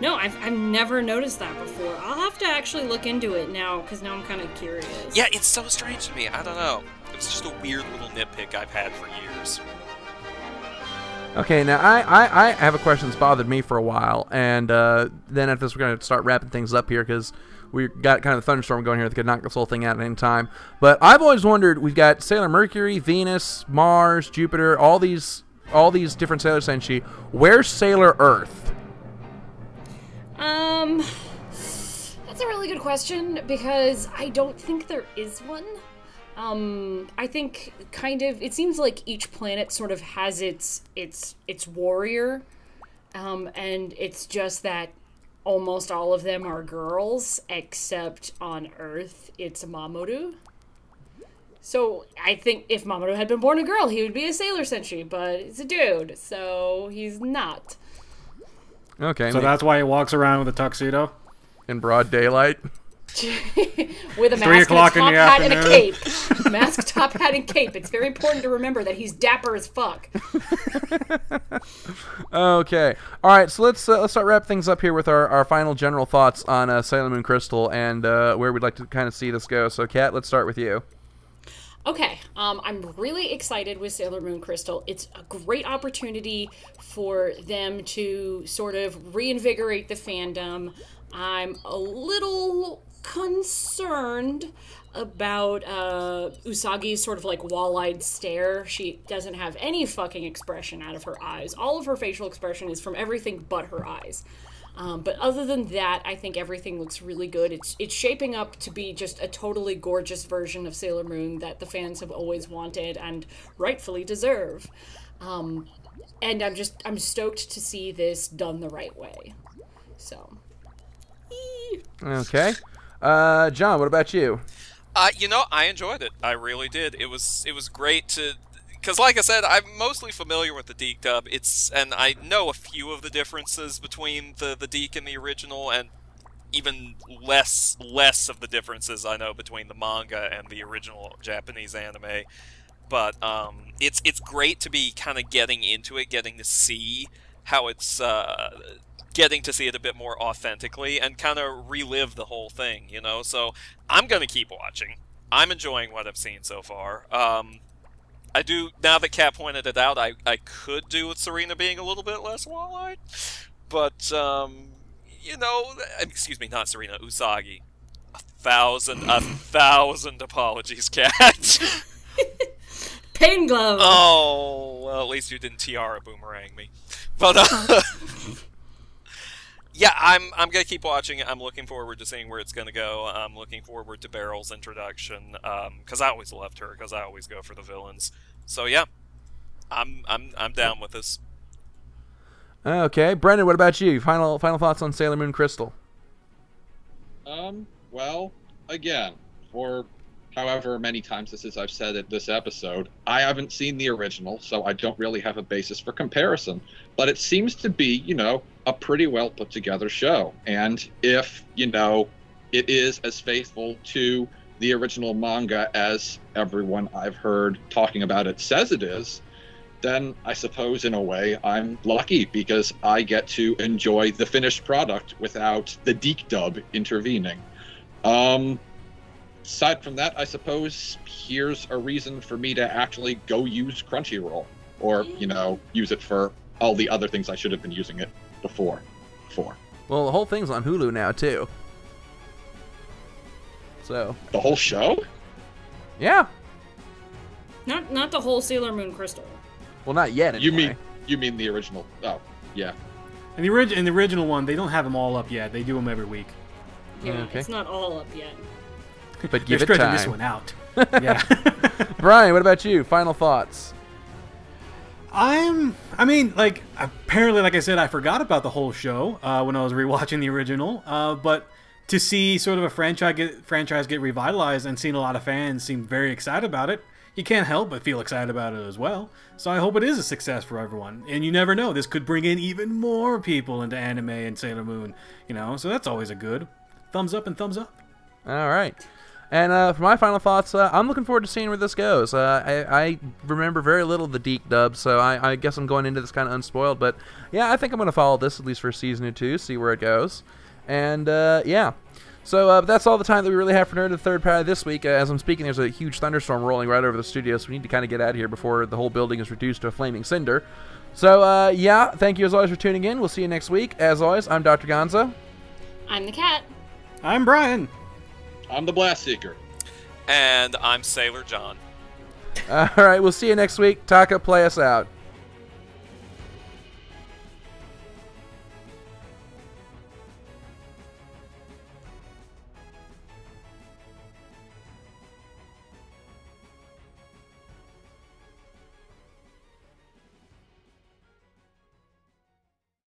Speaker 2: No, I've never noticed that before. I'll have to actually look into it now, because now I'm kind of curious.
Speaker 5: Yeah, it's so strange to me. I don't know. It was just a weird little nitpick I've had for years.
Speaker 1: Okay, now I have a question that's bothered me for a while, and then after this we're going to start wrapping things up here, because we got kind of a thunderstorm going here that could knock this whole thing out at any time. But I've always wondered, we've got Sailor Mercury, Venus, Mars, Jupiter, all these different Sailor Senshi. Where's Sailor Earth?
Speaker 2: That's a really good question, because I don't think there is one. I think it seems like each planet sort of has its warrior, and it's just that almost all of them are girls, except on Earth, it's Mamoru. So I think if Mamoru had been born a girl, he would be a Sailor Senshi, but it's a dude, so he's not.
Speaker 1: Okay.
Speaker 4: So that's why he walks around with a tuxedo?
Speaker 1: In broad daylight?
Speaker 2: With a mask, and a top hat, and a cape. Mask, top hat, and cape. It's very important to remember that he's dapper as fuck.
Speaker 1: Okay. All right, so let's start wrap things up here with our final general thoughts on Sailor Moon Crystal and where we'd like to kind of see this go. So, Kat, let's start with you.
Speaker 2: Okay, I'm really excited with Sailor Moon Crystal. It's a great opportunity for them to sort of reinvigorate the fandom. I'm a little concerned about Usagi's sort of like wall-eyed stare. She doesn't have any fucking expression out of her eyes. All of her facial expression is from everything but her eyes. But other than that, I think everything looks really good. It's shaping up to be just a totally gorgeous version of Sailor Moon that the fans have always wanted and rightfully deserve. And I'm stoked to see this done the right way. So.
Speaker 1: Okay. John, what about you?
Speaker 5: You know, I enjoyed it. I really did. It was great to... Because, like I said, I'm mostly familiar with the Deke dub, and I know a few of the differences between the Deke and the original, and even less of the differences I know between the manga and the original Japanese anime. But it's great to be kind of getting into it, getting to see how it's... getting to see it a bit more authentically, and kind of relive the whole thing, you know? So, I'm going to keep watching. I'm enjoying what I've seen so far. I do, now that Kat pointed it out, I could do with Serena being a little bit less wall-eyed, but, you know, excuse me, not Serena, Usagi. A thousand apologies, Kat.
Speaker 2: Pain glove!
Speaker 5: Oh, well, at least you didn't tiara boomerang me. But, yeah, I'm gonna keep watching it. I'm looking forward to seeing where it's gonna go. I'm looking forward to Beryl's introduction, because I always loved her, because I always go for the villains. So yeah, I'm down with this.
Speaker 1: Okay, Brendan, what about you? Final thoughts on Sailor Moon Crystal?
Speaker 3: Well, again, for however many times this is I've said it this episode, I haven't seen the original, so I don't really have a basis for comparison. But it seems to be, a pretty well put together show. And if, it is as faithful to the original manga as everyone I've heard talking about it says it is, then I suppose in a way I'm lucky because I get to enjoy the finished product without the geek dub intervening. Aside from that, I suppose here's a reason for me to actually go use Crunchyroll, or use it for all the other things I should have been using it before for.
Speaker 1: Well, the whole thing's on Hulu now too. So
Speaker 3: the whole show?
Speaker 1: Yeah.
Speaker 2: Not the whole Sailor Moon Crystal.
Speaker 1: Well, not yet. Anyway.
Speaker 3: You mean the original? Oh, yeah.
Speaker 4: And the original one, they don't have them all up yet. They do them every week.
Speaker 2: Yeah,
Speaker 1: Okay.
Speaker 2: It's not all up yet.
Speaker 1: But give
Speaker 4: They're
Speaker 1: it
Speaker 4: stretching
Speaker 1: time.
Speaker 4: this one out. Yeah.
Speaker 1: Brian, what about you? Final thoughts?
Speaker 4: Apparently, like I said, I forgot about the whole show when I was rewatching the original. But to see sort of a franchise get revitalized and seeing a lot of fans seem very excited about it, you can't help but feel excited about it as well. So I hope it is a success for everyone. And you never know, this could bring in even more people into anime and Sailor Moon, so that's always a good. Thumbs up and thumbs up.
Speaker 1: All right. And for my final thoughts, I'm looking forward to seeing where this goes. I remember very little of the geek dub, so I guess I'm going into this kind of unspoiled. But yeah, I think I'm going to follow this at least for season 2, see where it goes. And yeah. So that's all the time that we really have for Nerd of the Third Party this week. As I'm speaking, there's a huge thunderstorm rolling right over the studio, so we need to kind of get out of here before the whole building is reduced to a flaming cinder. So yeah, thank you as always for tuning in. We'll see you next week. As always, I'm Dr. Gonzo.
Speaker 2: I'm the cat.
Speaker 4: I'm Brian.
Speaker 3: I'm the Blast Seeker.
Speaker 5: And I'm Sailor John.
Speaker 1: All right, we'll see you next week. Taka, play us out.